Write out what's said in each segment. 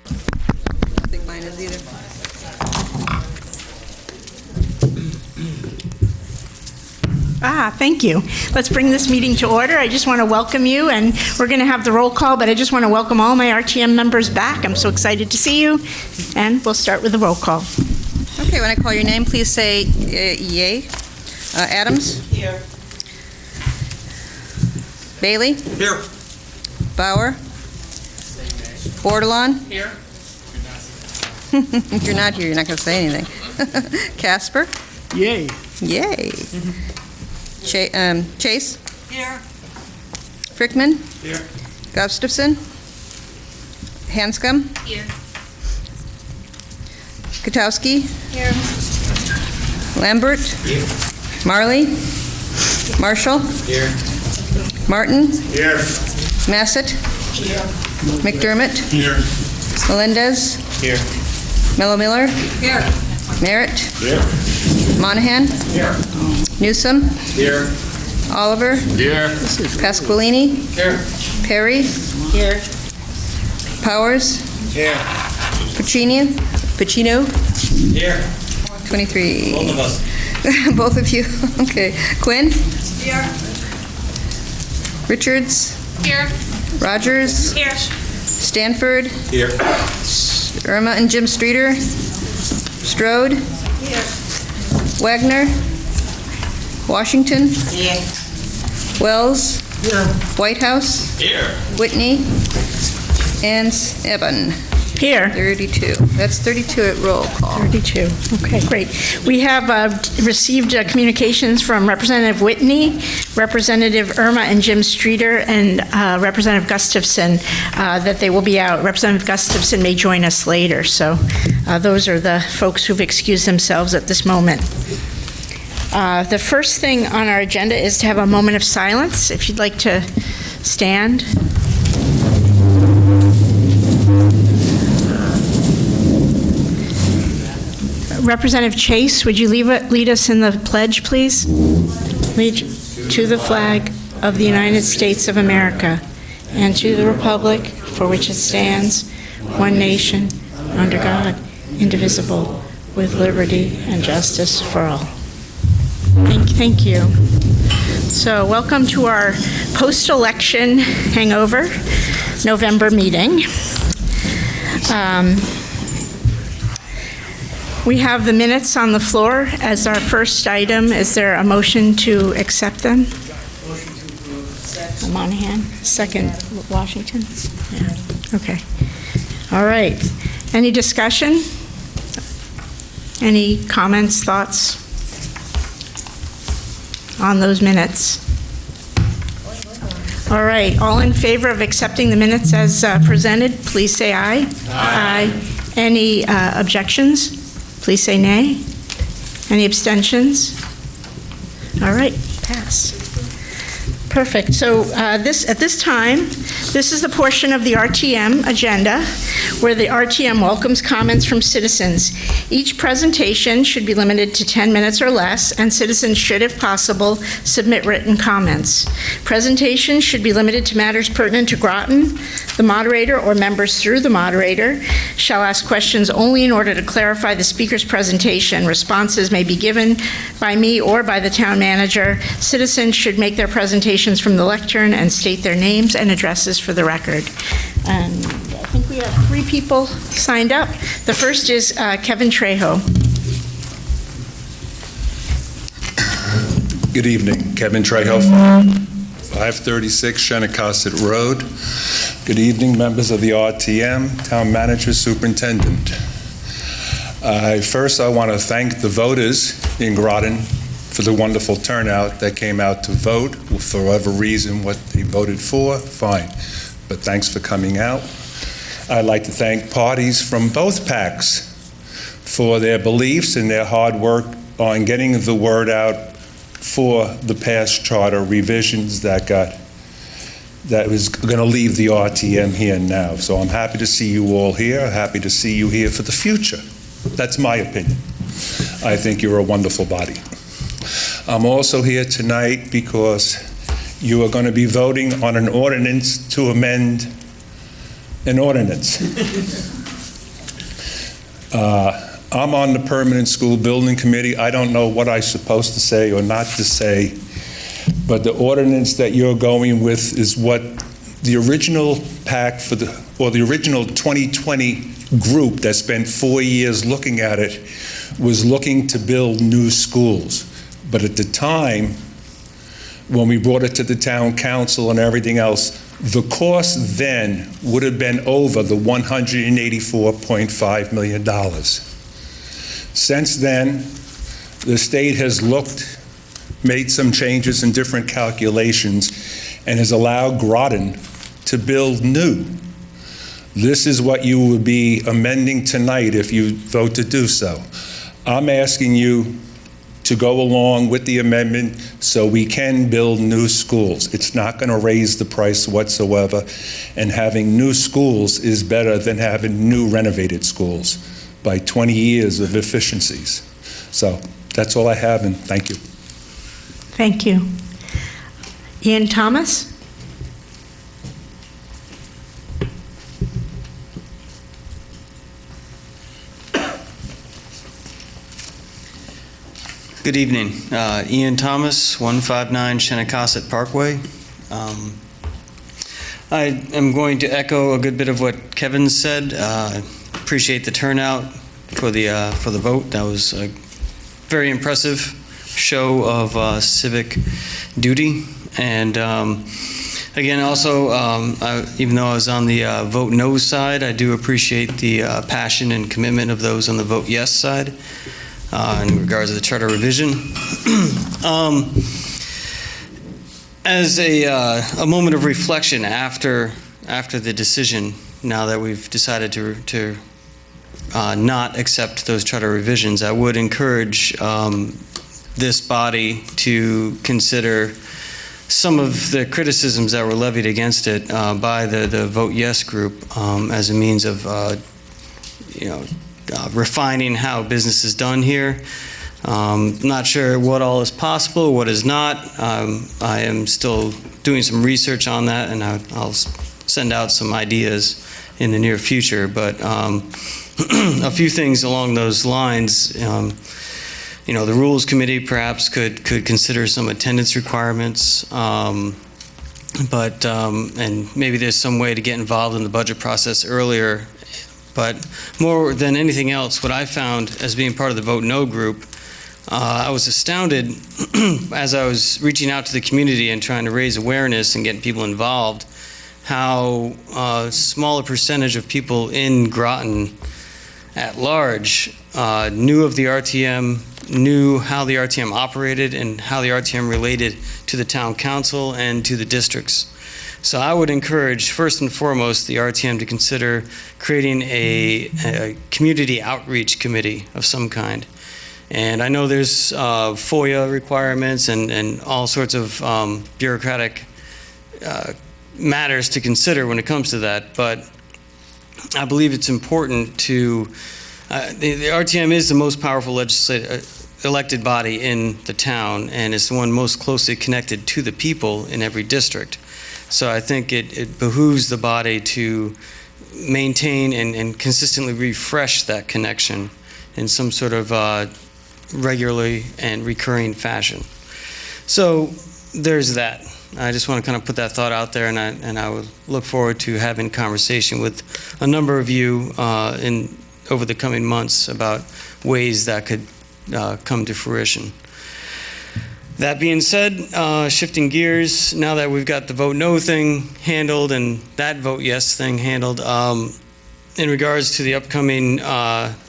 I don't think mine is either. Thank you. Let's bring this meeting to order. I just want to welcome you, and we're going to have the roll call, but I just want to welcome all my RTM members back. I'm so excited to see you, and we'll start with the roll call. Okay, when I call your name, please say yay. Adams? Here. Bailey? Here. Bauer? Bordelon? Here. If you're not here, you're not going to say anything. Casper? Yay. Yay. Chase? Here. Frickman? Here. Gustafson? Hanscom? Here. Katowski? Here. Lambert? Here. Marley? Marshall? Here. Martin? Here. Massett? Here. McDermott? Here. Melendez? Here. Mello Miller? Here. Merritt? Here. Monahan? Here. Newsom? Here. Oliver? Here. Pasqualini? Here. Perry? Here. Powers? Here. Pacino? Here. 23. Both of us. Both of you. Okay. Quinn? Here. Richards? Here. Rogers? Here. Stanford? Here. Irma and Jim Streeter? Strode? Here. Wagner? Washington? Here. Wells? Here. Whitehouse? Here. Whitney? And Evan? Here. 32. That's 32 at roll call. 32. Okay, great. We have received communications from Representative Whitney, Representative Irma and Jim Streeter, and Representative Gustafson that they will be out. Representative Gustafson may join us later, so those are the folks who've excused themselves at this moment. The first thing on our agenda is to have a moment of silence. If you'd like to stand. Representative Chase, would you lead us in the pledge, please? Lead to the flag of the United States of America and to the republic for which it stands, one nation, under God, indivisible, with liberty and justice for all. Thank you. So welcome to our post-election hangover November meeting. We have the minutes on the floor as our first item. Is there a motion to accept them? Motion to approve. Monahan, second Washington? Yeah, okay. All right. Any discussion? Any comments, thoughts on those minutes? All right, all in favor of accepting the minutes as presented, please say aye. Aye. Any objections? Please say nay. Any abstentions? All right, pass. Perfect. So at this time, this is the portion of the RTM agenda where the RTM welcomes comments from citizens. Each presentation should be limited to 10 minutes or less, and citizens should, if possible, submit written comments. Presentations should be limited to matters pertinent to Groton. The moderator or members through the moderator shall ask questions only in order to clarify the speaker's presentation. Responses may be given by me or by the town manager. Citizens should make their presentations from the lectern and state their names and addresses for the record. And I think we have 3 people signed up. The first is Kevin Trejo. Good evening, Kevin Trejo, 536 Shenecosset Road. Good evening, members of the RTM, Town Manager, Superintendent. First, I want to thank the voters in Groton for the wonderful turnout that came out to vote. For whatever reason, what they voted for, fine. But thanks for coming out. I'd like to thank parties from both PACs for their beliefs and their hard work on getting the word out for the past charter revisions that was going to leave the RTM here now. So I'm happy to see you all here, happy to see you here for the future. That's my opinion. I think you're a wonderful body. I'm also here tonight because you are going to be voting on an ordinance to amend an ordinance. I'm on the Permanent School Building Committee. I don't know what I'm supposed to say or not to say, but the ordinance that you're going with is what the original pack the original 2020 group that spent 4 years looking at it was looking to build new schools. But at the time, when we brought it to the town council and everything else, the cost then would have been over the $184.5 million. Since then, the state has made some changes in different calculations, and has allowed Groton to build new. This is what you will be amending tonight if you vote to do so. I'm asking you to go along with the amendment so we can build new schools. It's not going to raise the price whatsoever, and having new schools is better than having new renovated schools by 20 years of efficiencies. So that's all I have, and thank you. Thank you. Ian Thomas? Good evening. Ian Thomas, 159 Shinnecossett Parkway. I am going to echo a good bit of what Kevin said. Appreciate the turnout for the vote. That was a very impressive show of civic duty. And again, also, even though I was on the vote no side, I do appreciate the passion and commitment of those on the vote yes side. In regards to the charter revision. As a moment of reflection after the decision, now that we've decided to not accept those charter revisions, I would encourage this body to consider some of the criticisms that were levied against it by the vote yes group as a means of refining how business is done here. Not sure what all is possible, what is not. I am still doing some research on that, and I'll send out some ideas in the near future. But a few things along those lines. The Rules Committee perhaps could consider some attendance requirements. And maybe there's some way to get involved in the budget process earlier. But more than anything else, what I found as being part of the Vote No group, I was astounded as I was reaching out to the community and trying to raise awareness and get people involved, how small a percentage of people in Groton at large knew of the RTM, knew how the RTM operated and how the RTM related to the town council and to the districts. So I would encourage, first and foremost, the RTM to consider creating a community outreach committee of some kind. And I know there's FOIA requirements and all sorts of bureaucratic matters to consider when it comes to that, but I believe it's important to, the RTM is the most powerful elected body in the town, and it's the one most closely connected to the people in every district. So I think it behooves the body to maintain and consistently refresh that connection in some sort of regularly and recurring fashion. So there's that. I just want to kind of put that thought out there, and I would look forward to having conversation with a number of you over the coming months about ways that could come to fruition. That being said, shifting gears, now that we've got the vote no thing handled and that vote yes thing handled, in regards to the upcoming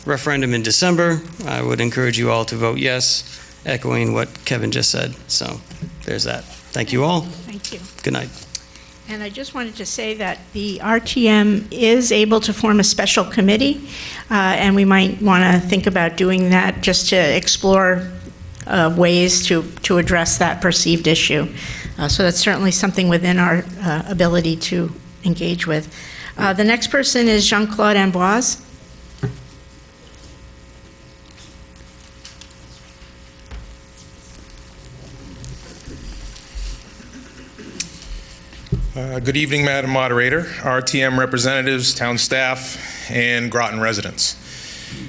referendum in December, I would encourage you all to vote yes, echoing what Kevin just said. So there's that. Thank you all. Thank you. Good night. And I just wanted to say that the RTM is able to form a special committee, and we might want to think about doing that just to explore ways to address that perceived issue. So that's certainly something within our ability to engage with. The next person is Jean-Claude Amboise. Good evening, Madam Moderator, RTM representatives, town staff, and Groton residents.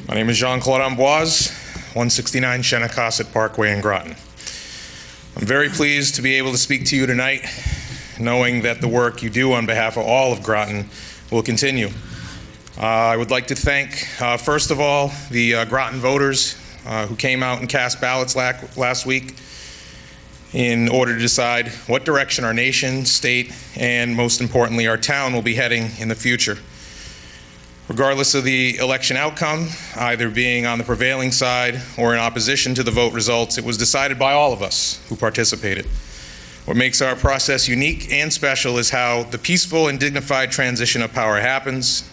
My name is Jean-Claude Amboise, 169 Shenecosset Parkway in Groton. I'm very pleased to be able to speak to you tonight, knowing that the work you do on behalf of all of Groton will continue. I would like to thank, first of all, the Groton voters who came out and cast ballots last week in order to decide what direction our nation, state, and most importantly, our town will be heading in the future. Regardless of the election outcome, either being on the prevailing side or in opposition to the vote results, it was decided by all of us who participated. What makes our process unique and special is how the peaceful and dignified transition of power happens,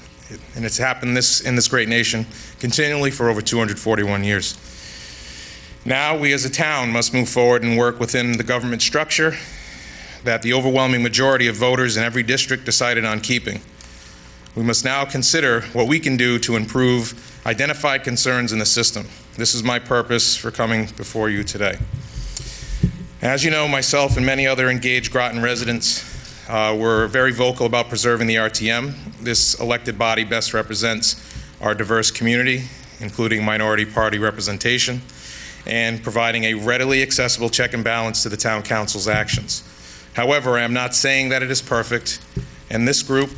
and it's happened in this great nation continually for over 241 years. Now, we as a town must move forward and work within the government structure that the overwhelming majority of voters in every district decided on keeping. We must now consider what we can do to improve identified concerns in the system. This is my purpose for coming before you today. As you know, myself and many other engaged Groton residents were very vocal about preserving the RTM. This elected body best represents our diverse community, including minority party representation, and providing a readily accessible check and balance to the town council's actions. However, I am not saying that it is perfect, and this group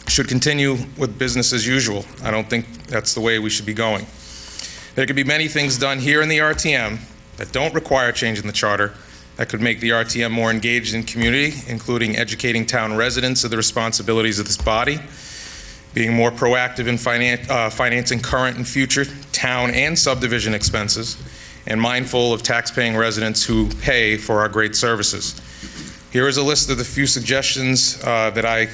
should continue with business as usual. I don't think that's the way we should be going. There could be many things done here in the RTM that don't require changing the charter that could make the RTM more engaged in community, including educating town residents of the responsibilities of this body, being more proactive in financing current and future town and subdivision expenses, and mindful of tax-paying residents who pay for our great services. Here is a list of the few suggestions that I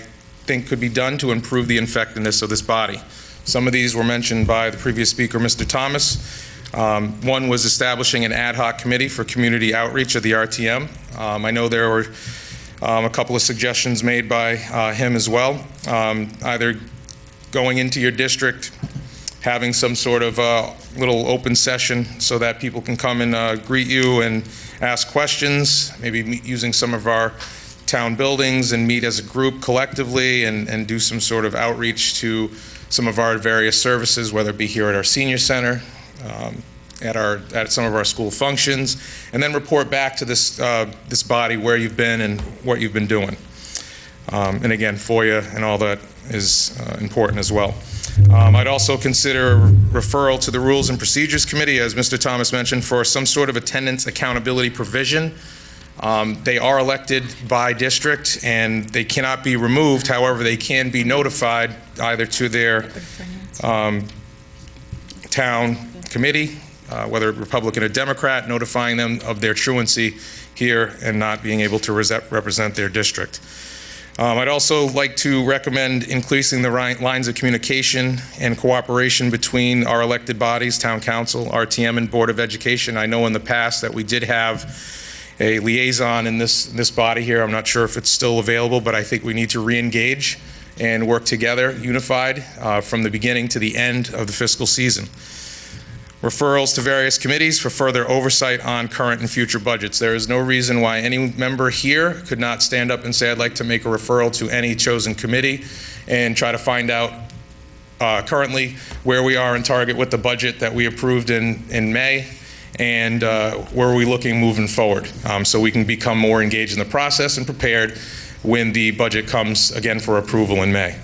think could be done to improve the effectiveness of this body. Some of these were mentioned by the previous speaker, Mr. Thomas. One was establishing an ad hoc committee for community outreach of the RTM. I know there were a couple of suggestions made by him as well. Either going into your district, having some sort of little open session so that people can come and greet you and ask questions, maybe using some of our town buildings and meet as a group collectively and do some sort of outreach to some of our various services, whether it be here at our senior center, at some of our school functions, and then report back to this body where you've been and what you've been doing. And again, FOIA and all that is important as well. I'd also consider a referral to the Rules and Procedures Committee, as Mr. Thomas mentioned, for some sort of attendance accountability provision. They are elected by district and they cannot be removed. However, they can be notified either to their town committee, whether Republican or Democrat, notifying them of their truancy here and not being able to represent their district. I'd also like to recommend increasing the lines of communication and cooperation between our elected bodies, Town Council, RTM, and Board of Education. I know in the past that we did have a liaison in this body here. I'm not sure if it's still available, but I think we need to re-engage and work together, unified, from the beginning to the end of the fiscal season. Referrals to various committees for further oversight on current and future budgets. There is no reason why any member here could not stand up and say, I'd like to make a referral to any chosen committee and try to find out currently where we are in target with the budget that we approved in May, and where are we looking moving forward, so we can become more engaged in the process and prepared when the budget comes again for approval in May.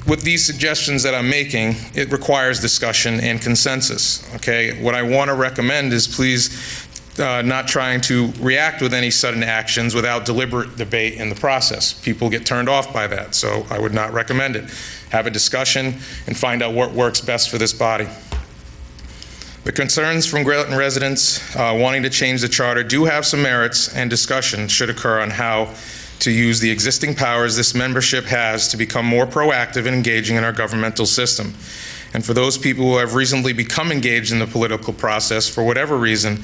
With these suggestions that I'm making, it requires discussion and consensus. Okay, what I want to recommend is please not trying to react with any sudden actions without deliberate debate in the process. People get turned off by that, so I would not recommend it. Have a discussion and find out what works best for this body. The concerns from Groton residents wanting to change the charter do have some merits, and discussion should occur on how to use the existing powers this membership has to become more proactive and engaging in our governmental system. And for those people who have recently become engaged in the political process for whatever reason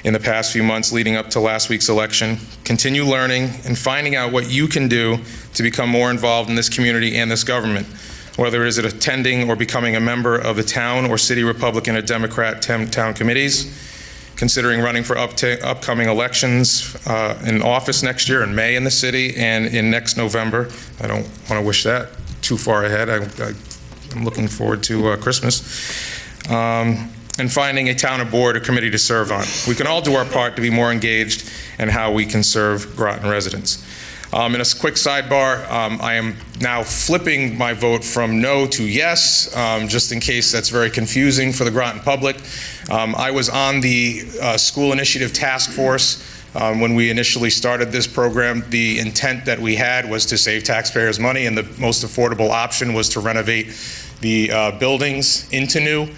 in the past few months leading up to last week's election, continue learning and finding out what you can do to become more involved in this community and this government, whether it is attending or becoming a member of the town or city Republican or Democrat town committees, considering running for upcoming elections in office next year in May in the city and in next November. I don't want to wish that too far ahead. I'm looking forward to Christmas. And finding a town or board or committee to serve on. We can all do our part to be more engaged in how we can serve Groton residents. In a quick sidebar, I am now flipping my vote from no to yes, just in case that's very confusing for the Groton public. I was on the School Initiative Task Force when we initially started this program. The intent that we had was to save taxpayers money, and the most affordable option was to renovate the buildings into new.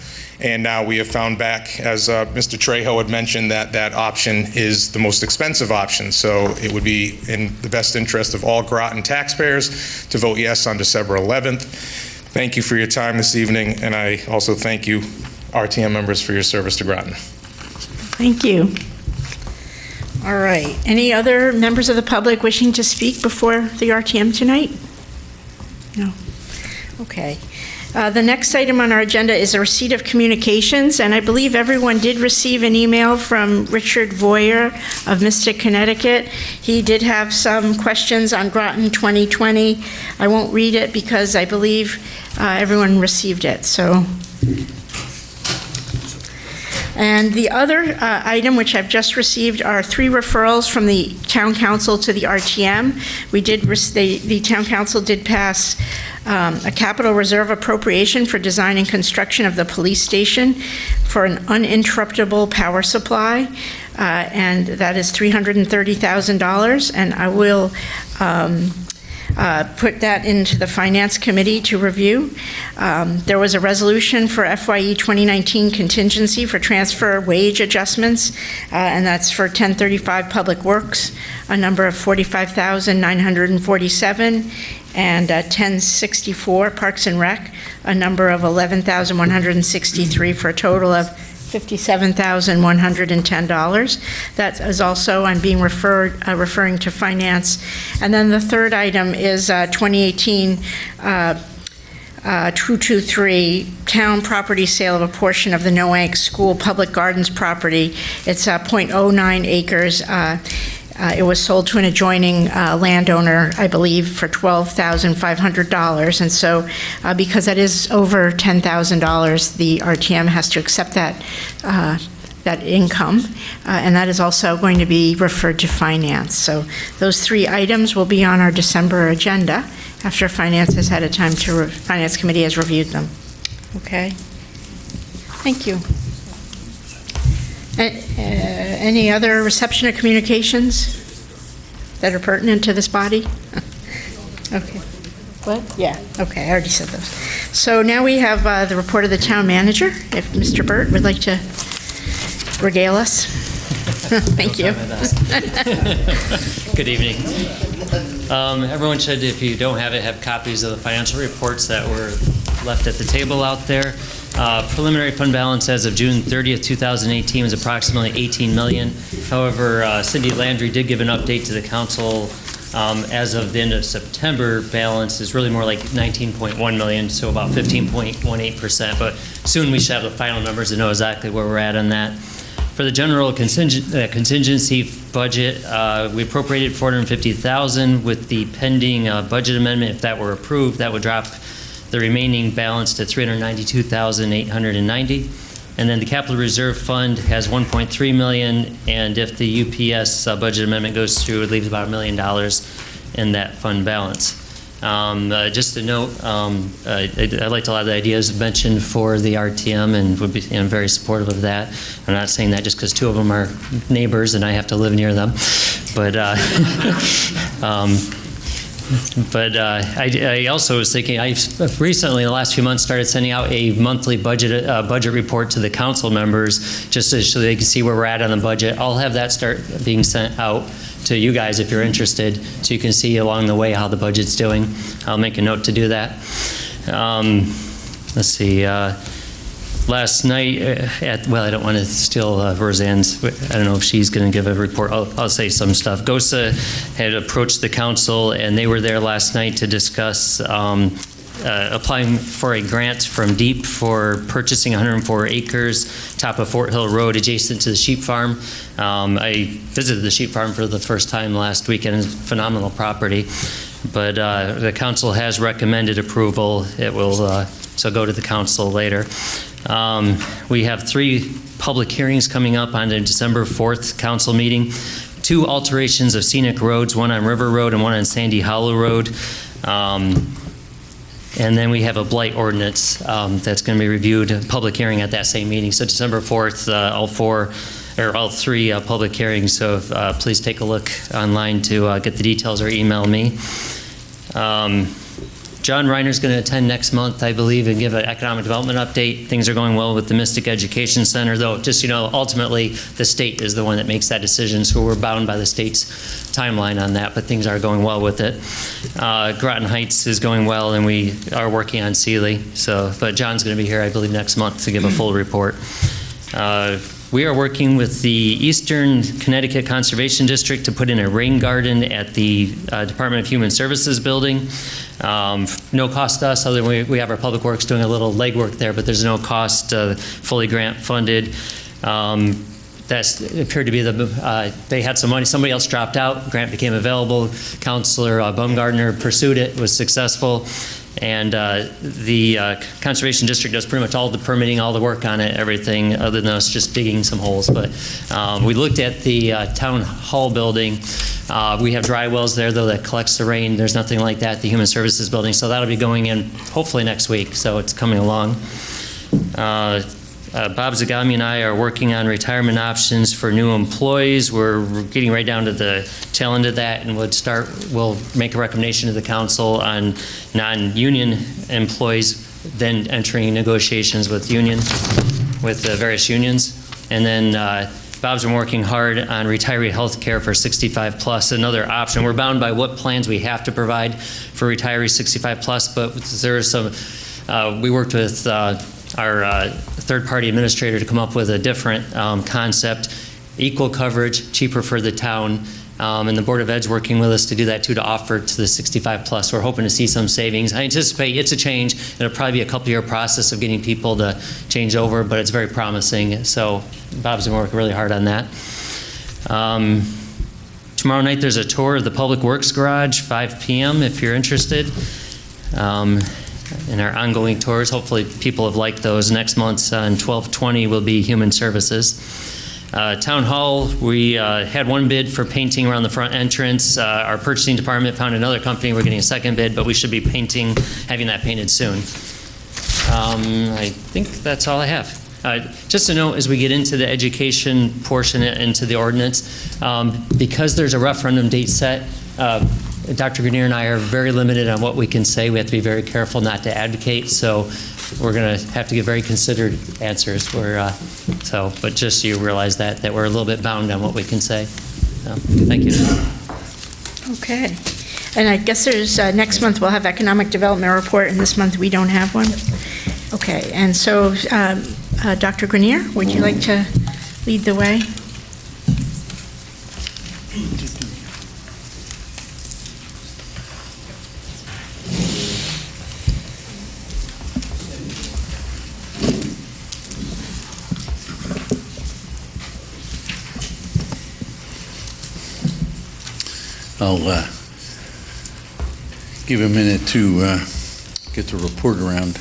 And now we have found back, as Mr. Trejo had mentioned, that that option is the most expensive option. So it would be in the best interest of all Groton taxpayers to vote yes on December 11th. Thank you for your time this evening, and I also thank you, RTM members, for your service to Groton. Thank you. All right. Any other members of the public wishing to speak before the RTM tonight? No. Okay. The next item on our agenda is a receipt of communications, and I believe everyone did receive an email from Richard Voyer of Mystic, Connecticut. He did have some questions on Groton 2020. I won't read it because I believe everyone received it. So. And the other item, which I've just received, are 3 referrals from the Town Council to the RTM. The Town Council did pass a capital reserve appropriation for design and construction of the police station for an uninterruptible power supply, and that is $330,000, and I will put that into the Finance Committee to review. There was a resolution for FYE 2019 contingency for transfer wage adjustments, and that's for 1035 Public Works, a number of $45,947, and 1064 Parks and Rec, a number of $11,163, for a total of $57,110. That is also, I'm being referring to Finance. And then the third item is 2018 223 town property sale of a portion of the Noank School Public Gardens property. It's 0.09 acres. It was sold to an adjoining landowner, I believe, for $12,500. And so because that is over $10,000, the RTM has to accept that income, and that is also going to be referred to Finance. So those 3 items will be on our December agenda after Finance has had a time to, Finance Committee has reviewed them. Okay? Thank you. Any other reception of communications that are pertinent to this body? Okay. What? Yeah, okay, I already said those. So now we have the report of the town manager. If Mr. Burt would like to regale us. Thank you. Good evening. Everyone should, if you don't have it, have copies of the financial reports that were left at the table out there. Preliminary fund balance as of June 30th, 2018 was approximately $18 million. However, Cindy Landry did give an update to the council. As of the end of September, balance is really more like 19.1 million, so about 15.18%. But soon we should have the final numbers to know exactly where we're at on that. For the general contingency budget, we appropriated $450,000 with the pending budget amendment. If that were approved, that would drop the remaining balance to $392,890. And then the capital reserve fund has $1.3 million, and if the UPS budget amendment goes through, it leaves about $1 million in that fund balance. Just to note, I liked a lot of the ideas mentioned for the RTM, and would be, I'm very supportive of that. I'm not saying that just because 2 of them are neighbors and I have to live near them, but I also was thinking, I recently, in the last few months, started sending out a monthly budget report to the council members, just so they can see where we're at on the budget. I'll have that start being sent out to you guys if you're interested, so you can see along the way how the budget's doing. I'll make a note to do that. Let's see. Last night, well, I don't want to steal Roseanne's. I don't know if she's going to give a report. I'll say some stuff. GOSA had approached the council, and they were there last night to discuss applying for a grant from DEEP for purchasing 104 acres top of Fort Hill Road adjacent to the sheep farm. I visited the sheep farm for the first time last weekend. It's a phenomenal property. but the council has recommended approval. It will so go to the council later. We have 3 public hearings coming up on the December 4th council meeting. 2 alterations of scenic roads, one on River Road and one on Sandy Hollow Road. And then we have a blight ordinance that's going to be reviewed, a public hearing at that same meeting. So December 4th, all 3 public hearings. So please take a look online to get the details or email me. John Reiner's going to attend next month, I believe, and give an economic development update. Things are going well with the Mystic Education Center, though, just, ultimately, the state is the one that makes that decision, so we're bound by the state's timeline on that, but things are going well with it. Groton Heights is going well, and we are working on Sealy, but John's going to be here, I believe, next month to give a full report. We are working with the Eastern Connecticut Conservation District to put in a rain garden at the Department of Human Services building. No cost to us, other than we have our Public Works doing a little legwork there, but there's no cost, fully grant funded. That appeared to be they had some money, somebody else dropped out, grant became available, Councilor Baumgartner pursued it, was successful. And the Conservation District does pretty much all the permitting, all the work on it, everything, other than us just digging some holes. But we looked at the Town Hall building. We have dry wells there, though, that collects the rain. There's nothing like that at the Human Services building. So that'll be going in hopefully next week. So it's coming along. Bob Zagami and I are working on retirement options for new employees. We're getting right down to the tail end of that, and we'll make a recommendation to the council on non-union employees, then entering negotiations with the various unions. And then Bob's been working hard on retiree health care for 65 plus, another option. We're bound by what plans we have to provide for retirees 65 plus, but there are some, we worked with our third-party administrator to come up with a different concept, equal coverage, cheaper for the town, and the Board of Ed's working with us to do that too, to offer to the 65 plus. We're hoping to see some savings. I anticipate it's a change. It'll probably be a couple-year process of getting people to change over, but it's very promising. So Bob's been working really hard on that. Tomorrow night there's a tour of the Public Works Garage, 5 p.m. if you're interested. In our ongoing tours. Hopefully people have liked those. Next month on 12/20 will be Human Services. Town Hall, we had 1 bid for painting around the front entrance. Our purchasing department found another company. We're getting a 2nd bid, but we should be having that painted soon. I think that's all I have. Just a note as we get into the education portion, into the ordinance, because there's a referendum date set, Dr. Grenier and I are very limited on what we can say. We have to be very careful not to advocate, so we're going to have to give very considered answers. But just so you realize that we're a little bit bound on what we can say. Thank you. Okay. And I guess there's, next month we'll have economic development report, and this month we don't have one. Okay, and so Dr. Grenier, would you like to lead the way? I'll give a minute to get the report around.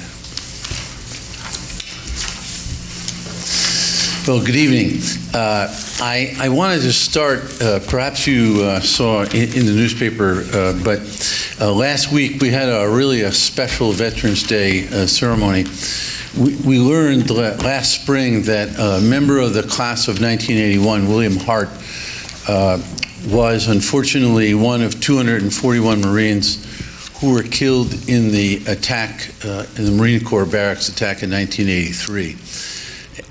Well, good evening. I wanted to start, perhaps you saw in the newspaper, but last week we had really a special Veterans Day ceremony. We learned last spring that a member of the class of 1981, William Hart, was unfortunately one of 241 Marines who were killed in the attack, in the Marine Corps barracks attack in 1983.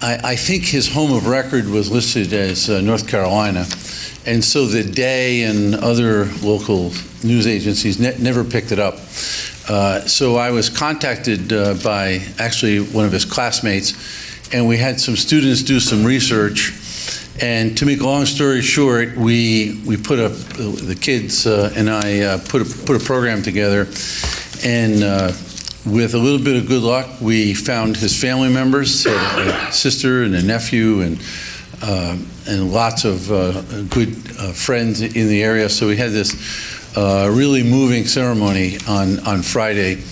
I think his home of record was listed as North Carolina, and so the Day and other local news agencies never picked it up. So I was contacted by actually one of his classmates, and we had some students do some research. And to make a long story short, we put the kids and I put a program together, and with a little bit of good luck, we found his family members, a sister and a nephew, and lots of good friends in the area. So we had this really moving ceremony on Friday.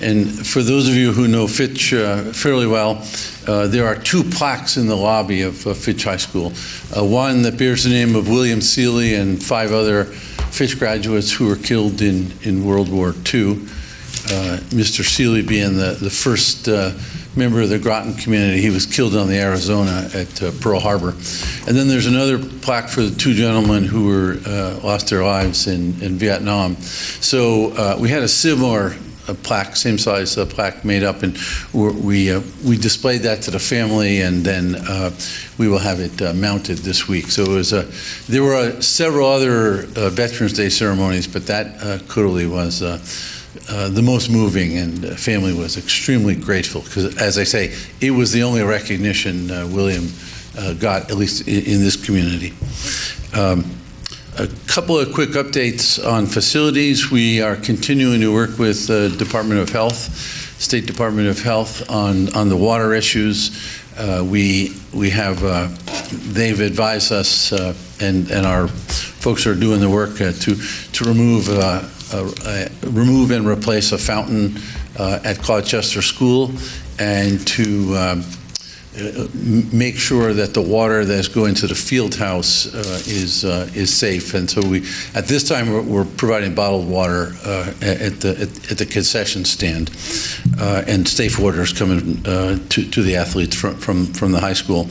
And for those of you who know Fitch fairly well, there are 2 plaques in the lobby of Fitch High School. One that bears the name of William Seeley and 5 other Fitch graduates who were killed in World War II. Mr. Seeley being the first member of the Groton community. He was killed on the Arizona at Pearl Harbor. And then there's another plaque for the 2 gentlemen who were lost their lives in Vietnam. So we had a similar plaque, same size plaque made up, and we displayed that to the family, and then we will have it mounted this week. So it was there were several other Veterans Day ceremonies, but that clearly was the most moving, and the family was extremely grateful because, as I say, it was the only recognition William got, at least in this community. A couple of quick updates on facilities. We are continuing to work with the Department of Health, State Department of Health on the water issues. We have, they've advised us, and our folks are doing the work to remove and replace a fountain at Colchester School, and to make sure that the water that's going to the field house is safe. And so at this time, we're providing bottled water at the concession stand, and safe water is coming to the athletes from the high school.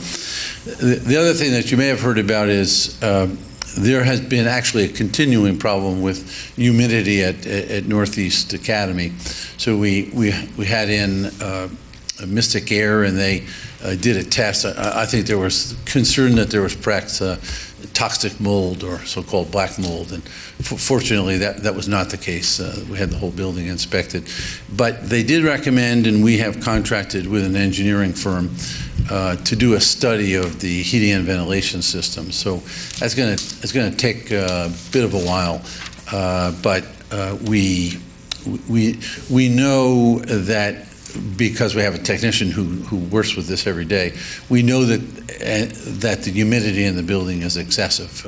The other thing that you may have heard about is there has been actually a continuing problem with humidity at Northeast Academy. So we had in Mystic Air, and they did a test. I think there was concern that there was perhaps toxic mold, or so-called black mold, and fortunately that was not the case. We had the whole building inspected. But they did recommend, and we have contracted with an engineering firm to do a study of the heating and ventilation system. So it's going to take a bit of a while, but we know that, because we have a technician who works with this every day, we know that the humidity in the building is excessive.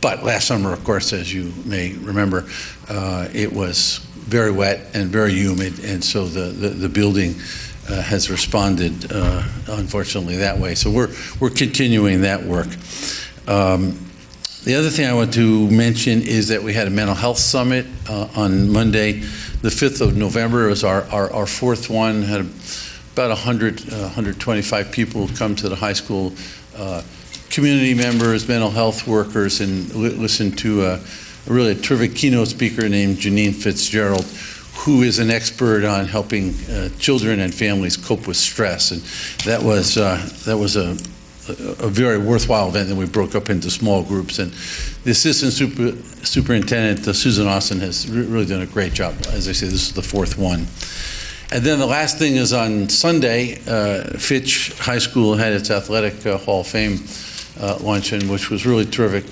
But last summer, of course, as you may remember, it was very wet and very humid, and so the building has responded, unfortunately, that way. So we're continuing that work. The other thing I want to mention is that we had a mental health summit on Monday, the 5th of November. It was our 4th one. Had about 125 people come to the high school, community members, mental health workers, and listened to a really terrific keynote speaker named Janine Fitzgerald, who is an expert on helping children and families cope with stress. And that was a very worthwhile event, and we broke up into small groups. And the Assistant Superintendent, Susan Austin, has really done a great job. As I say, this is the 4th one. And then the last thing is on Sunday, Fitch High School had its Athletic Hall of Fame luncheon, which was really terrific.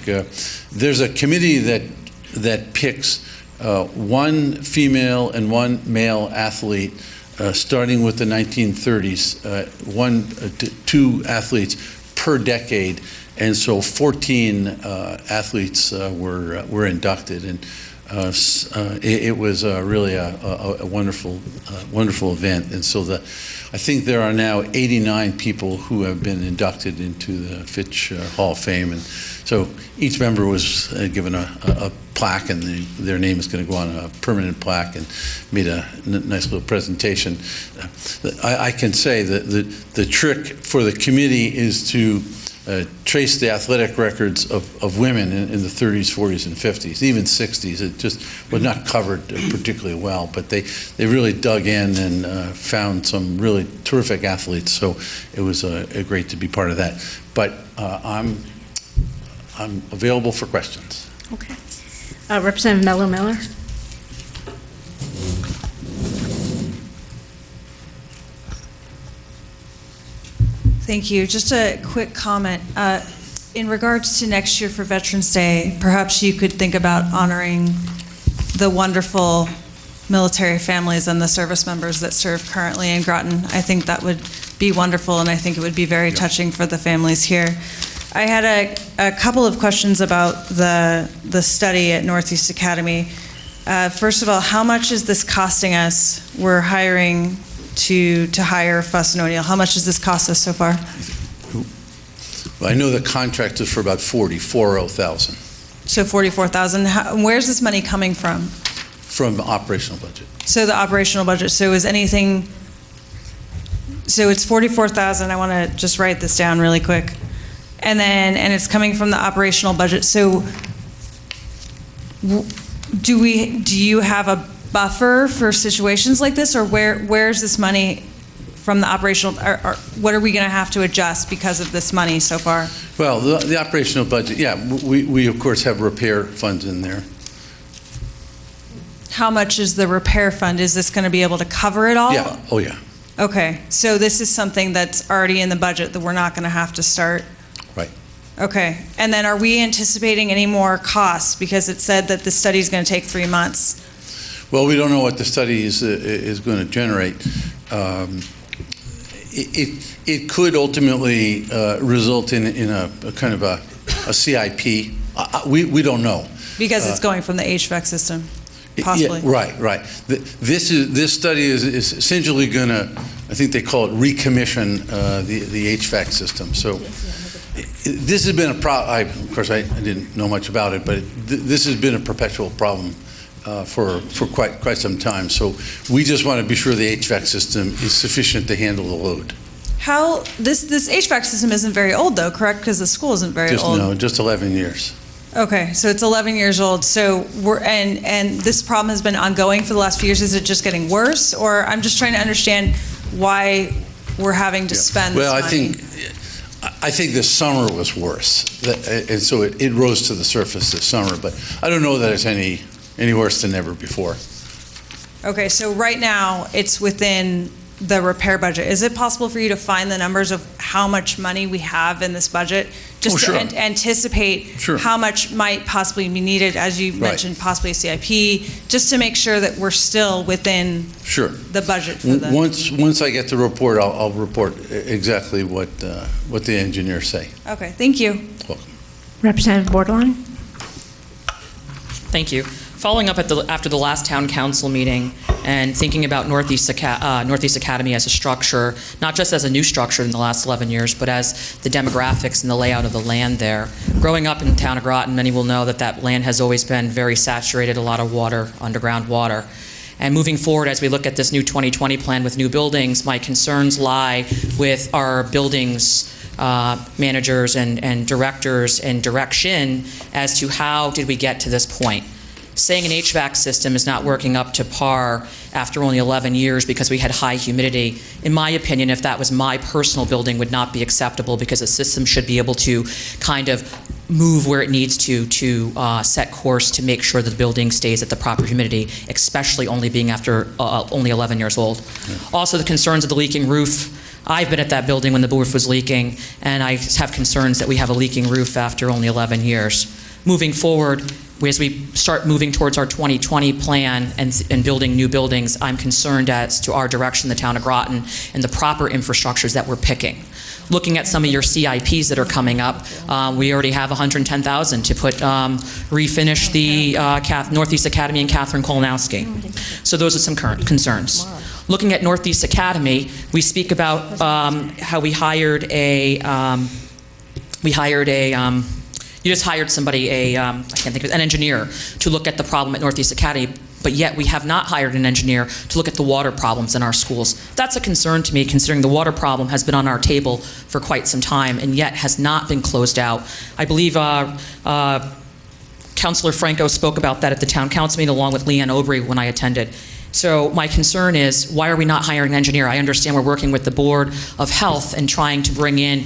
There's a committee that picks 1 female and 1 male athlete, starting with the 1930s, 2 athletes per decade, and so 14 athletes were inducted, and it was really a wonderful event. And so I think there are now 89 people who have been inducted into the Fitch Hall of Fame, and so each member was given a plaque, and their name is going to go on a permanent plaque, and made a nice little presentation. I can say that the trick for the committee is to trace the athletic records of women in the 30s, 40s, and 50s, even 60s. It just was not covered particularly well, but they really dug in and found some really terrific athletes. So it was great to be part of that. But I'm available for questions. Okay. Representative Mello-Miller. Thank you. Just a quick comment. In regards to next year for Veterans Day, perhaps you could think about honoring the wonderful military families and the service members that serve currently in Groton. I think that would be wonderful, and I think it would be very touching for the families here. I had a couple of questions about the study at Northeast Academy. First of all, how much is this costing us? We're hiring to hire Fuss and O'Neill. How much does this cost us so far? Well, I know the contract is for about 40,000 So 44,000. Where's this money coming from? from the operational budget. So the operational budget. So is anything? So it's 44,000. I want to just write this down really quick, and it's coming from the operational budget. So do you have a buffer for situations like this, or where's this money from the operational? Or what are we going to have to adjust because of this money so far? Well, the operational budget, yeah, we of course have repair funds in there. How much is the repair fund? Is this going to be able to cover it all? Yeah, oh yeah. Okay, so this is something that's already in the budget that we're not going to have to start? Right. Okay, and then are we anticipating any more costs? Because it said that the study is going to take 3 months. Well, we don't know what the study is going to generate. It could ultimately result in a kind of a CIP. We don't know. Because it's going from the HVAC system, possibly. Yeah, right. This study is essentially going to, I think they call it recommission the HVAC system. So this has been a problem. Of course, I didn't know much about it, but this has been a perpetual problem for quite some time. So we just want to be sure the HVAC system is sufficient to handle the load. How this HVAC system isn't very old though, correct? Because the school isn't very old. No, just 11 years. Okay, so it's 11 years old. So and this problem has been ongoing for the last few years. Is it just getting worse, or I'm just trying to understand why we're having to spend this money? Well, I think this summer was worse, and so it rose to the surface this summer. But I don't know that it's any worse than ever before. Okay, so right now it's within the repair budget. Is it possible for you to find the numbers of how much money we have in this budget? Just sure. to anticipate how much might possibly be needed, as you mentioned, possibly a CIP, just to make sure that we're still within the budget for the... Once I get the report, I'll report exactly what the engineers say. Okay, thank you. Welcome. Representative Bordelon? Thank you. Following up after the last town council meeting and thinking about Northeast Academy as a structure, not just as a new structure in the last 11 years, but as the demographics and the layout of the land there. Growing up in the town of Groton, many will know that land has always been very saturated, a lot of water, underground water. And moving forward, as we look at this new 2020 plan with new buildings, my concerns lie with our buildings managers and directors and direction as to how did we get to this point. Saying an HVAC system is not working up to par after only 11 years because we had high humidity, in my opinion, if that was my personal building, would not be acceptable, because a system should be able to kind of move where it needs to set course to make sure that the building stays at the proper humidity, especially only being after only 11 years old. Yeah. Also, the concerns of the leaking roof. I've been at that building when the roof was leaking, and I have concerns that we have a leaking roof after only 11 years. Moving forward, as we start moving towards our 2020 plan and building new buildings, I'm concerned as to our direction in the town of Groton and the proper infrastructures that we're picking. Looking at some of your CIPs that are coming up, we already have $110,000 to refinish the Northeast Academy and Catherine Kolonowski. So those are some current concerns. Looking at Northeast Academy, we speak about how we hired you just hired somebody, I can't think of it, an engineer to look at the problem at Northeast Academy, but yet we have not hired an engineer to look at the water problems in our schools. That's a concern to me, considering the water problem has been on our table for quite some time and yet has not been closed out. I believe Councilor Franco spoke about that at the town council meeting along with Leanne Aubry when I attended. So my concern is, why are we not hiring an engineer? I understand we're working with the Board of Health and trying to bring in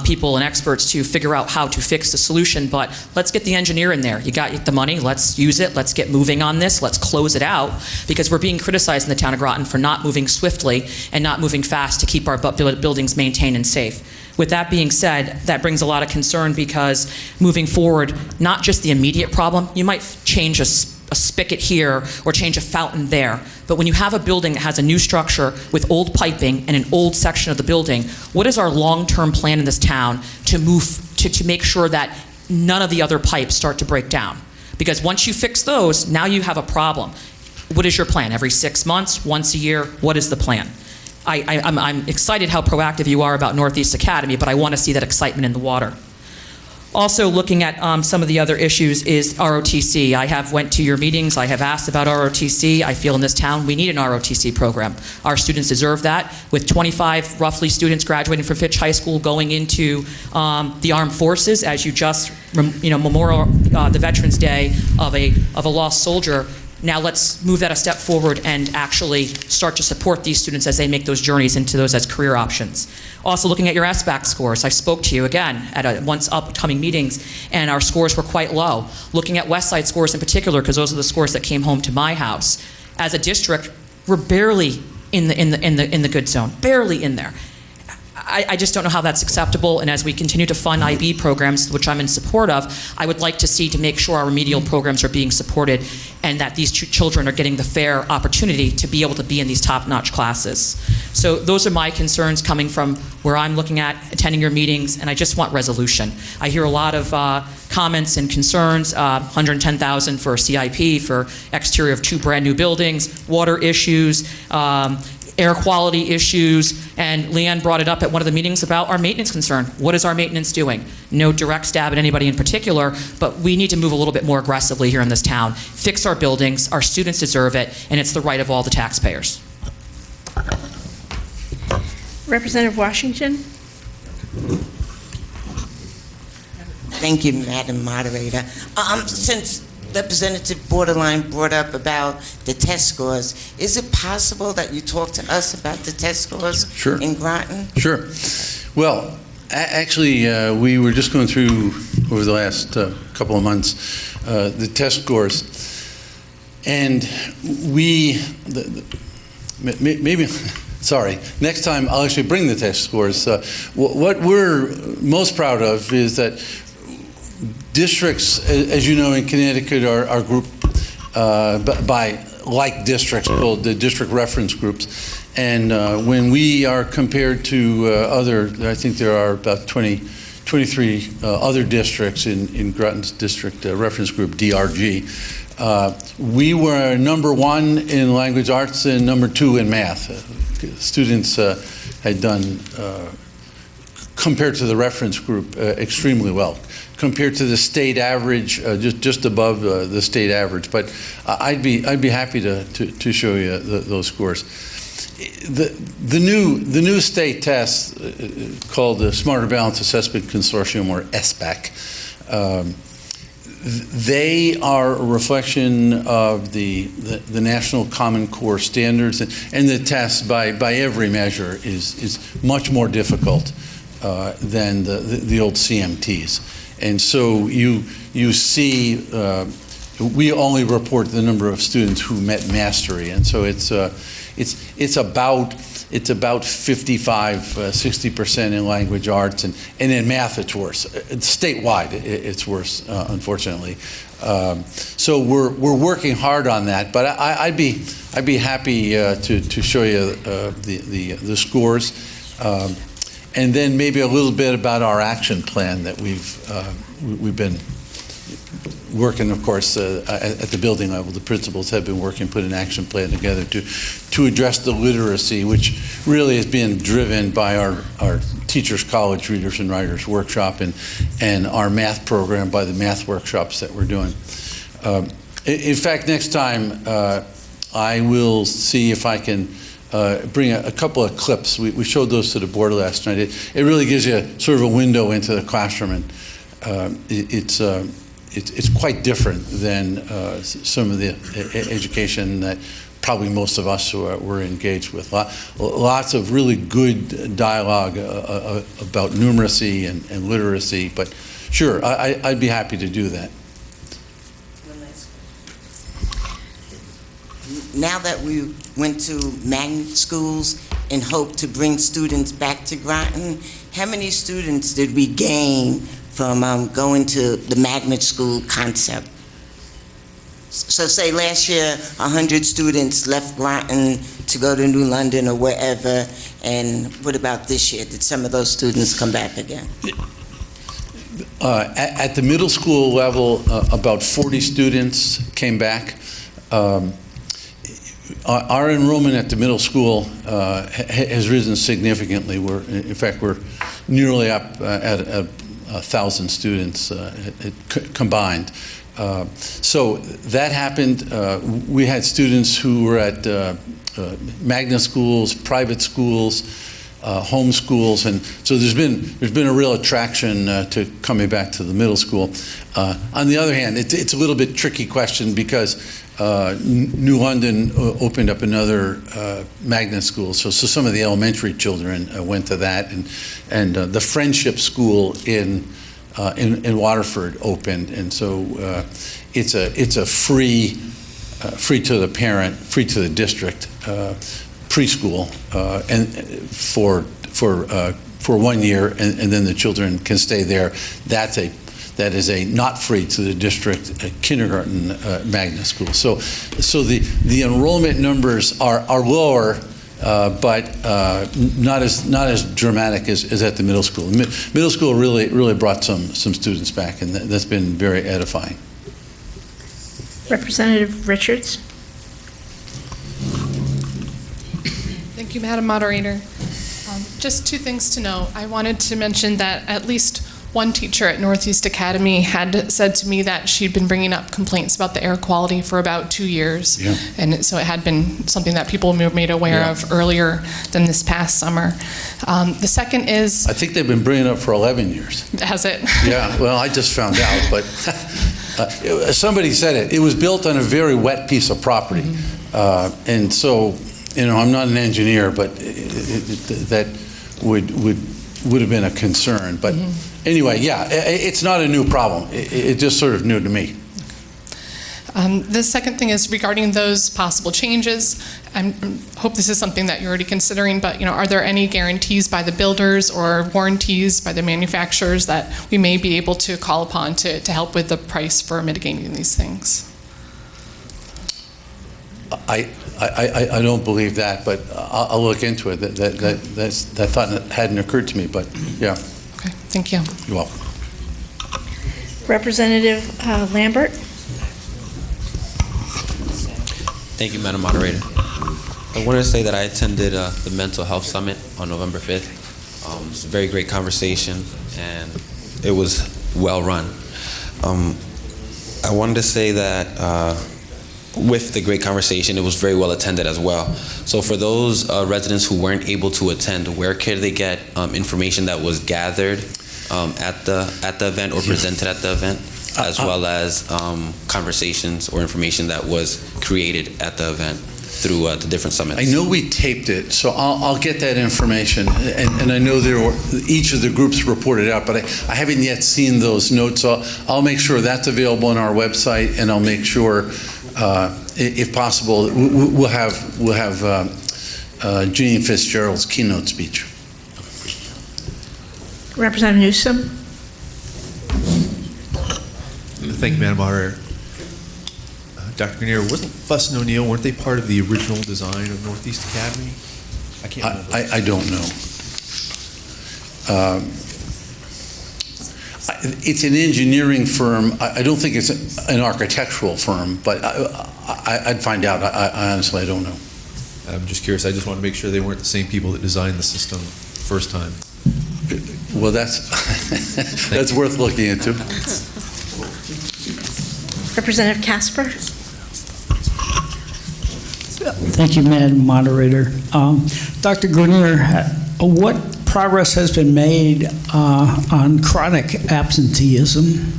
people and experts to figure out how to fix the solution, but let's get the engineer in there. You got the money, let's use it, let's get moving on this, let's close it out, because we're being criticized in the town of Groton for not moving swiftly and not moving fast to keep our buildings maintained and safe. With that being said, that brings a lot of concern, because moving forward, not just the immediate problem, you might change a spigot here or change a fountain there. But when you have a building that has a new structure with old piping and an old section of the building, what is our long-term plan in this town to move to make sure that none of the other pipes start to break down. Because once you fix those, now you have a problem. What is your plan? Every 6 months, once a year? What is the plan? I'm excited how proactive you are about Northeast Academy, but I want to see that excitement in the water. Also, looking at some of the other issues is ROTC. I have went to your meetings. I have asked about ROTC. I feel in this town we need an ROTC program. Our students deserve that. With 25 roughly students graduating from Fitch High School going into the armed forces, as you just memorial the Veterans Day of a lost soldier. Now let's move that a step forward and actually start to support these students as they make those journeys into those as career options. Also looking at your SBAC scores, I spoke to you again at once upcoming meetings, and our scores were quite low. Looking at Westside scores in particular, because those are the scores that came home to my house. As a district, we're barely in the good zone, barely in there. I just don't know how that's acceptable, and as we continue to fund IB programs, which I'm in support of, I would like to see to make sure our remedial programs are being supported and that these children are getting the fair opportunity to be able to be in these top-notch classes. So those are my concerns coming from where I'm looking at attending your meetings, and I just want resolution. I hear a lot of comments and concerns, $110,000 for CIP, for exterior of 2 brand new buildings, water issues, air quality issues, and Leanne brought it up at one of the meetings about our maintenance concern. What is our maintenance doing? No direct stab at anybody in particular, but we need to move a little bit more aggressively here in this town. Fix our buildings, our students deserve it, and it's the right of all the taxpayers. Representative Washington? Thank you, Madam Moderator. Since Representative Borderline brought up about the test scores, is it possible that you talk to us about the test scores in Groton? Sure. Well, actually, we were just going through over the last couple of months the test scores, and maybe. Sorry. Next time, I'll actually bring the test scores. What we're most proud of is that districts, as you know, in Connecticut are grouped by like districts called the district reference groups. And when we are compared to other, I think there are about 23 other districts in Groton's district reference group, DRG. We were #1 in language arts and #2 in math. Students had done, compared to the reference group, extremely well. Compared to the state average, just above the state average. But I'd be happy to show you those scores. The new state test called the Smarter Balance Assessment Consortium, or SBAC. They are a reflection of the National Common Core standards, and the test by every measure is much more difficult than the old CMTs. And so you see, we only report the number of students who met mastery, and so it's about 55–60% in language arts, and in math it's worse. Statewide it's worse, unfortunately. So we're working hard on that, but I'd be happy to show you the scores. And then maybe a little bit about our action plan that we've been working, of course, at the building level. The principals have been working, put an action plan together to address the literacy, which really is being driven by our Teachers College Readers and Writers Workshop and our math program by the math workshops that we're doing. In fact, next time I will see if I can bring a couple of clips. We showed those to the board last night. It really gives you sort of a window into the classroom, and it's quite different than some of the education that probably most of us were engaged with. Lots of really good dialogue about numeracy and literacy, but sure, I'd be happy to do that. Now that we went to magnet schools and hope to bring students back to Groton, how many students did we gain from going to the magnet school concept? So say last year 100 students left Groton to go to New London or wherever, and what about this year? Did some of those students come back again? At the middle school level, about 40 students came back. Our enrollment at the middle school has risen significantly. In fact, we're nearly up at 1,000 students combined. So that happened. We had students who were at magnet schools, private schools, home schools, and so there's been a real attraction to coming back to the middle school. On the other hand, it's a little bit tricky question because New London opened up another magnet school, so some of the elementary children went to that, and the Friendship School in Waterford opened, and so it's a free to the parent, free to the district preschool, and for 1 year, and then the children can stay there. That is a not free to the district kindergarten magnet school. So the enrollment numbers are lower, but not as dramatic as at the middle school. Middle school really brought some students back, and that's been very edifying. Representative Richards. Thank you, Madam Moderator. Just two things to know. I wanted to mention that at least one teacher at Northeast Academy had said to me that she'd been bringing up complaints about the air quality for about 2 years. Yeah. And so it had been something that people were made aware of earlier than this past summer. The second is... I think they've been bringing it up for 11 years. Has it? Yeah, well, I just found out, but somebody said it. It was built on a very wet piece of property. And so, I'm not an engineer, but that would have been a concern. But anyway, yeah, it's not a new problem. It's just sort of new to me. The second thing is regarding those possible changes. I hope this is something that you're already considering, but are there any guarantees by the builders or warranties by the manufacturers that we may be able to call upon to help with the price for mitigating these things? I don't believe that, but I'll look into it. That thought hadn't occurred to me, but yeah. Okay, thank you. You're welcome. Representative Lambert. Thank you, Madam Moderator. I wanted to say that I attended the Mental Health Summit on November 5th. It was a very great conversation, and it was well run. I wanted to say that with the great conversation, it was very well attended as well. So for those residents who weren't able to attend, where could they get information that was gathered at the event or presented at the event, as well as conversations or information that was created at the event through the different summits? I know we taped it, so I'll get that information, and I know each of the groups reported out, but I haven't yet seen those notes, so I'll make sure that's available on our website, and I'll make sure, if possible, we'll have Jeanine Fitzgerald's keynote speech. Representative Newsom. Thank you, Madam Moderator. Dr. Grenier, wasn't Fuss and O'Neill, weren't they part of the original design of Northeast Academy? I can't remember. I don't know. It's an engineering firm. I don't think it's an architectural firm, but I'd find out. I honestly, I don't know. I'm just curious. I just want to make sure they weren't the same people that designed the system first time. Well, that's that's worth looking into. Representative Casper. Thank you, Madam Moderator. Dr. Grenier, what progress has been made on chronic absenteeism?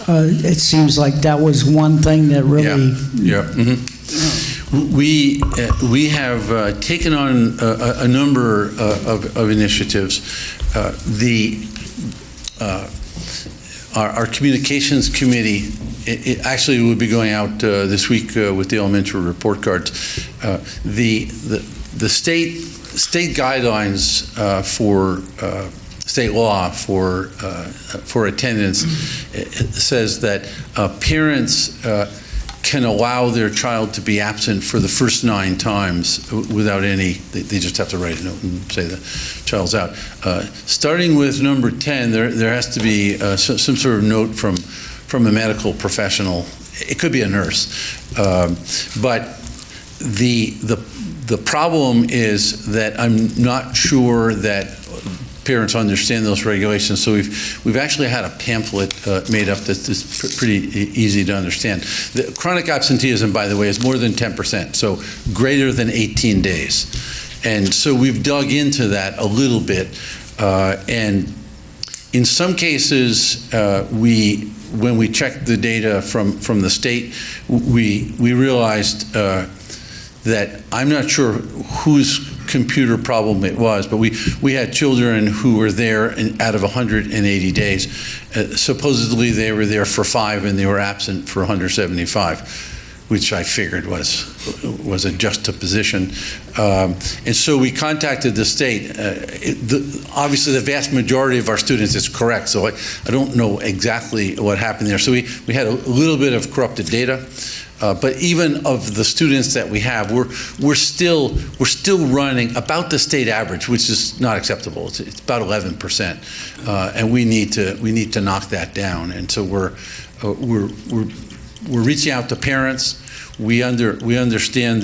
It seems like that was one thing that really... Yeah. We have taken on a number of initiatives. Our communications committee, it actually will be going out this week with the elementary report cards. The state guidelines for state law for attendance says that parents can allow their child to be absent for the first 9 times without any, they just have to write a note and say the child's out. Starting with number 10, there has to be some sort of note from a medical professional. It could be a nurse. But the problem is that I'm not sure that parents understand those regulations, so we've actually had a pamphlet made up that's pretty easy to understand. The chronic absenteeism, by the way, is more than 10%, so greater than 18 days. And so we've dug into that a little bit, and in some cases, when we checked the data from the state, we realized that I'm not sure whose computer problem it was, but we had children who were there out of 180 days. Supposedly they were there for 5 and they were absent for 175, which I figured was a juxtaposition. And so we contacted the state. Obviously the vast majority of our students is correct, so I don't know exactly what happened there. So we had a little bit of corrupted data. But even of the students that we have, we're still running about the state average, which is not acceptable. It's about 11%, and we need to knock that down. And so we're reaching out to parents. We understand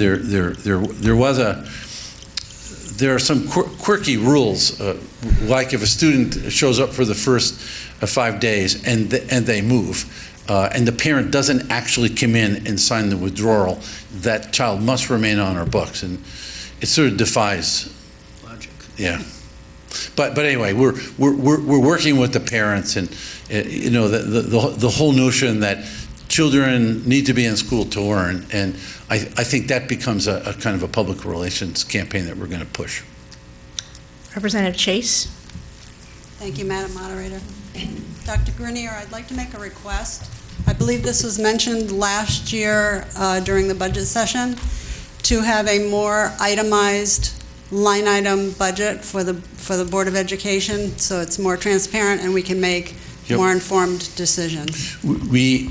there are some quirky rules, like if a student shows up for the first 5 days and they move. And the parent doesn't actually come in and sign the withdrawal, that child must remain on our books, and it sort of defies logic. Yeah, but anyway, we're working with the parents, and you know the whole notion that children need to be in school to learn, and I think that becomes a kind of a public relations campaign that we're going to push. Representative Chase. Thank you, Madam Moderator. Dr. Grenier, I'd like to make a request. I believe this was mentioned last year during the budget session, to have a more itemized line item budget for the Board of Education, so it's more transparent and we can make more informed decisions. We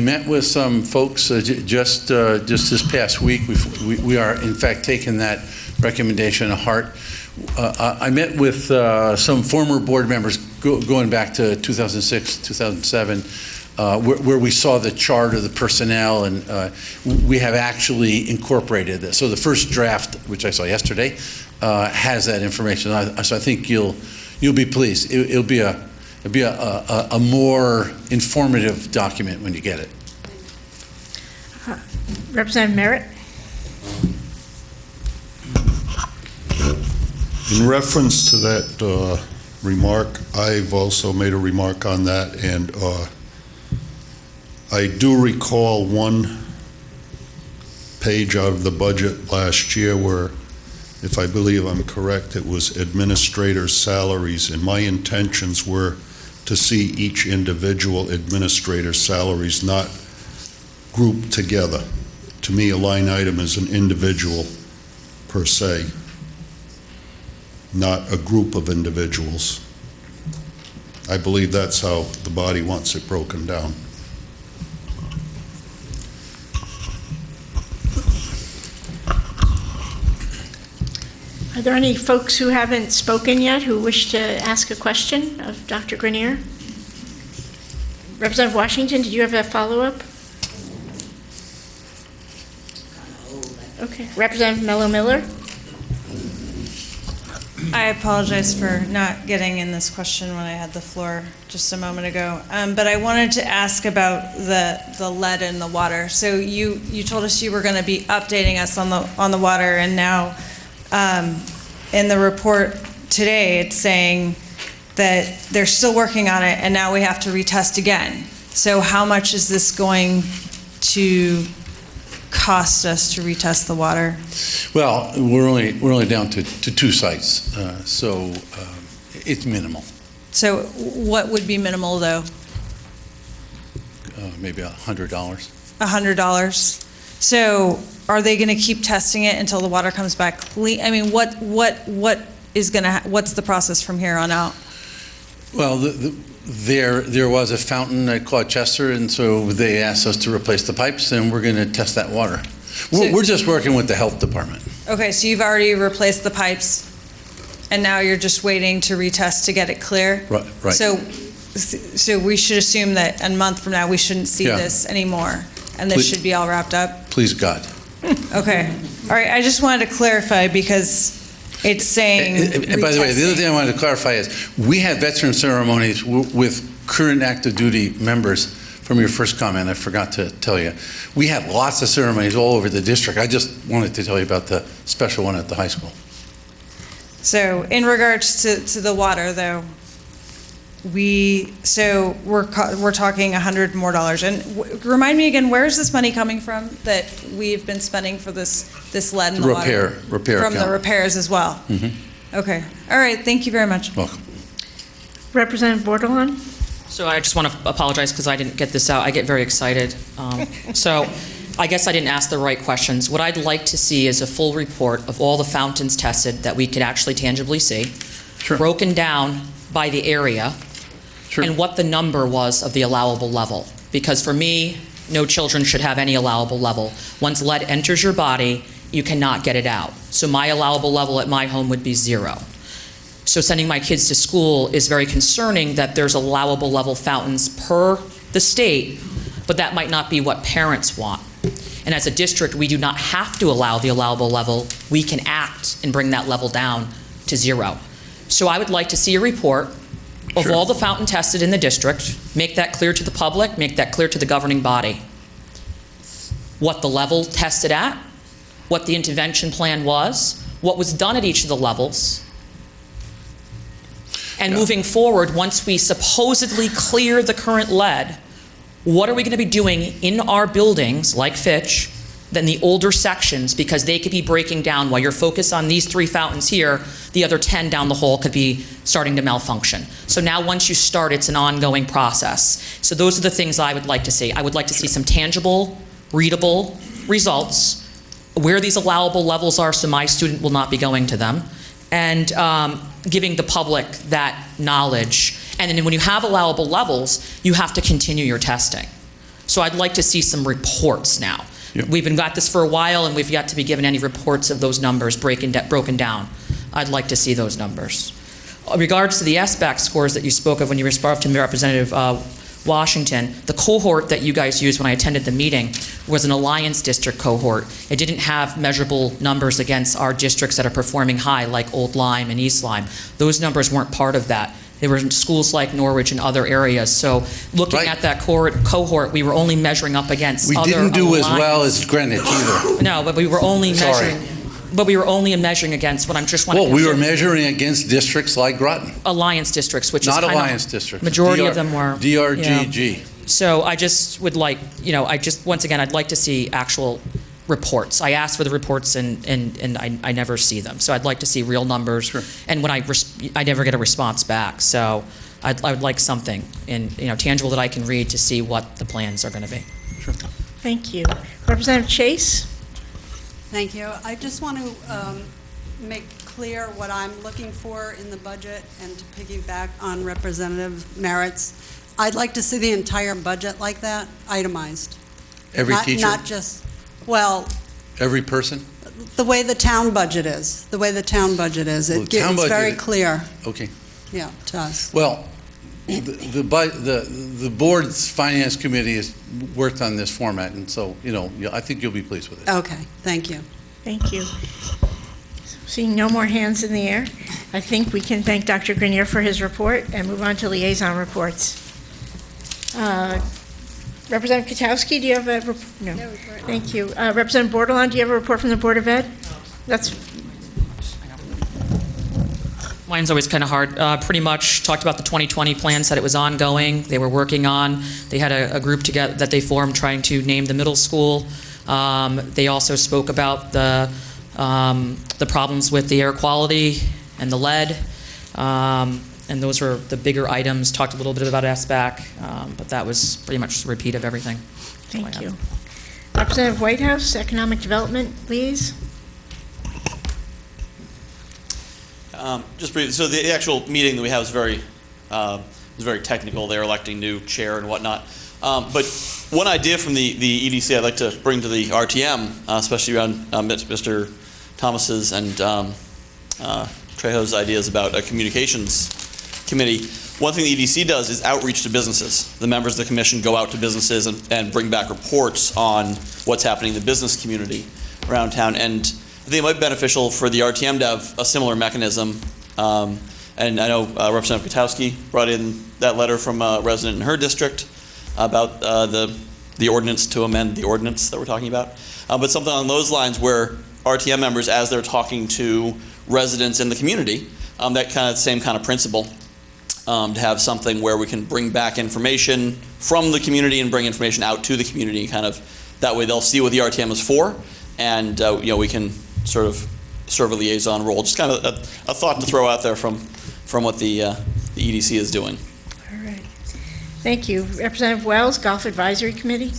met with some folks just this past week. We are in fact taking that recommendation to heart. I met with some former board members going back to 2006, 2007, where we saw the chart of the personnel, and we have actually incorporated this. So the first draft, which I saw yesterday, has that information. So I think you'll be pleased. It'll be a more informative document when you get it. Representative Merritt. In reference to that remark, I've also made a remark on that, and I do recall one page out of the budget last year where, if I believe I'm correct, it was administrators' salaries, and my intentions were to see each individual administrator's salaries not grouped together. To me, a line item is an individual per se, not a group of individuals. I believe that's how the body wants it broken down. Are there any folks who haven't spoken yet who wish to ask a question of Dr. Grenier? Representative Washington, did you have a follow-up? Okay. Representative Mello-Miller? I apologize for not getting in this question when I had the floor just a moment ago, but I wanted to ask about the lead in the water. So you told us you were going to be updating us on the water, and now in the report today it's saying that they're still working on it, and now we have to retest again. So how much is this going to cost us to retest the water? Well, we're only down to 2 sites, so it's minimal. So what would be minimal, though? Maybe $100. $100. So are they going to keep testing it until the water comes back clean? I mean, what's the process from here on out? Well, There was a fountain at Colchester, and so they asked us to replace the pipes, and we're going to test that water. We're just working with the health department. Okay, so you've already replaced the pipes, and now you're just waiting to retest to get it clear? Right. So we should assume that a month from now, we shouldn't see Yeah. this anymore, and this should be all wrapped up? Please, God. Okay. All right, I just wanted to clarify because it's saying And by the way, the other thing I wanted to clarify is, we had veteran ceremonies with current active duty members. From your first comment, I forgot to tell you. We had lots of ceremonies all over the district. I just wanted to tell you about the special one at the high school. So in regards to the water, though, we're talking $100 more. And remind me again, where is this money coming from that we've been spending for this lead in the water? Repair From the account. repairs as well? Mm-hmm. Okay. All right. Thank you very much. Welcome. Representative Bordelon? So I just want to apologize because I didn't get this out. I get very excited. So I guess I didn't ask the right questions. What I'd like to see is a full report of all the fountains tested that we could actually tangibly see, broken down by the area, and what the number was of the allowable level. Because for me, no children should have any allowable level. Once lead enters your body, you cannot get it out. So my allowable level at my home would be 0. So sending my kids to school is very concerning that there's allowable level fountains per the state, but that might not be what parents want. And as a district, we do not have to allow the allowable level. We can act and bring that level down to 0. So I would like to see a report of all the fountain tested in the district, make that clear to the public, make that clear to the governing body. What the level tested at, what the intervention plan was, what was done at each of the levels, and moving forward, once we supposedly clear the current lead, what are we going to be doing in our buildings, like Fitch, than the older sections, because they could be breaking down while you're focused on these 3 fountains here, the other 10 down the hall could be starting to malfunction. So now once you start, it's an ongoing process. So those are the things I would like to see. I would like to see some tangible, readable results, where these allowable levels are so my student will not be going to them, and giving the public that knowledge. And then when you have allowable levels, you have to continue your testing. So I'd like to see some reports now. Yep. We've been got this for a while, and we've yet to be given any reports of those numbers broken down. I'd like to see those numbers. In regards to the SBAC scores that you spoke of when you responded to Representative Washington, the cohort that you guys used when I attended the meeting was an Alliance District cohort. It didn't have measurable numbers against our districts that are performing high, like Old Lyme and East Lyme. Those numbers weren't part of that. They were in schools like Norwich and other areas. So looking at that cohort, we were only measuring up against We other didn't do as Alliance. well as Greenwich either. No, but we were only Sorry. measuring. But we were only measuring against what I'm just wanting. Well, we were measuring against districts like Groton. Alliance districts, which Not is kind Alliance of districts. majority of them were DRGG. Yeah. So I just would like, once again, I'd like to see actual reports. I asked for the reports and I never see them. So I'd like to see real numbers. Sure. And when I never get a response back. So I would like something tangible that I can read to see what the plans are going to be. Sure. Thank you. Representative Chase? Thank you. I just want to make clear what I'm looking for in the budget, and to piggyback on Representative Merritt's. I'd like to see the entire budget like that, itemized. Every teacher? Not just, well, Every person? the way the town budget is. The way the town budget is. Well, the town It's very budget- clear, Okay. yeah, to us. Well, the board's finance committee has worked on this format, and so, I think you'll be pleased with it. Okay, thank you. Thank you. Seeing no more hands in the air, I think we can thank Dr. Grenier for his report and move on to liaison reports. Representative Katowski, do you have a report? No. Thank you. Representative Bordelon, do you have a report from the Board of Ed? Mine's always kind of hard. Pretty much talked about the 2020 plan, said it was ongoing. They were working on. They had a group together that they formed trying to name the middle school. They also spoke about the problems with the air quality and the lead. And those were the bigger items. Talked a little bit about SBAC, but that was pretty much a repeat of everything. Thank you. Representative Whitehouse, Economic Development, please. Just briefly, so the actual meeting that we had was very it's very technical. They're electing new chair and whatnot. But one idea from the EDC I'd like to bring to the RTM, especially around Mr. Thomas's and Trejo's ideas about a communications committee. One thing the EDC does is outreach to businesses. The members of the commission go out to businesses and bring back reports on what's happening in the business community around town. And I think it might be beneficial for the RTM to have a similar mechanism. And I know Representative Kotowski brought in that letter from a resident in her district about the ordinance to amend the ordinance that we're talking about. But something along those lines where RTM members, as they're talking to residents in the community, that kind of same kind of principle, to have something where we can bring back information from the community and bring information out to the community, kind of that way they'll see what the RTM is for, and we can sort of serve a liaison role. Just kind of a thought to throw out there from what the EDC is doing. All right. Thank you. Representative Wells, Golf Advisory Committee.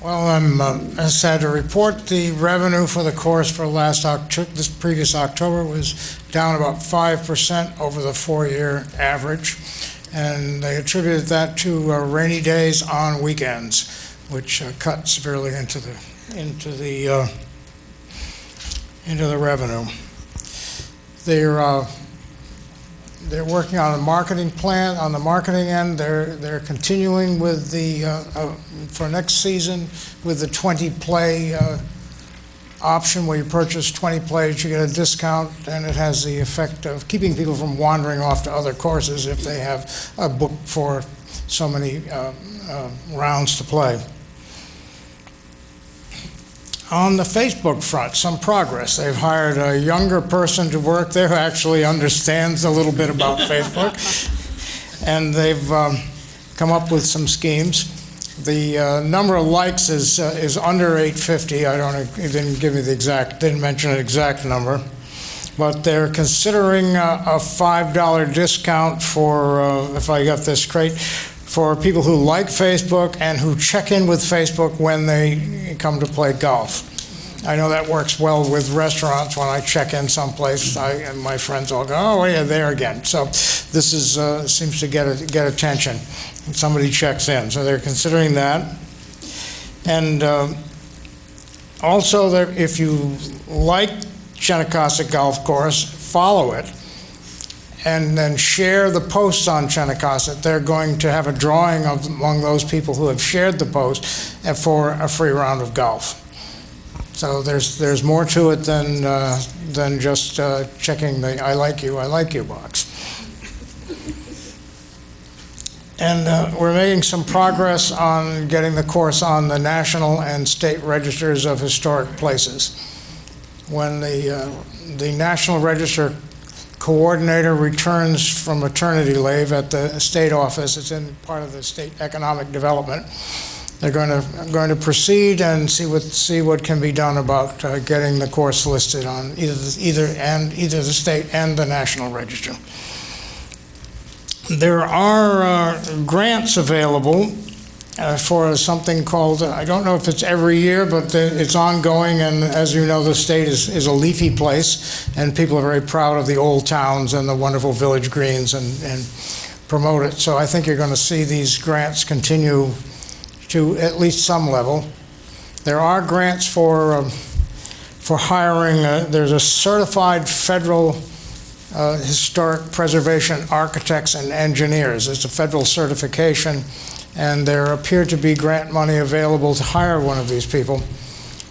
Well, I'm sad to report the revenue for the course for this previous October was down about 5% over the 4-year average, and they attributed that to rainy days on weekends, which cut severely into the revenue. They're working on a marketing plan. On the marketing end, they're continuing with the for next season with the 20-play option, where you purchase 20 plays, you get a discount, and it has the effect of keeping people from wandering off to other courses if they have a book for so many rounds to play. On the Facebook front, some progress. They've hired a younger person to work there who actually understands a little bit about Facebook, and they've come up with some schemes. The number of likes is under 850. It didn't give me the exact, didn't mention an exact number, but they're considering a $5 discount for, if I got this straight, for people who like Facebook and who check in with Facebook when they come to play golf. I know that works well with restaurants. When I check in someplace, and my friends all go, "Oh, yeah, there again." So this is seems to get attention. Somebody checks in, so they're considering that. And also, if you like Chenecasset Golf Course, follow it, and then share the posts on Chenecasset. They're going to have a drawing among those people who have shared the post for a free round of golf. So there's more to it than just checking the I like you box. And we're making some progress on getting the course on the national and state registers of historic places. When the National Register coordinator returns from maternity leave at the state office, it's in part of the state economic development, they're going to proceed and see what can be done about getting the course listed on either the state and the National Register. There are grants available for something called, I don't know if it's every year, but it's ongoing, and as you know, the state is a leafy place, and people are very proud of the old towns and the wonderful village greens and promote it. So I think you're going to see these grants continue to at least some level. There are grants for hiring, there's a certified federal historic preservation architects and engineers. It's a federal certification, and there appear to be grant money available to hire one of these people.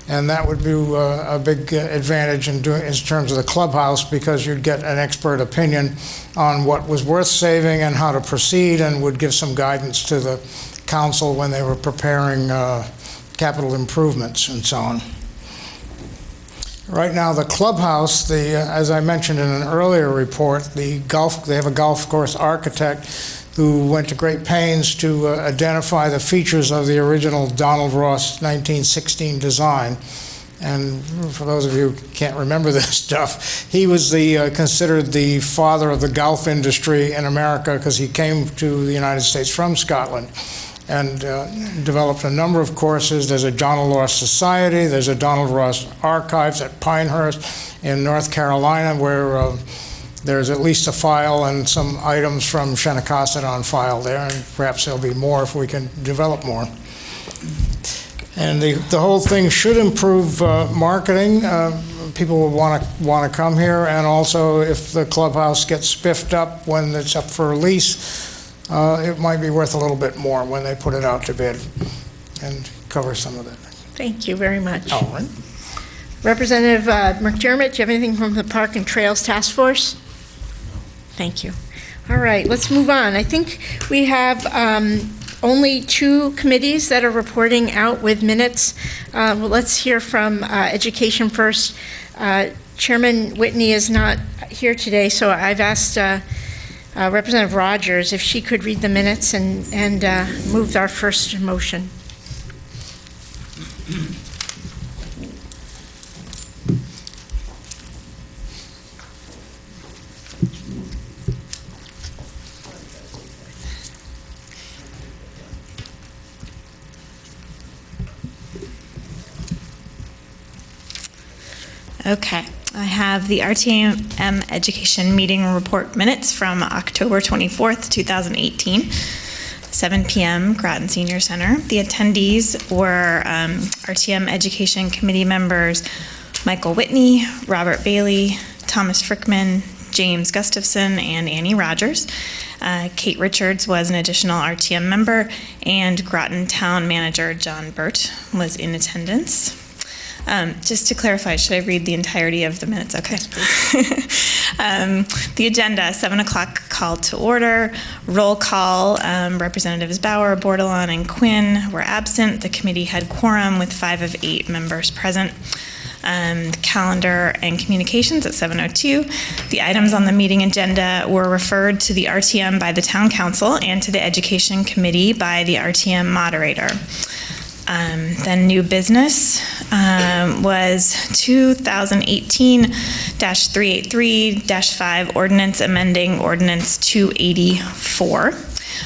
And that would be a big advantage in terms of the clubhouse, because you'd get an expert opinion on what was worth saving and how to proceed, and would give some guidance to the council when they were preparing capital improvements and so on. Right now, the clubhouse, as I mentioned in an earlier report, they have a golf course architect who went to great pains to identify the features of the original Donald Ross 1916 design. And for those of you who can't remember this stuff, he was considered the father of the golf industry in America, because he came to the United States from Scotland and developed a number of courses. There's a Donald Ross Society, there's a Donald Ross Archives at Pinehurst in North Carolina, where there's at least a file and some items from Shenecasset on file there, and perhaps there'll be more if we can develop more. And the whole thing should improve marketing. People will want to come here, and also if the clubhouse gets spiffed up when it's up for lease, it might be worth a little bit more when they put it out to bid and cover some of that. Thank you very much. All right. Representative McDermott, do you have anything from the Park and Trails Task Force? Thank you. All right, let's move on. I think we have only 2 committees that are reporting out with minutes. Well, let's hear from Education first. Chairman Whitney is not here today, so I've asked Representative Rogers if she could read the minutes and move our first motion. Okay, I have the RTM Education Meeting Report minutes from October 24th, 2018, 7 p.m., Groton Senior Center. The attendees were RTM Education Committee members Michael Whitney, Robert Bailey, Thomas Frickman, James Gustafson, and Annie Rogers. Kate Richards was an additional RTM member, and Groton Town Manager John Burt was in attendance. Just to clarify, should I read the entirety of the minutes? Okay. The agenda, 7 o'clock call to order, roll call, Representatives Bauer, Bordelon, and Quinn were absent. The committee had quorum with 5 of 8 members present. Calendar and communications at 7:02. The items on the meeting agenda were referred to the RTM by the Town Council and to the Education Committee by the RTM moderator. Then new business was 2018-383-5 ordinance amending ordinance 284.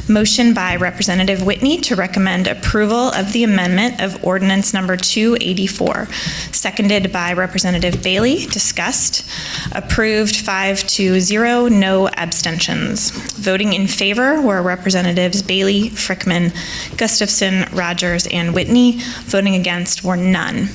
Motion by Representative Whitney to recommend approval of the amendment of ordinance number 284. Seconded by Representative Bailey. Discussed. Approved 5-0, no abstentions. Voting in favor were Representatives Bailey, Frickman, Gustafson, Rogers, and Whitney. Voting against were none.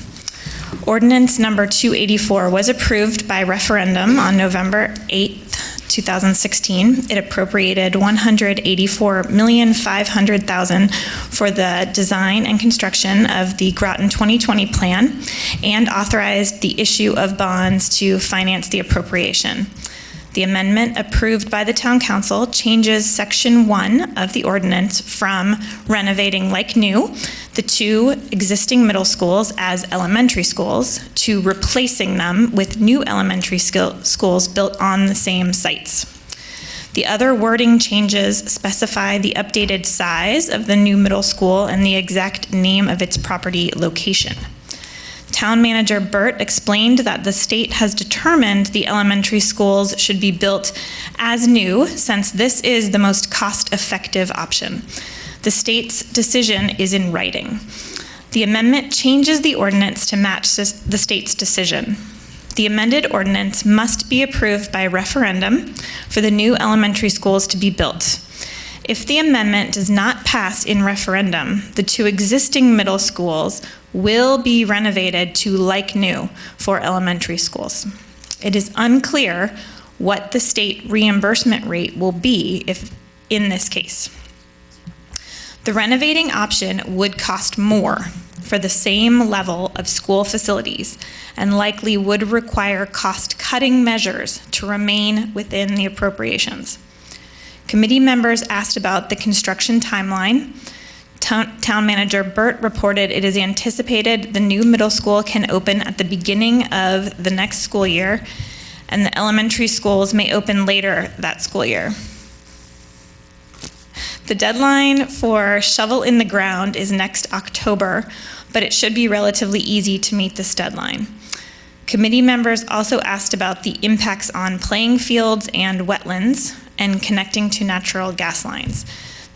Ordinance number 284 was approved by referendum on November 8th, 2016. It appropriated $184,500,000 for the design and construction of the Groton 2020 plan and authorized the issue of bonds to finance the appropriation. The amendment approved by the Town Council changes Section 1 of the ordinance from renovating like new the 2 existing middle schools as elementary schools to replacing them with new elementary schools built on the same sites. The other wording changes specify the updated size of the new middle school and the exact name of its property location. Town Manager Burt explained that the state has determined the elementary schools should be built as new since this is the most cost-effective option. The state's decision is in writing. The amendment changes the ordinance to match the state's decision. The amended ordinance must be approved by referendum for the new elementary schools to be built. If the amendment does not pass in referendum, the 2 existing middle schools will be renovated to like new for elementary schools. It is unclear what the state reimbursement rate will be if in this case. The renovating option would cost more for the same level of school facilities and likely would require cost-cutting measures to remain within the appropriations. Committee members asked about the construction timeline. Town Manager Burt reported it is anticipated the new middle school can open at the beginning of the next school year, and the elementary schools may open later that school year. The deadline for shovel in the ground is next October, but it should be relatively easy to meet this deadline. Committee members also asked about the impacts on playing fields and wetlands and connecting to natural gas lines.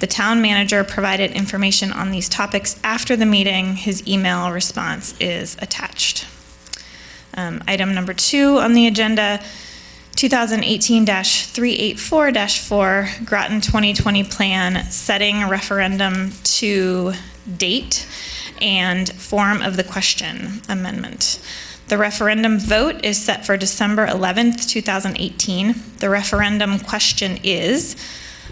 The town manager provided information on these topics after the meeting. His email response is attached. Item number 2 on the agenda, 2018-384-4 Groton 2020 Plan setting referendum to date and form of the question amendment. The referendum vote is set for December 11th, 2018. The referendum question is,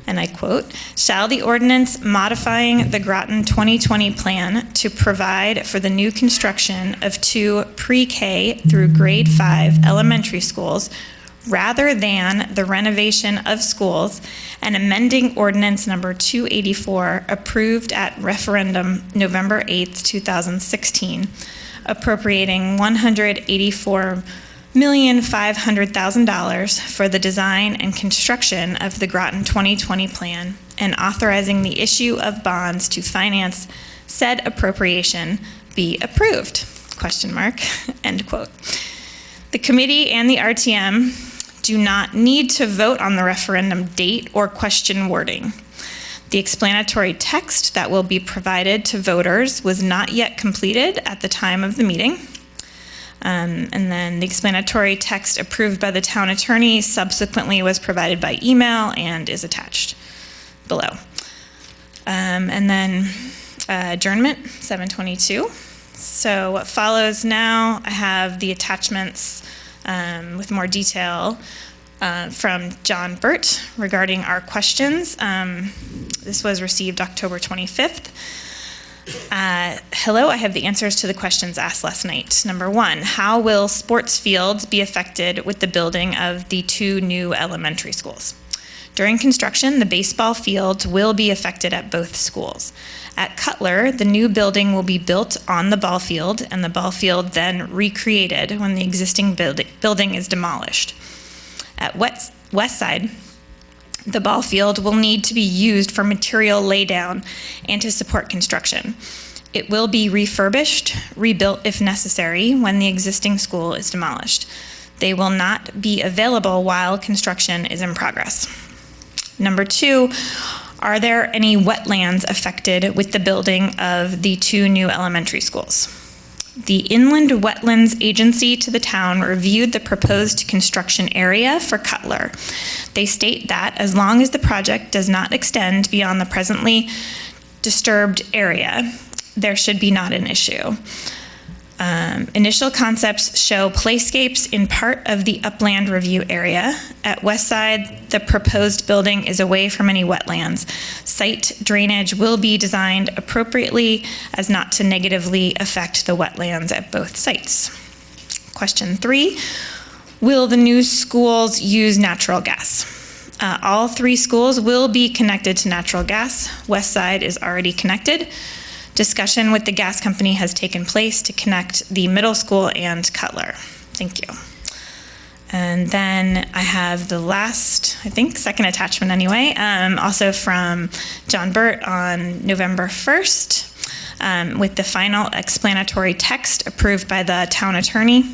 and I quote, "Shall the ordinance modifying the Groton 2020 Plan to provide for the new construction of 2 pre-K through grade 5 elementary schools rather than the renovation of schools and amending ordinance number 284 approved at referendum November 8th, 2016, appropriating $184,500,000 for the design and construction of the Groton 2020 Plan and authorizing the issue of bonds to finance said appropriation be approved?" Question mark, end quote. The committee and the RTM do not need to vote on the referendum date or question wording. The explanatory text that will be provided to voters was not yet completed at the time of the meeting. And then the explanatory text approved by the town attorney subsequently was provided by email and is attached below. And then adjournment, 7:22. So what follows now, I have the attachments with more detail from John Burt regarding our questions. This was received October 25th. Hello, I have the answers to the questions asked last night. Number 1, how will sports fields be affected with the building of the 2 new elementary schools? During construction, the baseball fields will be affected at both schools. At Cutler, the new building will be built on the ball field, and the ball field then recreated when the existing building is demolished. At Westside, the ball field will need to be used for material laydown and to support construction. It will be refurbished, rebuilt if necessary when the existing school is demolished. They will not be available while construction is in progress. Number 2, are there any wetlands affected with the building of the 2 new elementary schools? The Inland Wetlands Agency to the town reviewed the proposed construction area for Cutler. They state that as long as the project does not extend beyond the presently disturbed area, there should be not an issue. Initial concepts show playscapes in part of the upland review area. At Westside, the proposed building is away from any wetlands. Site drainage will be designed appropriately as not to negatively affect the wetlands at both sites. Question 3, will the new schools use natural gas? All 3 schools will be connected to natural gas. Westside is already connected. Discussion with the gas company has taken place to connect the middle school and Cutler. Thank you. And then I have the last, I think, second attachment anyway, also from John Burt on November 1st, with the final explanatory text approved by the town attorney.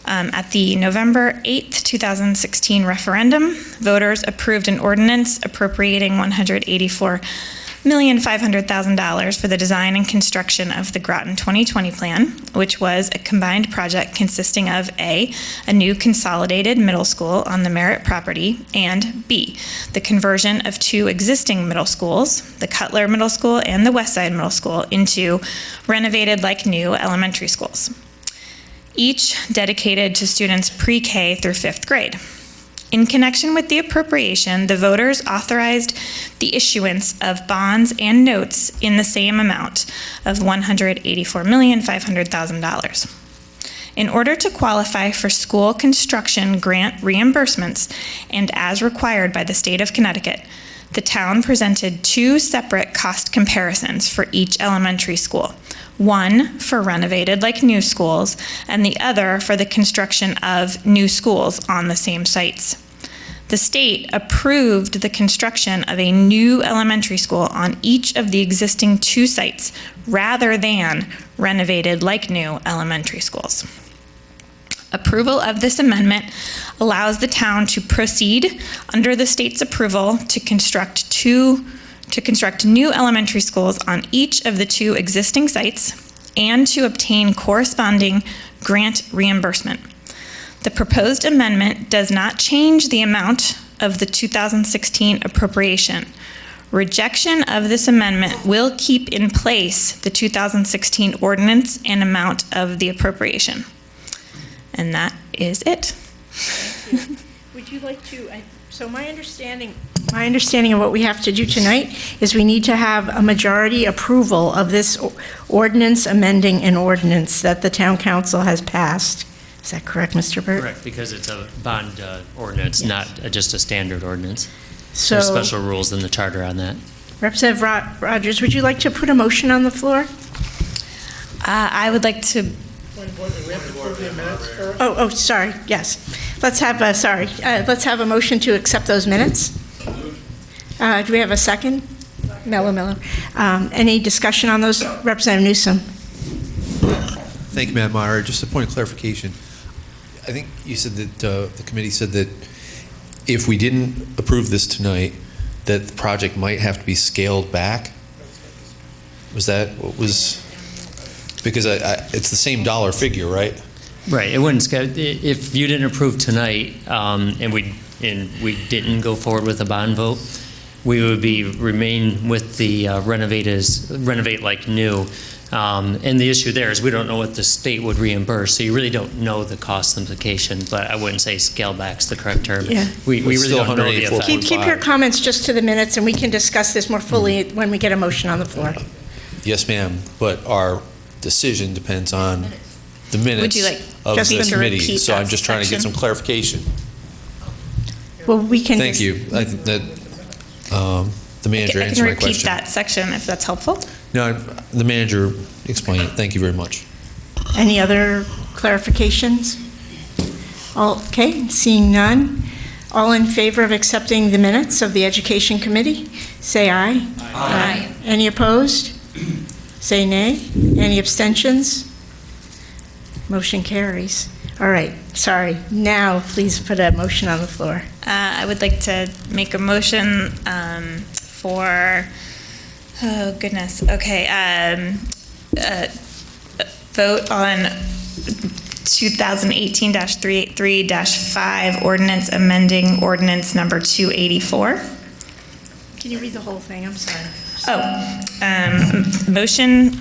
At the November 8th, 2016 referendum, voters approved an ordinance appropriating $184,500,000 for the design and construction of the Groton 2020 Plan, which was a combined project consisting of A, a new consolidated middle school on the Merritt property, and B, the conversion of 2 existing middle schools, the Cutler Middle School and the Westside Middle School, into renovated like new elementary schools, each dedicated to students pre-K through 5th grade. In connection with the appropriation, the voters authorized the issuance of bonds and notes in the same amount of $184,500,000. In order to qualify for school construction grant reimbursements, and as required by the state of Connecticut, the town presented 2 separate cost comparisons for each elementary school. One for renovated like new schools, and the other for the construction of new schools on the same sites. The state approved the construction of a new elementary school on each of the existing 2 sites rather than renovated like new elementary schools. Approval of this amendment allows the town to proceed under the state's approval to construct new elementary schools on each of the 2 existing sites and to obtain corresponding grant reimbursement. The proposed amendment does not change the amount of the 2016 appropriation. Rejection of this amendment will keep in place the 2016 ordinance and amount of the appropriation. And that is it. Would you like to, so my understanding of what we have to do tonight is we need to have a majority approval of this ordinance amending an ordinance that the town council has passed. Is that correct, Mr. Burt? Correct, because it's a bond ordinance, not just a standard ordinance. So, There's special rules in the charter on that. Representative Rogers, would you like to put a motion on the floor? I would like to. Oh, sorry, yes. Let's have a motion to accept those minutes. Do we have a second? Mello. Any discussion on those? Representative Newsom. Thank you, Madam Moderator. Just a point of clarification. I think you said that the committee said that if we didn't approve this tonight, that the project might have to be scaled back. Was that what was? Because it's the same dollar figure, right? Right. It wouldn't scale. If you didn't approve tonight, and we didn't go forward with a bond vote, we would remain with the renovate like new. And the issue there is we don't know what the state would reimburse, so you really don't know the cost implication, but I wouldn't say scale back's the correct term. Yeah. We really don't know the effect. Keep your comments just to the minutes, and we can discuss this more fully when we get a motion on the floor. Yes, ma'am, but our decision depends on the minutes Would you like of just the to committee, repeat so that I'm just trying to get section? some clarification. Well, we can. Thank you. I think that the manager I answered can my repeat question. that section if that's helpful. No, the manager explained it. Thank you very much. Any other clarifications? Okay, seeing none. All in favor of accepting the minutes of the Education Committee, say aye. Aye. Any opposed? Say nay. Any abstentions? Motion carries. All right, sorry. Now, please put a motion on the floor. I would like to make a motion for, oh goodness, okay, vote on 2018-383-5 ordinance amending ordinance number 284. Can you read the whole thing? I'm sorry. Motion.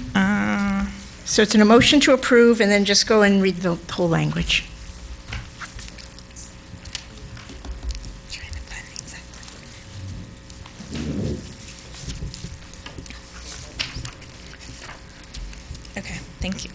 So it's a motion to approve, and then just go and read the whole language. Okay, thank you.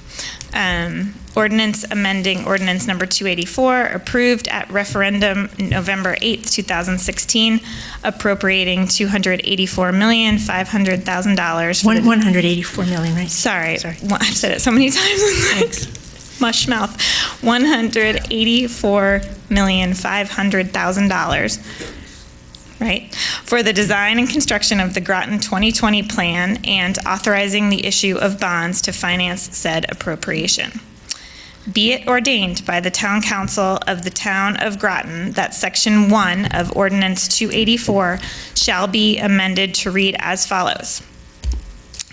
Ordinance amending ordinance number 284, approved at referendum November 8th, 2016, appropriating $284,500,000. $184 million, right? Sorry. I've said it so many times. Thanks. Mush mouth. $184,500,000. Right, for the design and construction of the Groton 2020 plan and authorizing the issue of bonds to finance said appropriation. Be it ordained by the Town Council of the Town of Groton that Section 1 of Ordinance 284 shall be amended to read as follows.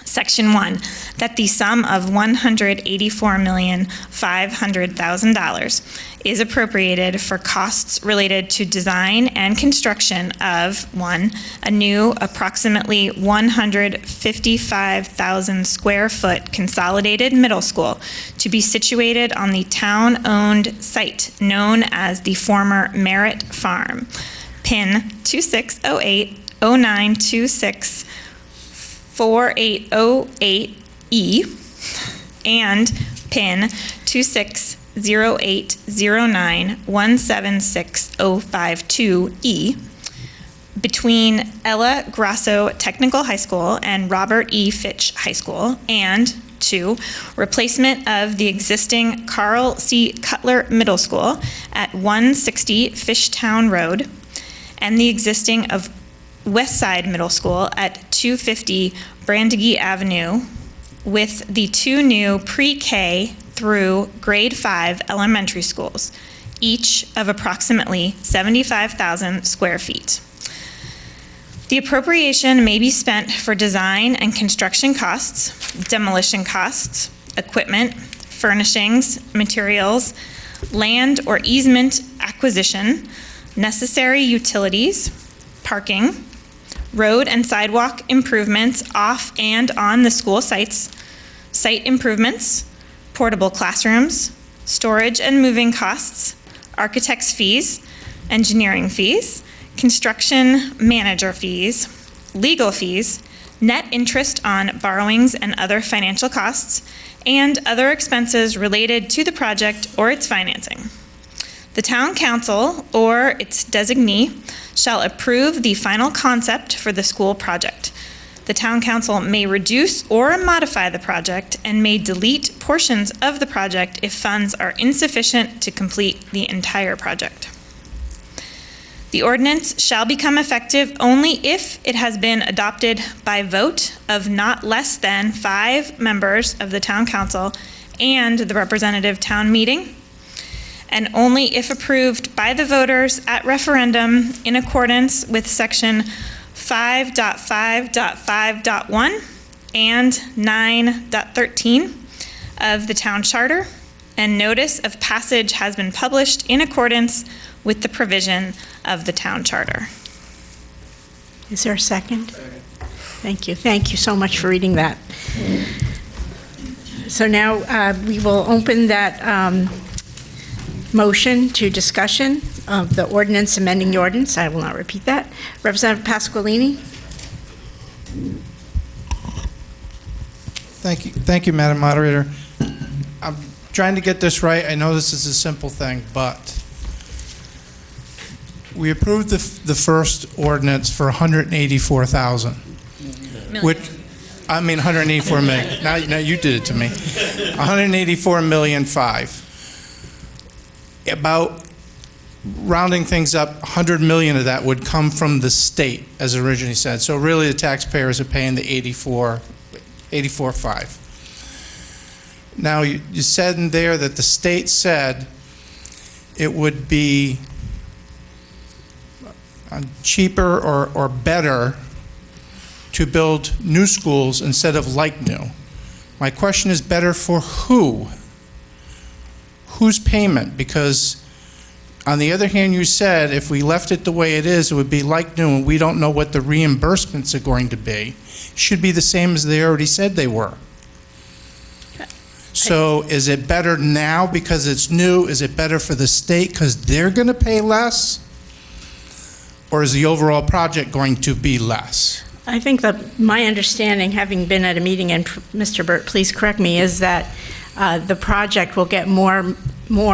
Section 1, that the sum of $184,500,000 is appropriated for costs related to design and construction of, 1, a new approximately 155,000 square foot consolidated middle school to be situated on the town-owned site known as the former Merritt Farm, PIN 26080926 4808E and PIN 260809176052E between Ella Grasso Technical High School and Robert E. Fitch High School, and 2, replacement of the existing Carl C. Cutler Middle School at 160 Fishtown Road and the existing of Westside Middle School at 250 Brandegee Avenue, with the 2 new pre-K through grade 5 elementary schools, each of approximately 75,000 square feet. The appropriation may be spent for design and construction costs, demolition costs, equipment, furnishings, materials, land or easement acquisition, necessary utilities, parking, road and sidewalk improvements off and on the school sites, site improvements, portable classrooms, storage and moving costs, architect's fees, engineering fees, construction manager fees, legal fees, net interest on borrowings and other financial costs, and other expenses related to the project or its financing. The Town Council or its designee shall approve the final concept for the school project. The Town Council may reduce or modify the project and may delete portions of the project if funds are insufficient to complete the entire project. The ordinance shall become effective only if it has been adopted by vote of not less than 5 members of the Town Council and the Representative Town Meeting, and only if approved by the voters at referendum in accordance with Section 5.5.5.1 and 9.13 of the Town Charter, and notice of passage has been published in accordance with the provision of the Town Charter. Is there a second? Thank you. Thank you so much for reading that. So now we will open that motion to discussion of the ordinance amending the ordinance. I will not repeat that. Representative Pasqualini. Thank you, Madam Moderator. I'm trying to get this right. I know this is a simple thing, but we approved the first ordinance for $184,000. Which, I mean 184 million. Now you did it to me. 184.5 million. About rounding things up, 100 million of that would come from the state, as originally said. So really, the taxpayers are paying the 84.5. Now you said in there that the state said it would be cheaper or better to build new schools instead of like new. My question is, better for who? Whose payment? Because on the other hand, you said if we left it the way it is, it would be like new, and we don't know what the reimbursements are going to be. It should be the same as they already said they were. So is it better now because it's new? Is it better for the state because they're going to pay less? Or is the overall project going to be less? I think that my understanding, having been at a meeting, and Mr. Burt, please correct me, is that the project will get more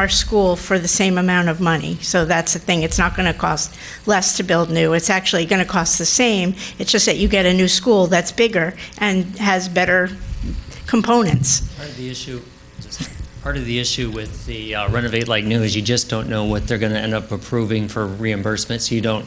school for the same amount of money. So that's the thing. It's not going to cost less to build new. It's actually going to cost the same. It's just that you get a new school that's bigger and has better components. Part of the issue with the renovate like new is you just don't know what they're going to end up approving for reimbursement. So you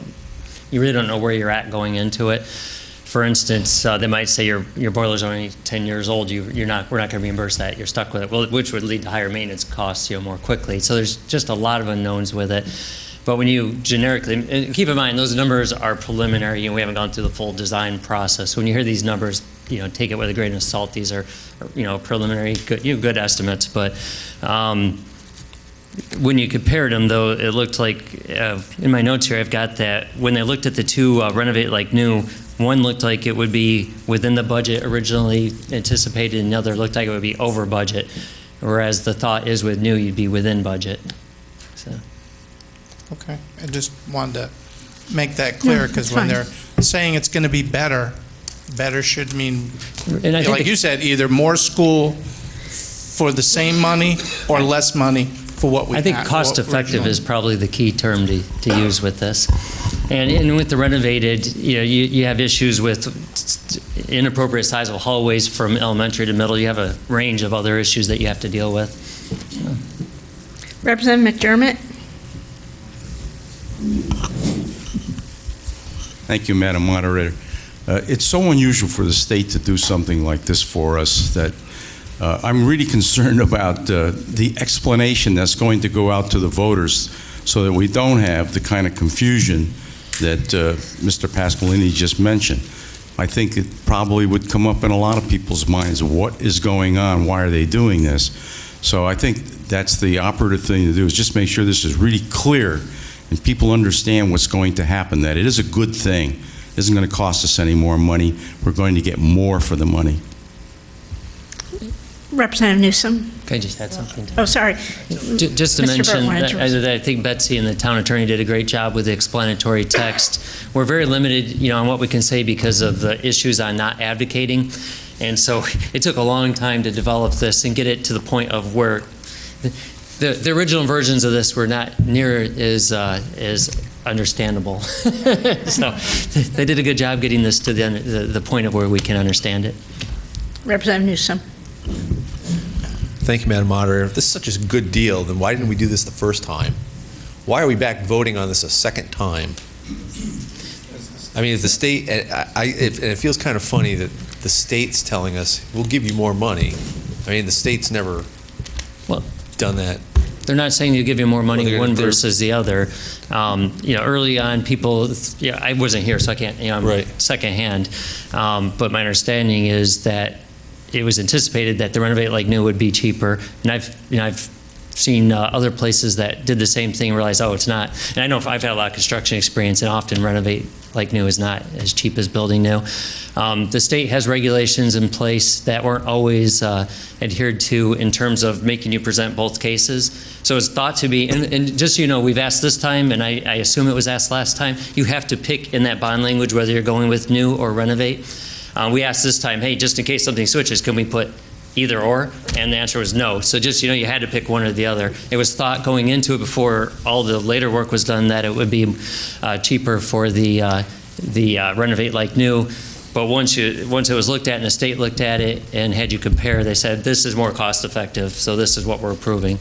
really don't know where you're at going into it. For instance, they might say your boiler's only 10 years old. We're not going to reimburse that. You're stuck with it, which would lead to higher maintenance costs, more quickly. So there's just a lot of unknowns with it. But when you generically, and keep in mind, those numbers are preliminary. We haven't gone through the full design process. When you hear these numbers, take it with a grain of salt. These are, preliminary, good estimates. But when you compared them, though, it looked like, in my notes here, I've got that when they looked at the two renovate like new, one looked like it would be within the budget originally anticipated, and the other looked like it would be over budget. Whereas the thought is with new, you'd be within budget. So. Okay, I just wanted to make that clear, because when they're saying it's going to be better, better should mean, like you said, either more school for the same money or less money for what we have. I think cost effective is probably the key term to use with this. And with the renovated, you have issues with inappropriate size of hallways from elementary to middle. You have a range of other issues that you have to deal with. Representative McDermott. Thank you, Madam Moderator. It's so unusual for the state to do something like this for us that I'm really concerned about the explanation that's going to go out to the voters so that we don't have the kind of confusion that Mr. Pasqualini just mentioned. I think it probably would come up in a lot of people's minds, what is going on, why are they doing this? So I think that's the operative thing to do, is just make sure this is really clear and people understand what's going to happen, that it is a good thing. It isn't going to cost us any more money. We're going to get more for the money. Representative Newsom. Can I just add something? Oh, sorry. Just to Mr. mention, Burt, that I think Betsy and the town attorney did a great job with the explanatory text. We're very limited, on what we can say because of the issues on not advocating. And so it took a long time to develop this and get it to the point of where the original versions of this were not near as understandable. So they did a good job getting this to the point of where we can understand it. Representative Newsom. Thank you, Madam Moderator. If this is such a good deal, then why didn't we do this the first time? Why are we back voting on this a second time? I mean, if the state, and it feels kind of funny that the state's telling us, we'll give you more money. I mean, the state's never done that. They're not saying you give you more money one versus the other. Early on, people, I wasn't here, so I can't, I'm secondhand. But my understanding is that it was anticipated that the Renovate Like New would be cheaper, and I've seen other places that did the same thing and realized, oh, it's not. And I know I've had a lot of construction experience, and often Renovate Like New is not as cheap as building new. The state has regulations in place that weren't always adhered to in terms of making you present both cases. So it's thought to be, and just so you know, we've asked this time, and I assume it was asked last time, you have to pick in that bond language whether you're going with new or renovate. We asked this time, hey, just in case something switches, can we put either or? And the answer was no. So just, you had to pick one or the other. It was thought going into it before all the later work was done that it would be cheaper for the Renovate Like New. But once it was looked at and the state looked at it and had you compare, they said this is more cost effective, so this is what we're approving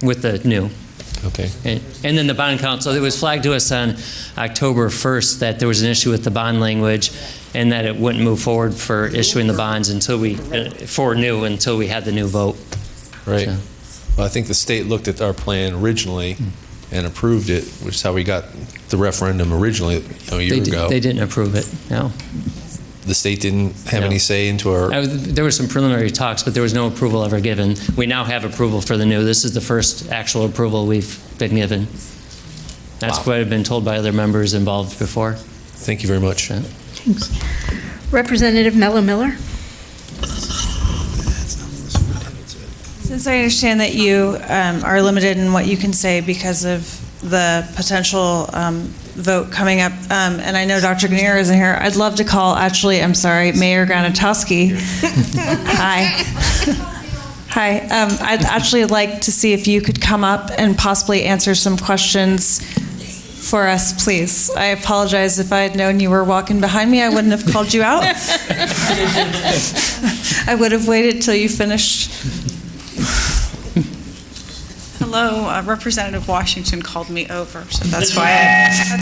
with the new. Okay. And then the bond council, it was flagged to us on October 1st that there was an issue with the bond language and that it wouldn't move forward for issuing the bonds until we had the new vote. Right. So. Well, I think the state looked at our plan originally and approved it, which is how we got the referendum originally a year ago. They didn't approve it, no. The state didn't have any say into our... There were some preliminary talks, but there was no approval ever given. We now have approval for the new. This is the first actual approval we've been given. That's what I've been told by other members involved before. Thank you very much. Yeah. Thanks. Representative Mello Miller. Since I understand that you are limited in what you can say because of the potential vote coming up, and I know Dr. Grenier isn't here, I'd love to call, Mayor Granatowski. Hi. Hi. I'd actually like to see if you could come up and possibly answer some questions for us, please. I apologize if I had known you were walking behind me, I wouldn't have called you out. I would have waited till you finished. Hello, Representative Washington called me over, so that's why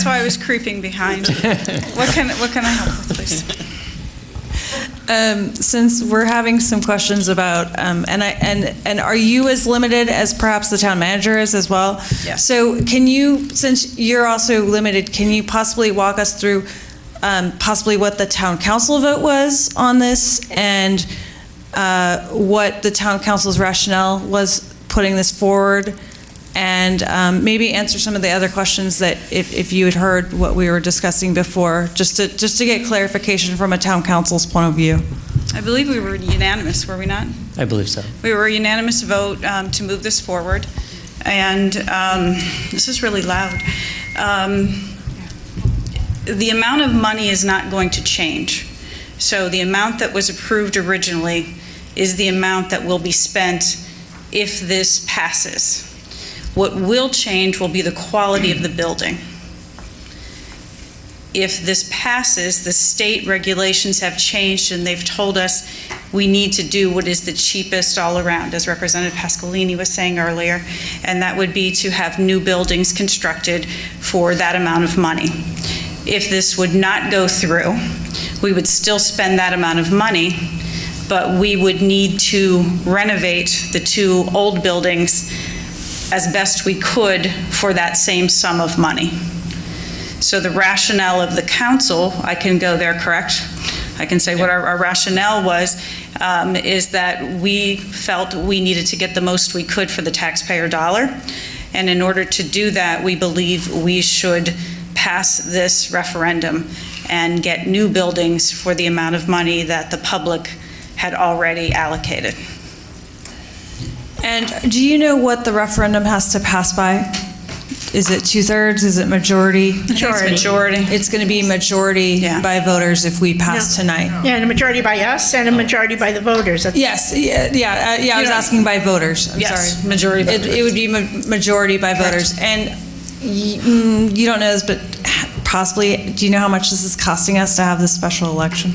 I was creeping behind. What can I help with, please? Since we're having some questions about, and are you as limited as perhaps the town manager is as well? Yes. So can you, since you're also limited, can you possibly walk us through possibly what the town council vote was on this and what the town council's rationale was putting this forward, and maybe answer some of the other questions that if you had heard what we were discussing before, just to get clarification from a town council's point of view. I believe we were unanimous, were we not? I believe so. We were a unanimous vote to move this forward, and this is really loud. The amount of money is not going to change. So the amount that was approved originally is the amount that will be spent if this passes. What will change will be the quality of the building. If this passes, the state regulations have changed and they've told us we need to do what is the cheapest all around, as Representative Pasqualini was saying earlier, and that would be to have new buildings constructed for that amount of money. If this would not go through, we would still spend that amount of money, but we would need to renovate the two old buildings as best we could for that same sum of money. So the rationale of the council, I can go there, correct? I can say what our rationale was, is that we felt we needed to get the most we could for the taxpayer dollar. And in order to do that, we believe we should pass this referendum and get new buildings for the amount of money that the public had already allocated. And do you know what the referendum has to pass by? Is it 2/3? Is it majority? Majority. It's going to be majority by voters if we pass tonight. Yeah, and a majority by us and a majority by the voters. Yes, I was asking by voters. I'm sorry. Majority by It would be majority by voters. And you don't know this, but possibly, do you know how much this is costing us to have this special election?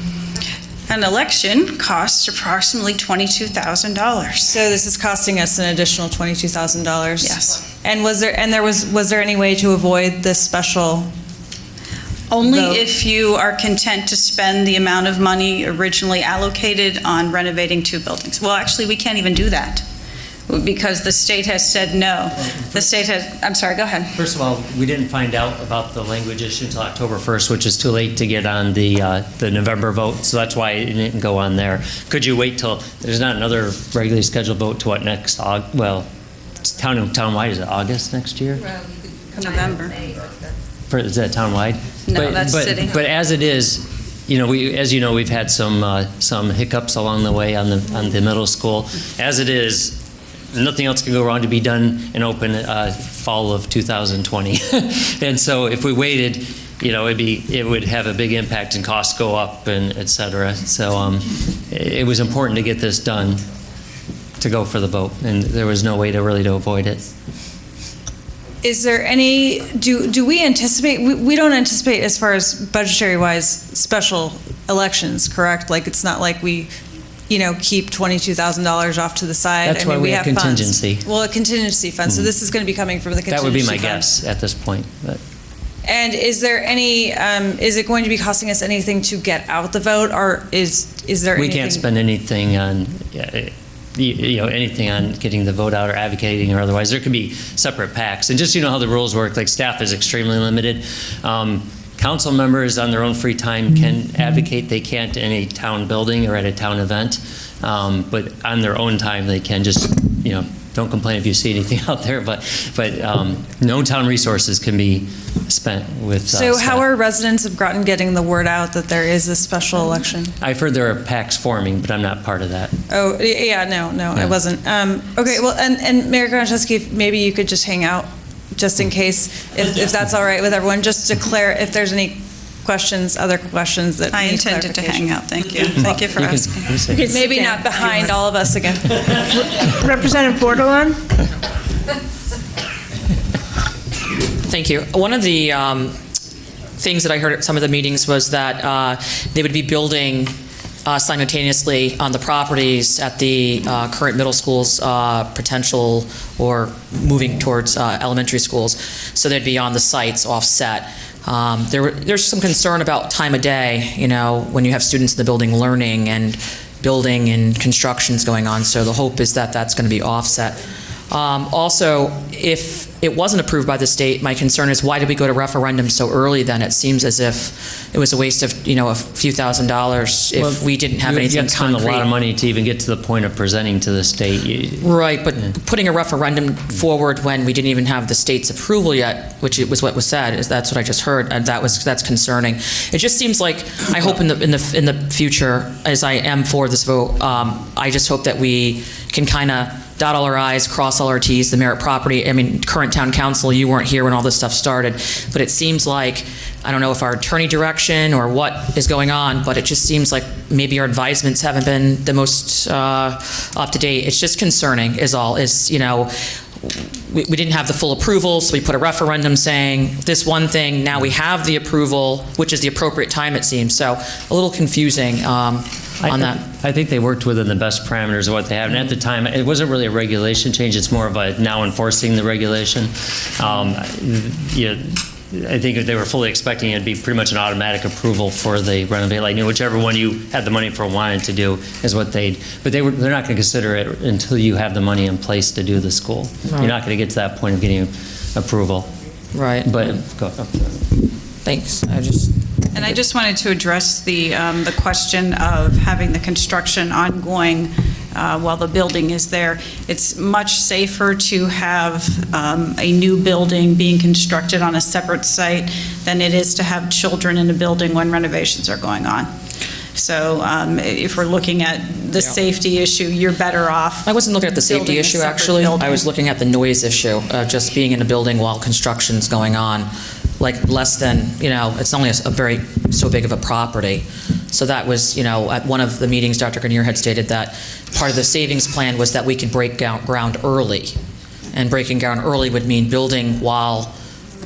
An election costs approximately $22,000. So this is costing us an additional $22,000. Yes. And was there any way to avoid this special? Only vote? if you are content to spend the amount of money originally allocated on renovating 2 buildings. Well, actually, we can't even do that because the state has said no. The state has, I'm sorry, go ahead. First of all, we didn't find out about the language issue until October 1st, which is too late to get on the November vote, so that's why it didn't go on there. Could you wait till, there's not another regularly scheduled vote to what, next, well, it's townwide, is it August next year? November. Is that townwide? No, that's city. But as it is, as you know, we've had some hiccups along the way on the middle school. As it is, nothing else can go wrong to be done and open fall of 2020. And so if we waited, it would have a big impact and costs go up and et cetera. So it was important to get this done to go for the vote, and there was no way to avoid it. Is there any, do we anticipate, we don't anticipate as far as budgetary-wise special elections, correct? Like, it's not like we, keep $22,000 off to the side. That's why we have contingency. Funds. Well, a contingency fund, so this is going to be coming from the contingency fund. That would be my fund. guess at this point. But. And is there any, is it going to be costing us anything to get out the vote, or is there anything? We can't spend anything on, anything on getting the vote out or advocating or otherwise. There could be separate PACs. And just how the rules work, like staff is extremely limited. Council members on their own free time can advocate. They can't in a town building or at a town event. But on their own time, they can just, don't complain if you see anything out there, but no town resources can be spent with So staff. how are residents of Groton getting the word out that there is a special election? I've heard there are PACs forming, but I'm not part of that. Oh, yeah, no, I wasn't. Okay, well, and Mayor Gronczewski, maybe you could just hang out just in case, if that's all right with everyone, just to clear if there's any other questions that I need intended to hang out, thank you. Thank you for asking. Maybe not behind all of us again. Representative Bordelon? Thank you. One of the things that I heard at some of the meetings was that they would be building simultaneously on the properties at the current middle school's potential or moving towards elementary schools. So they'd be on the sites offset. There's some concern about time of day, when you have students in the building learning and building and construction's going on. So the hope is that that's going to be offset. Also, if it wasn't approved by the state, my concern is why did we go to referendum so early then? It seems as if it was a waste of, a few $1,000s if we didn't have anything concrete. You have to spend a lot of money to even get to the point of presenting to the state. Right, but putting a referendum forward when we didn't even have the state's approval yet, which it was what was said, that's what I just heard, and that's concerning. It just seems like, I hope in the future, as I am for this vote, I just hope that we can kind of dot all our I's, cross all our T's, the Merritt property. I mean, current town council, you weren't here when all this stuff started, but it seems like, I don't know if our attorney direction or what is going on, but it just seems like maybe our advisements haven't been the most up to date. It's just concerning is all, we didn't have the full approval, so we put a referendum saying this one thing, now we have the approval, which is the appropriate time it seems. So a little confusing on that. I think they worked within the best parameters of what they have. And at the time, it wasn't really a regulation change. It's more of a now enforcing the regulation. I think they were fully expecting it to be pretty much an automatic approval for the renovate, whichever one you had the money for wanted to do is what but they're not going to consider it until you have the money in place to do the school. Right. You're not going to get to that point of getting approval. Right. But go. Thanks. And I just wanted to address the question of having the construction ongoing while the building is there. It's much safer to have a new building being constructed on a separate site than it is to have children in a building when renovations are going on. So if we're looking at the safety issue, you're better off. I wasn't looking at the safety issue, actually. I was looking at the noise issue, just being in a building while construction's going on. Like less than, it's only a very so big of a property. So that was, at one of the meetings, Dr. Grenier had stated that part of the savings plan was that we could break ground early. And breaking ground early would mean building while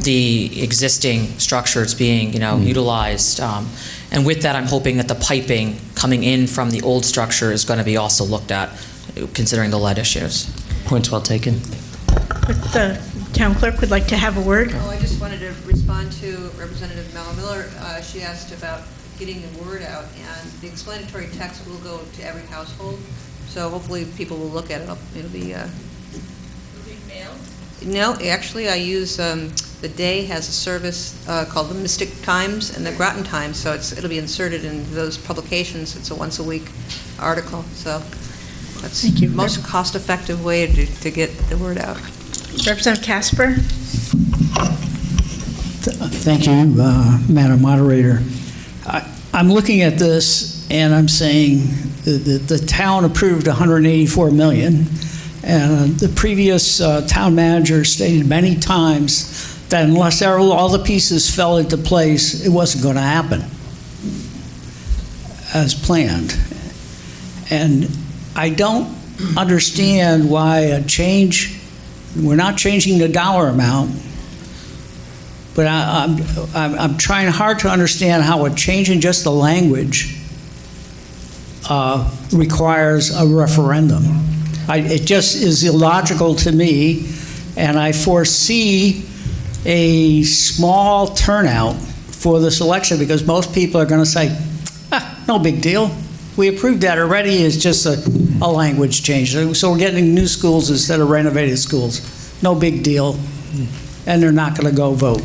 the existing structure is being, utilized. And with that, I'm hoping that the piping coming in from the old structure is going to be also looked at, considering the lead issues. Points well taken. The town clerk would like to have a word. Oh, I just wanted to respond to Representative Miller. She asked about getting the word out, and the explanatory text will go to every household. So hopefully people will look at it. It'll be mailed? No, actually I use, the Day has a service called the Mystic Times and the Groton Times, so it'll be inserted in those publications. It's a once-a-week article, so that's the most cost-effective way to get the word out. Representative Casper. Thank you, Madam Moderator. I'm looking at this and I'm saying the town approved $184 million, and the previous town manager stated many times that unless all the pieces fell into place, it wasn't going to happen as planned. And I don't understand why a change, we're not changing the dollar amount, but I'm trying hard to understand how a change in just the language requires a referendum. It just is illogical to me, and I foresee a small turnout for this election because most people are going to say, no big deal. We approved that already. It's just a language change. So we're getting new schools instead of renovated schools. No big deal. And they're not going to go vote.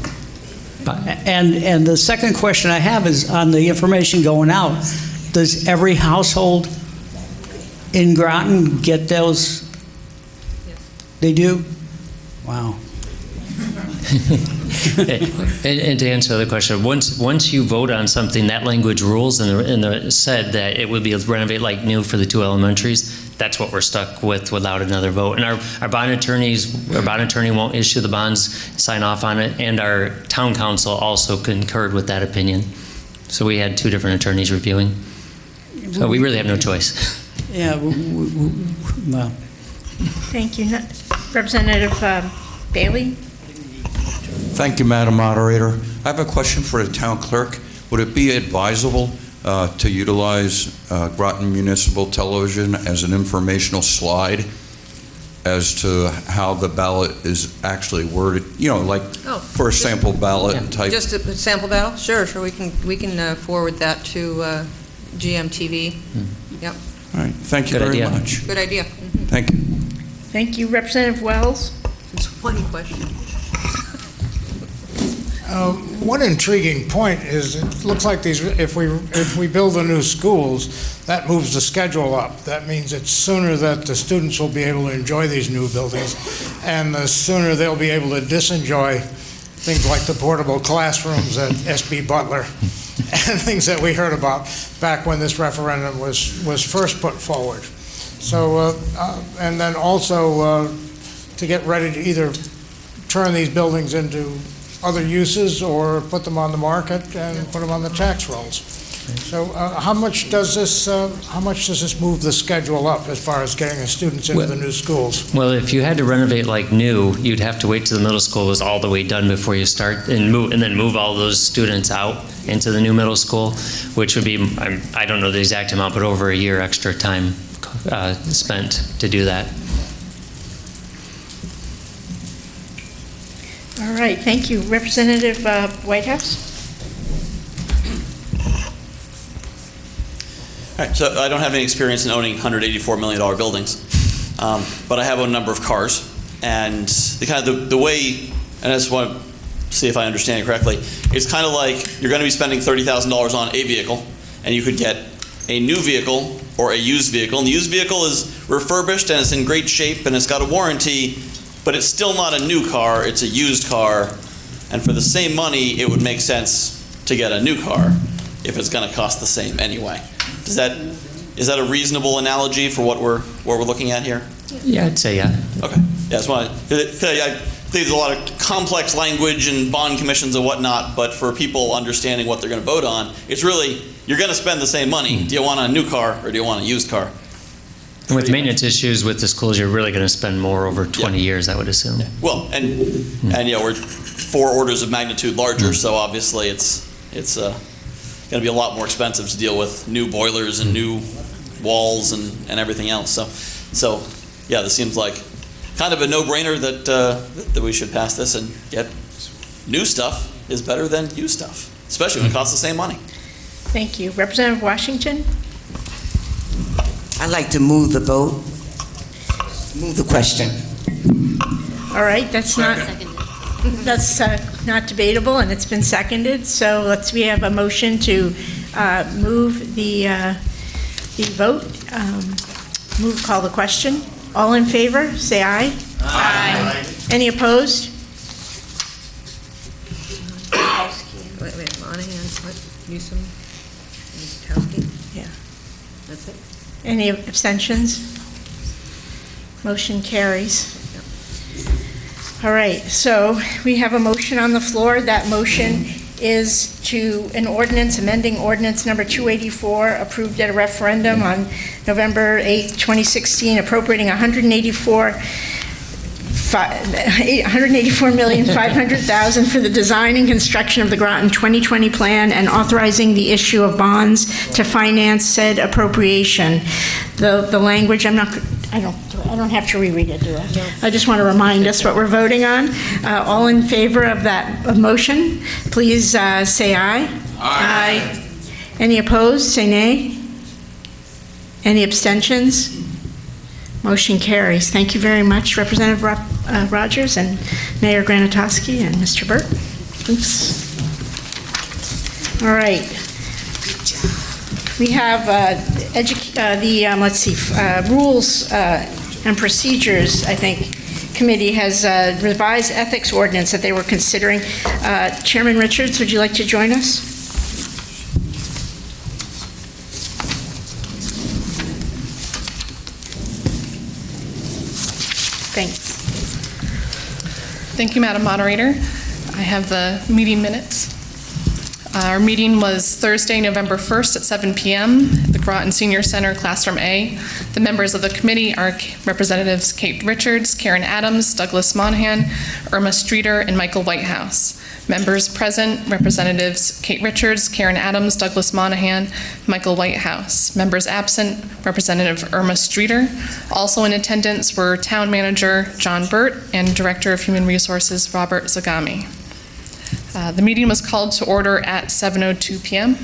And the second question I have is on the information going out. Does every household in Groton get those? Yes. They do? Wow. And to answer the question, once you vote on something, that language rules and said that it would be renovate like new for the two elementaries. That's what we're stuck with without another vote. And our bond attorney won't issue the bonds, sign off on it, and our town council also concurred with that opinion. So we had two different attorneys reviewing. So we really have no choice. Yeah. Well. Thank you, Representative Bailey. Thank you, Madam Moderator. I have a question for the town clerk. Would it be advisable to utilize Groton Municipal Television as an informational slide as to how the ballot is actually worded? For a sample ballot type. Just a sample ballot? Sure. We can forward that to GMTV. Yep. All right. Thank you very much. Good idea. Mm-hmm. Thank you. Thank you, Representative Wells. It's one question. One intriguing point is it looks like if we build the new schools, that moves the schedule up. That means it's sooner that the students will be able to enjoy these new buildings, and the sooner they'll be able to disenjoy things like the portable classrooms at SB Butler and things that we heard about back when this referendum was first put forward. So, and then also to get ready to either turn these buildings into other uses or put them on the market and put them on the tax rolls. So how much does this move the schedule up as far as getting the students into the new schools? Well, if you had to renovate like new, you'd have to wait till the middle school was all the way done before you start and then move all those students out into the new middle school, which would be, I don't know the exact amount, but over a year extra time spent to do that. All right, thank you. Representative Whitehouse? All right, so I don't have any experience in owning $184 million buildings, but I have owned a number of cars, and the way, and I just want to see if I understand it correctly. It's kind of like you're going to be spending $30,000 on a vehicle, and you could get a new vehicle or a used vehicle. And the used vehicle is refurbished and it's in great shape and it's got a warranty, but it's still not a new car, it's a used car. And for the same money, it would make sense to get a new car if it's going to cost the same anyway. Is that a reasonable analogy for what we're looking at here? Yeah, I'd say yeah. Okay. Yeah, I think there's a lot of complex language and bond commissions and whatnot, but for people understanding what they're going to vote on, it's really, you're going to spend the same money. Do you want a new car or do you want a used car? And with maintenance issues with the schools, you're really going to spend more over 20 years, I would assume. Well, and yeah, we're 4 orders of magnitude larger, so obviously it's going to be a lot more expensive to deal with new boilers and new walls and everything else. So yeah, this seems like kind of a no-brainer that we should pass this, and yet new stuff is better than used stuff, especially when it costs the same money. Thank you. Representative Washington? I'd like to move the vote, move the question. All right, that's not debatable, and it's been seconded. So we have a motion to move the vote. Call the question. All in favor, say aye. Aye. Any opposed? Wait, Monahan, what, Newsom, and Kowski? Yeah. That's it? Any abstentions? Motion carries. All right, so we have a motion on the floor. That motion is to an ordinance, amending ordinance number 284, approved at a referendum on November 8, 2016, appropriating $184,500,000 for the design and construction of the Groton 2020 plan and authorizing the issue of bonds to finance said appropriation. The language, I don't have to reread it, do I? No. I just want to remind us what we're voting on. All in favor of that motion, please say aye. Aye. Any opposed, say nay. Any abstentions? Motion carries. Thank you very much, Representative Rogers and Mayor Granatowski and Mr. Burt. Oops. All right. We have Rules and Procedures, I think, Committee has revised ethics ordinance that they were considering. Chairman Richards, would you like to join us? Thanks. Thank you, Madam Moderator. I have the meeting minutes. Our meeting was Thursday, November 1st at 7 p.m. at the Groton Senior Center, Classroom A. The members of the committee are Representatives Kate Richards, Karen Adams, Douglas Monahan, Irma Streeter, and Michael Whitehouse. Members present, Representatives Kate Richards, Karen Adams, Douglas Monahan, Michael Whitehouse. Members absent, Representative Irma Streeter. Also in attendance were Town Manager John Burt and Director of Human Resources Robert Zagami. The meeting was called to order at 7:02 p.m.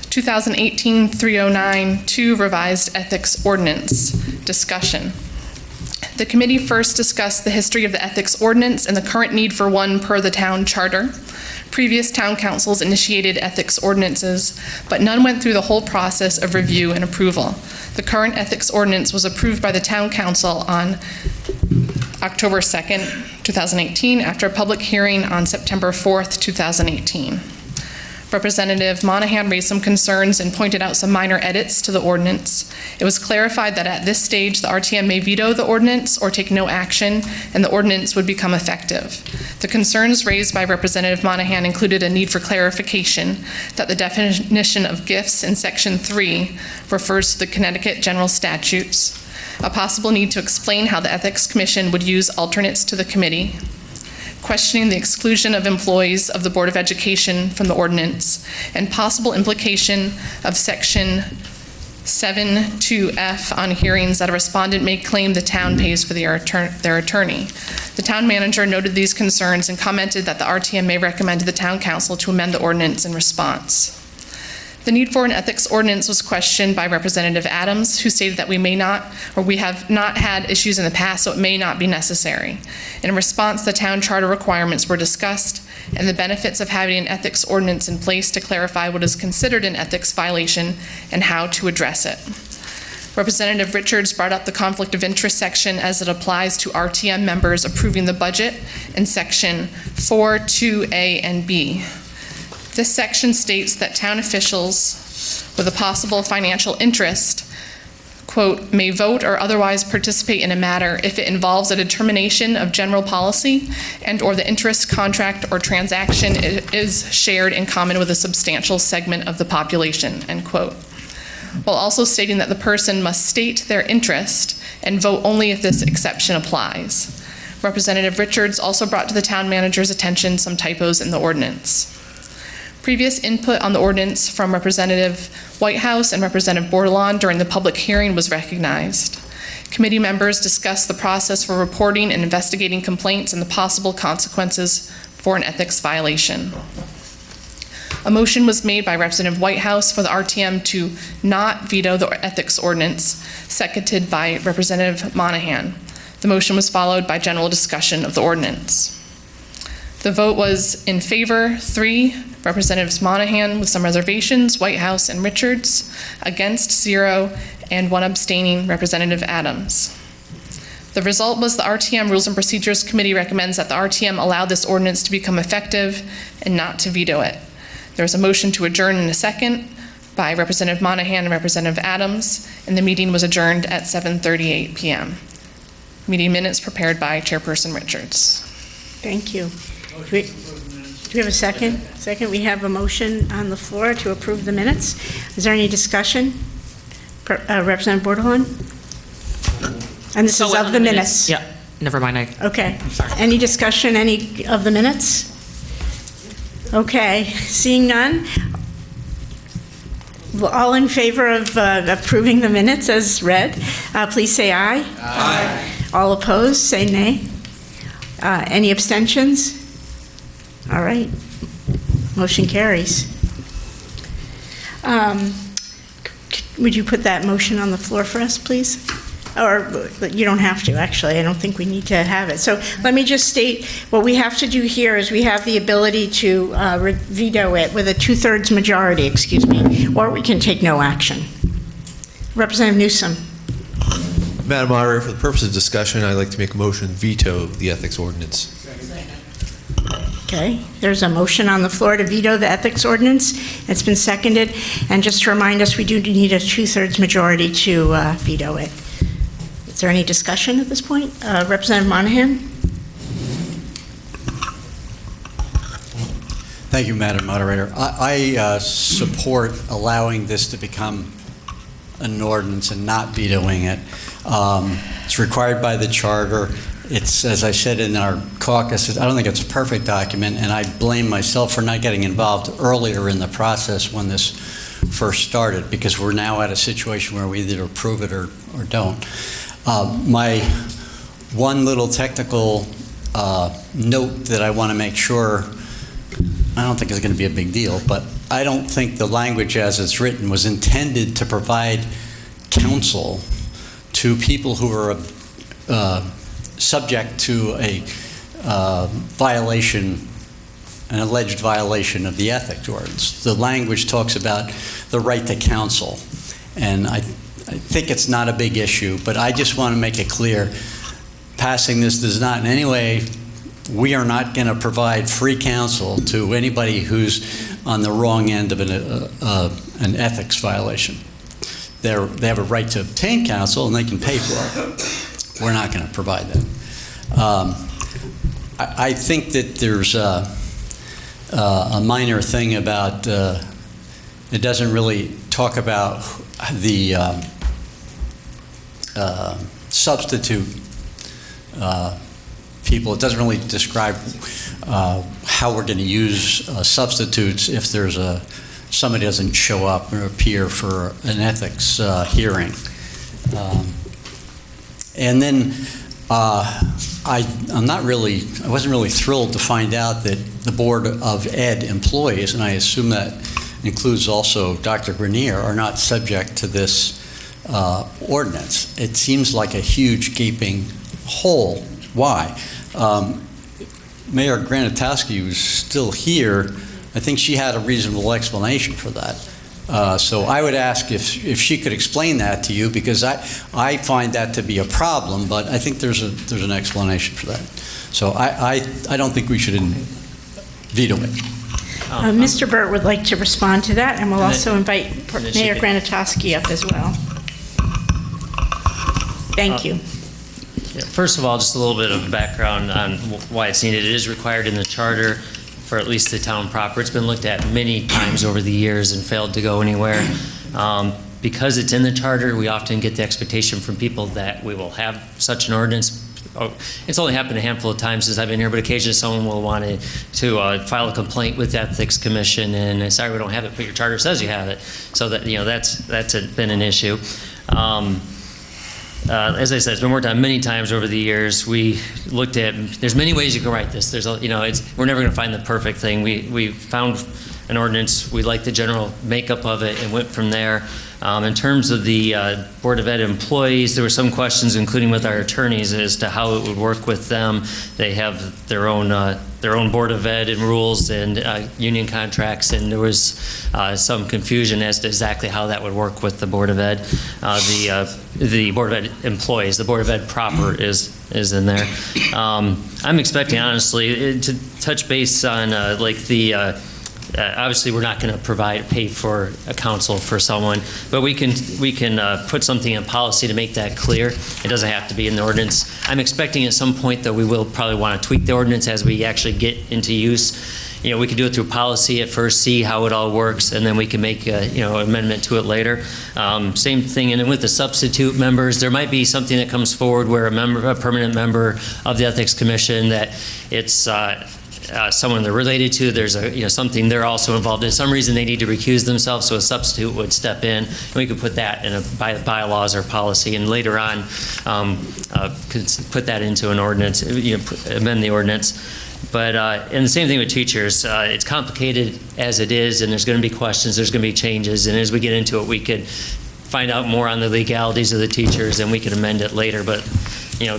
2018-309-2 Revised Ethics Ordinance. Discussion. The committee first discussed the history of the ethics ordinance and the current need for one per the town charter. Previous town councils initiated ethics ordinances, but none went through the whole process of review and approval. The current ethics ordinance was approved by the town council on October 2nd, 2018, after a public hearing on September 4th, 2018. Representative Monahan raised some concerns and pointed out some minor edits to the ordinance. It was clarified that at this stage, the RTM may veto the ordinance or take no action, and the ordinance would become effective. The concerns raised by Representative Monahan included a need for clarification that the definition of gifts in Section 3 refers to the Connecticut General Statutes, a possible need to explain how the Ethics Commission would use alternates to the committee, questioning the exclusion of employees of the Board of Education from the ordinance, and possible implication of Section 7(2)(f) on hearings that a respondent may claim the town pays for their attorney. The town manager noted these concerns and commented that the RTM may recommend to the town council to amend the ordinance in response. The need for an ethics ordinance was questioned by Representative Adams, who stated that we have not had issues in the past, so it may not be necessary. In response, the town charter requirements were discussed, and the benefits of having an ethics ordinance in place to clarify what is considered an ethics violation and how to address it. Representative Richards brought up the conflict of interest section as it applies to RTM members approving the budget in section 4, 2A and B. This section states that town officials with a possible financial interest, quote, may vote or otherwise participate in a matter if it involves a determination of general policy and or the interest, contract, or transaction is shared in common with a substantial segment of the population, end quote. While also stating that the person must state their interest and vote only if this exception applies. Representative Richards also brought to the town manager's attention some typos in the ordinance. Previous input on the ordinance from Representative Whitehouse and Representative Bordelon during the public hearing was recognized. Committee members discussed the process for reporting and investigating complaints and the possible consequences for an ethics violation. A motion was made by Representative Whitehouse for the RTM to not veto the ethics ordinance, seconded by Representative Monahan. The motion was followed by general discussion of the ordinance. The vote was in favor, 3, Representatives Monahan with some reservations, Whitehouse and Richards, against 0, and 1 abstaining, Representative Adams. The result was the RTM Rules and Procedures Committee recommends that the RTM allow this ordinance to become effective and not to veto it. There is a motion to adjourn in a second by Representative Monahan and Representative Adams, and the meeting was adjourned at 7:38 p.m. Meeting minutes prepared by Chairperson Richards. Thank you. Do we have a second? Second, we have a motion on the floor to approve the minutes. Is there any discussion? Representative Bordelon? And this is of the minutes? Yeah, never mind. Okay. Any discussion, any of the minutes? Okay, seeing none. All in favor of approving the minutes as read, please say aye. Aye. All opposed, say nay. Any abstentions? All right. Motion carries. Would you put that motion on the floor for us, please? Or you don't have to, actually. I don't think we need to have it. So let me just state what we have to do here is we have the ability to veto it with a 2/3 majority, or we can take no action. Representative Newsom. Madam Moderator, for the purpose of discussion, I'd like to make a motion to veto the ethics ordinance. Okay, there's a motion on the floor to veto the ethics ordinance. It's been seconded. And just to remind us, we do need a 2/3 majority to veto it. Is there any discussion at this point? Representative Monahan? Thank you, Madam Moderator. I support allowing this to become an ordinance and not vetoing it. It's required by the charter. It's, as I said in our caucus, I don't think it's a perfect document, and I blame myself for not getting involved earlier in the process when this first started, because we're now at a situation where we either approve it or don't. My one little technical note that I want to make sure, I don't think it's going to be a big deal, but I don't think the language as it's written was intended to provide counsel to people who are subject to a violation, an alleged violation of the ethics ordinance. The language talks about the right to counsel, and I think it's not a big issue, but I just want to make it clear, passing this does not in any way, we are not going to provide free counsel to anybody who's on the wrong end of an ethics violation. They have a right to obtain counsel, and they can pay for it. We're not going to provide that. I think that there's a minor thing about, it doesn't really talk about the substitute people. It doesn't really describe how we're going to use substitutes if there's somebody doesn't show up or appear for an ethics hearing. And then I wasn't really thrilled to find out that the Board of Ed employees, and I assume that includes also Dr. Grenier, are not subject to this ordinance. It seems like a huge gaping hole. Why? Mayor Granatowski was still here. I think she had a reasonable explanation for that. So I would ask if she could explain that to you, because I find that to be a problem, but I think there's an explanation for that. So I don't think we should veto it. Mr. Burt would like to respond to that, and we'll also invite Mayor Granatowski up as well. Thank you. Yeah, first of all, just a little bit of background on why it's needed. It is required in the charter for at least the town proper. It's been looked at many times over the years and failed to go anywhere. Because it's in the charter, we often get the expectation from people that we will have such an ordinance. It's only happened a handful of times since I've been here, but occasionally someone will want to file a complaint with the Ethics Commission and sorry, we don't have it, but your charter says you have it. So that, that's been an issue. As I said, it's been worked on many times over the years. We looked at, there's many ways you can write this. There's, we're never going to find the perfect thing. We found an ordinance. We liked the general makeup of it and went from there. In terms of the Board of Ed employees, there were some questions, including with our attorneys, as to how it would work with them. They have their own Board of Ed and rules and union contracts, and there was some confusion as to exactly how that would work with the Board of Ed. The Board of Ed employees, the Board of Ed proper is in there. I'm expecting, honestly, to touch base on obviously, we're not going to pay for a counsel for someone, but we can put something in policy to make that clear. It doesn't have to be in the ordinance. I'm expecting at some point that we will probably want to tweak the ordinance as we actually get into use. We can do it through policy at first, see how it all works, and then we can make amendment to it later. Same thing, and with the substitute members, there might be something that comes forward where a permanent member of the Ethics Commission that it's someone they're related to, there's something they're also involved in. Some reason they need to recuse themselves, so a substitute would step in, and we could put that in bylaws or policy, and later on could put that into an ordinance, amend the ordinance. But and the same thing with teachers. It's complicated as it is, and there's going to be questions, there's going to be changes, and as we get into it, we could find out more on the legalities of the teachers, and we could amend it later. But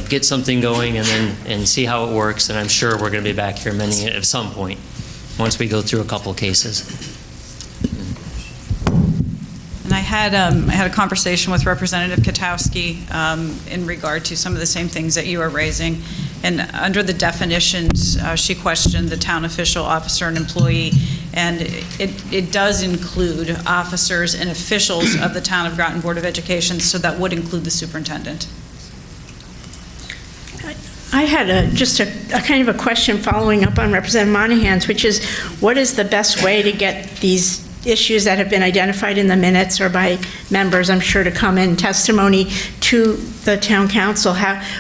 get something going and see how it works, and I'm sure we're going to be back here amending it at some point once we go through a couple cases. And I had a conversation with Representative Katowski in regard to some of the same things that you are raising. And under the definitions, she questioned the town official, officer, and employee. And it does include officers and officials of the Town of Groton Board of Education, so that would include the superintendent. I had just a kind of a question following up on Representative Monahan's, which is, what is the best way to get these issues that have been identified in the minutes or by members, I'm sure, to come in testimony to the town council?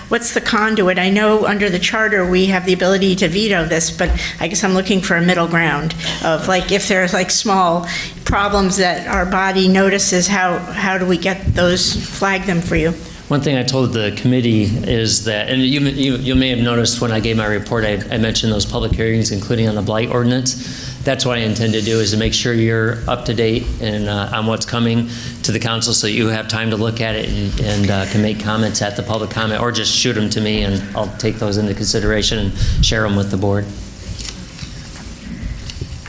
What's the conduit? I know under the charter we have the ability to veto this, but I guess I'm looking for a middle ground of, like, if there's small problems that our body notices, how do we get those, flag them for you? One thing I told the committee is that, and you may have noticed when I gave my report, I mentioned those public hearings, including on the blight ordinance. That's what I intend to do, is to make sure you're up to date and on what's coming to the council, so you have time to look at it and can make comments at the public comment, or just shoot them to me and I'll take those into consideration and share them with the board.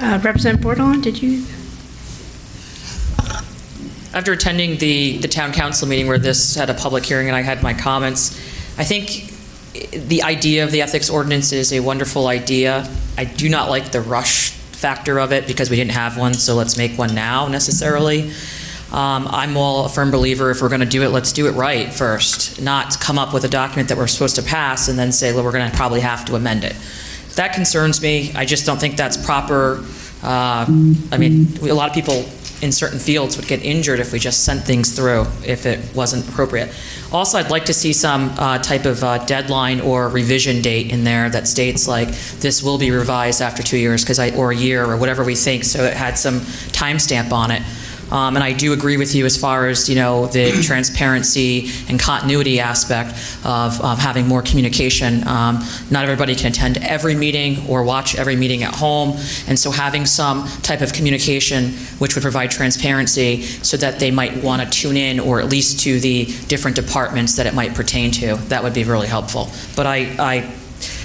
Representative Bordelon, did you? After attending the town council meeting where this had a public hearing and I had my comments, I think the idea of the ethics ordinance is a wonderful idea. I do not like the rush factor of it because we didn't have one, so let's make one now necessarily. I'm a firm believer, if we're going to do it, let's do it right first, not come up with a document that we're supposed to pass and then say, well, we're going to probably have to amend it. That concerns me. I just don't think that's proper. I mean, a lot of people in certain fields would get injured if we just sent things through if it wasn't appropriate. Also, I'd like to see some type of deadline or revision date in there that states, like, this will be revised after 2 years or a year or whatever we think, so it had some timestamp on it. And I do agree with you as far as, the transparency and continuity aspect of having more communication. Not everybody can attend every meeting or watch every meeting at home, and so having some type of communication which would provide transparency so that they might want to tune in, or at least to the different departments that it might pertain to, that would be really helpful. But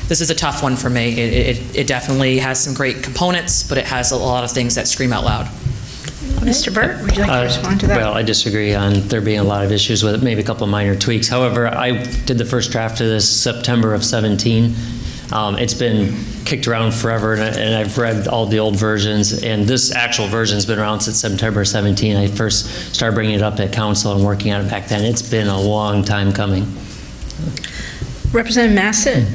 this is a tough one for me. It definitely has some great components, but it has a lot of things that scream out loud. Mr. Burt, would you like to respond to that? Well, I disagree on there being a lot of issues with it, maybe a couple of minor tweaks. However, I did the first draft of this September of 17. It's been kicked around forever, and I've read all the old versions, and this actual version has been around since September 17. I first started bringing it up at council and working on it back then. It's been a long time coming. Representative Massett.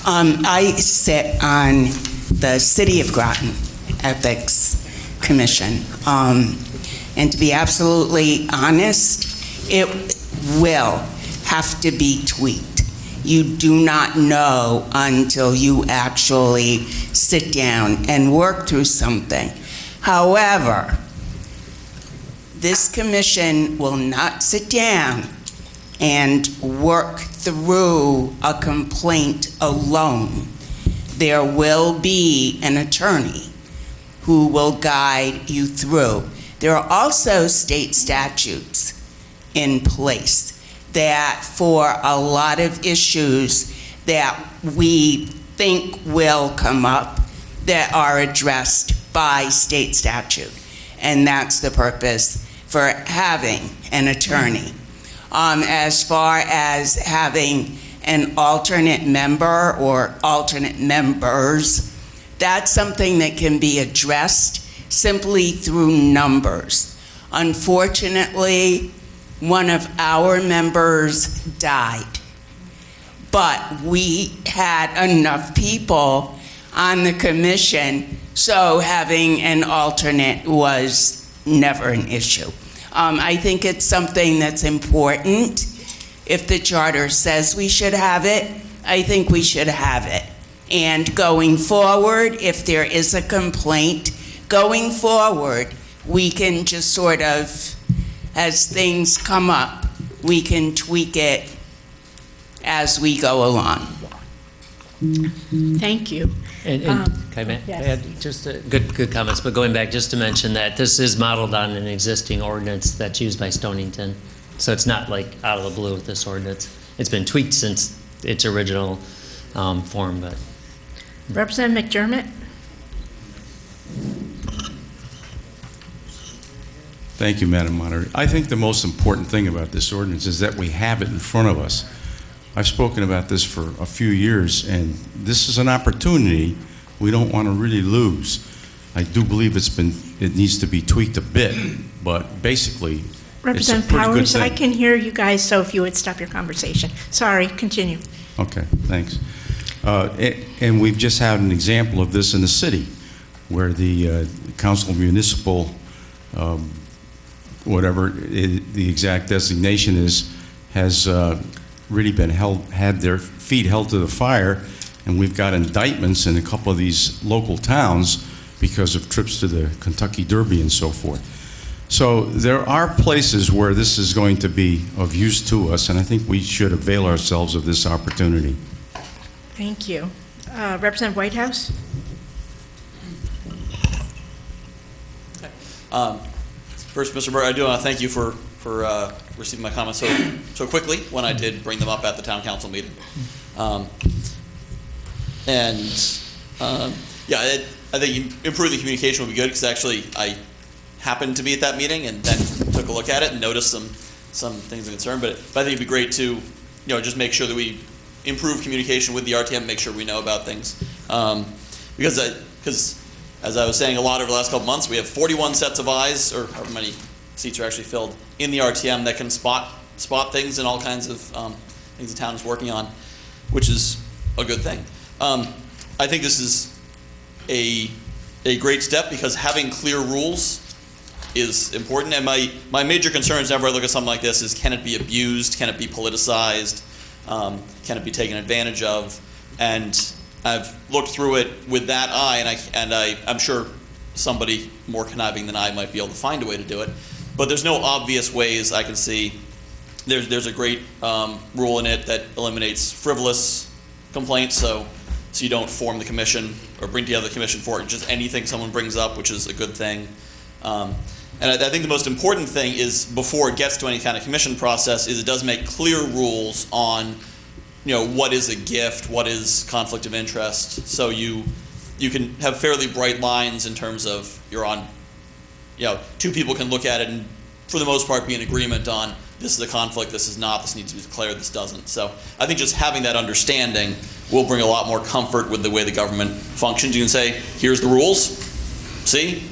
I sit on the City of Groton Ethics Commission. And to be absolutely honest, it will have to be tweaked. You do not know until you actually sit down and work through something. However, this commission will not sit down and work through a complaint alone. There will be an attorney who will guide you through. There are also state statutes in place that for a lot of issues that we think will come up that are addressed by state statute. And that's the purpose for having an attorney. As far as having an alternate member or alternate members, that's something that can be addressed simply through numbers. Unfortunately, one of our members died, but we had enough people on the commission, so having an alternate was never an issue. I think it's something that's important. If the charter says we should have it, I think we should have it. And going forward, if there is a complaint, going forward, we can just sort of, as things come up, we can tweak it as we go along. Thank you. Can I add just good comments, but going back just to mention that this is modeled on an existing ordinance that's used by Stonington. So it's not like out of the blue with this ordinance. It's been tweaked since its original form. But Representative McDermott. Thank you, Madam Moderator. I think the most important thing about this ordinance is that we have it in front of us. I've spoken about this for a few years, and this is an opportunity we don't want to really lose. I do believe it needs to be tweaked a bit, but basically, Representative Powers, I can hear you guys, so if you would stop your conversation. Sorry, continue. Okay, thanks. And we've just had an example of this in the city, where the Council of Municipal, whatever the exact designation is, has really been had their feet held to the fire, and we've got indictments in a couple of these local towns because of trips to the Kentucky Derby and so forth. So there are places where this is going to be of use to us, and I think we should avail ourselves of this opportunity. Thank you. Representative Whitehouse? First, Mr. Burr, I do want to thank you for receiving my comments so quickly when I did bring them up at the town council meeting. Yeah, I think improving the communication would be good, because actually I happened to be at that meeting and then took a look at it and noticed some things of concern. But I think it'd be great to, just make sure that we improve communication with the RTM, make sure we know about things. Because as I was saying, a lot over the last couple months, we have 41 sets of eyes, or however many seats are actually filled in the RTM, that can spot things and all kinds of things the town is working on, which is a good thing. I think this is a great step, because having clear rules is important. And my major concerns whenever I look at something like this is, can it be abused? Can it be politicized? Can it be taken advantage of? And I've looked through it with that eye, and I'm sure somebody more conniving than I might be able to find a way to do it. But there's no obvious ways I can see. There's a great rule in it that eliminates frivolous complaints, so you don't form the commission or bring together the commission for it. Just anything someone brings up, which is a good thing. And I think the most important thing is, before it gets to any kind of commission process, is it does make clear rules on, what is a gift, what is conflict of interest. So you can have fairly bright lines in terms of you're on, two people can look at it and for the most part be in agreement on this is a conflict, this is not, this needs to be declared, this doesn't. So I think just having that understanding will bring a lot more comfort with the way the government functions. You can say, here's the rules. See,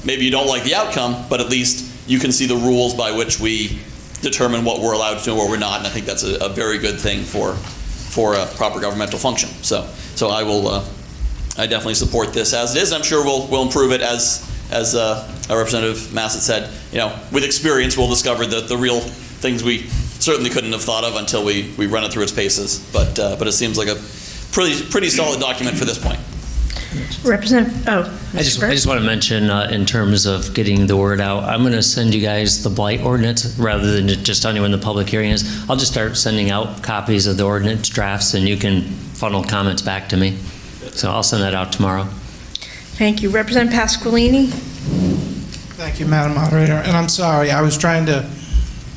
maybe you don't like the outcome, but at least you can see the rules by which we determine what we're allowed to do and what we're not. And I think that's a very good thing for a proper governmental function. So I definitely support this as it is. I'm sure we'll improve it as Representative Massett said. With experience, we'll discover the real things we certainly couldn't have thought of until we run it through its paces. But it seems like a pretty solid document for this point. Representative, I just want to mention, in terms of getting the word out, I'm going to send you guys the blight ordinance rather than just telling you when the public hearing is. I'll just start sending out copies of the ordinance drafts, and you can funnel comments back to me. So I'll send that out tomorrow. Thank you. Representative Pasqualini? Thank you, Madam Moderator. And I'm sorry, I was trying to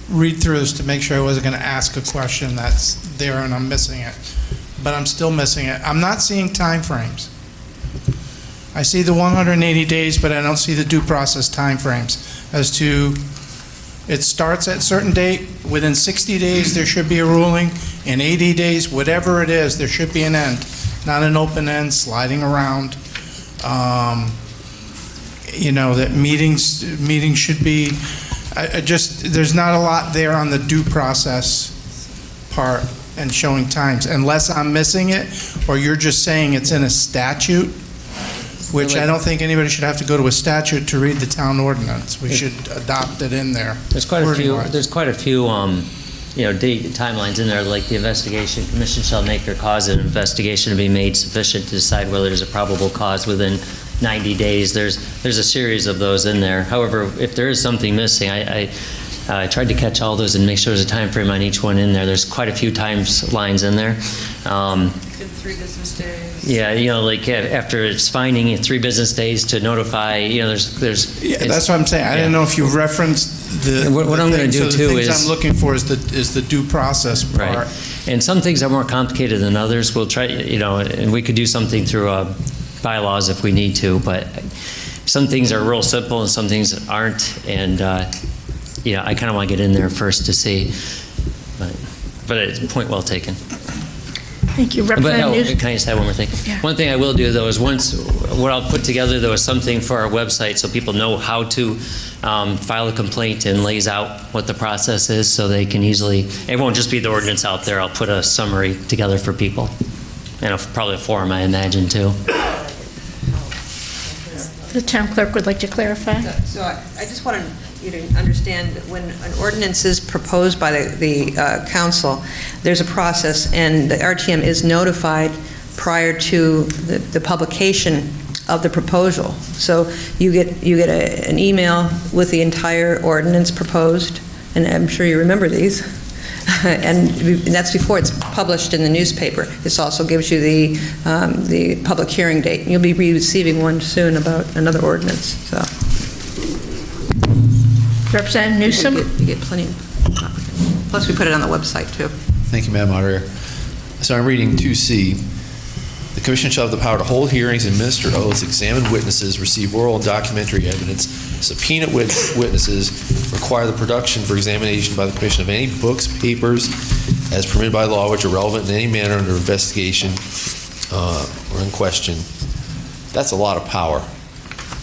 read through this to make sure I wasn't going to ask a question that's there and I'm missing it. But I'm still missing it. I'm not seeing timeframes. I see the 180 days, but I don't see the due process timeframes as to it starts at a certain date, within 60 days there should be a ruling, in 80 days, whatever it is, there should be an end, not an open end sliding around. That meetings should be, there's not a lot there on the due process part and showing times, unless I'm missing it, or you're just saying it's in a statute, which I don't think anybody should have to go to a statute to read the town ordinance. We should adopt it in there. There's quite a few. There's quite a few. Date timelines in there, like the investigation commission shall make or cause an investigation to be made sufficient to decide whether there's a probable cause within 90 days. There's a series of those in there. However, if there is something missing, I tried to catch all those and make sure there's a time frame on each one in there. There's quite a few timelines in there. 3 business days. Yeah, like after it's finding 3 business days to notify. There's. Yeah, that's what I'm saying. I didn't know if you referenced the. What I'm going to do too is. The things I'm looking for is the due process part. Right. And some things are more complicated than others. We'll try, and we could do something through bylaws if we need to, but some things are real simple and some things aren't, and I kind of want to get in there first to see, but it's a point well taken. Thank you. Representative Can I just add one more thing? Yeah. One thing I will do, though, is what I'll put together, though, is something for our website so people know how to file a complaint, and lays out what the process is so they can easily, it won't just be the ordinance out there. I'll put a summary together for people, and probably a forum, I imagine, too. The town clerk would like to clarify. So I just wanted you to understand that when an ordinance is proposed by the council, there's a process, and the RTM is notified prior to the publication of the proposal. So you get an email with the entire ordinance proposed, and I'm sure you remember these. And that's before it's published in the newspaper. This also gives you the public hearing date. You'll be receiving one soon about another ordinance. So. Representative Newsom? You get plenty. Plus, we put it on the website, too. Thank you, Madam Moderator. So I'm reading 2C. The Commission shall have the power to hold hearings, administer oaths, examine witnesses, receive oral and documentary evidence, subpoena witnesses, require the production for examination by the Commission of any books, papers, as permitted by law, which are relevant in any manner under investigation or in question. That's a lot of power.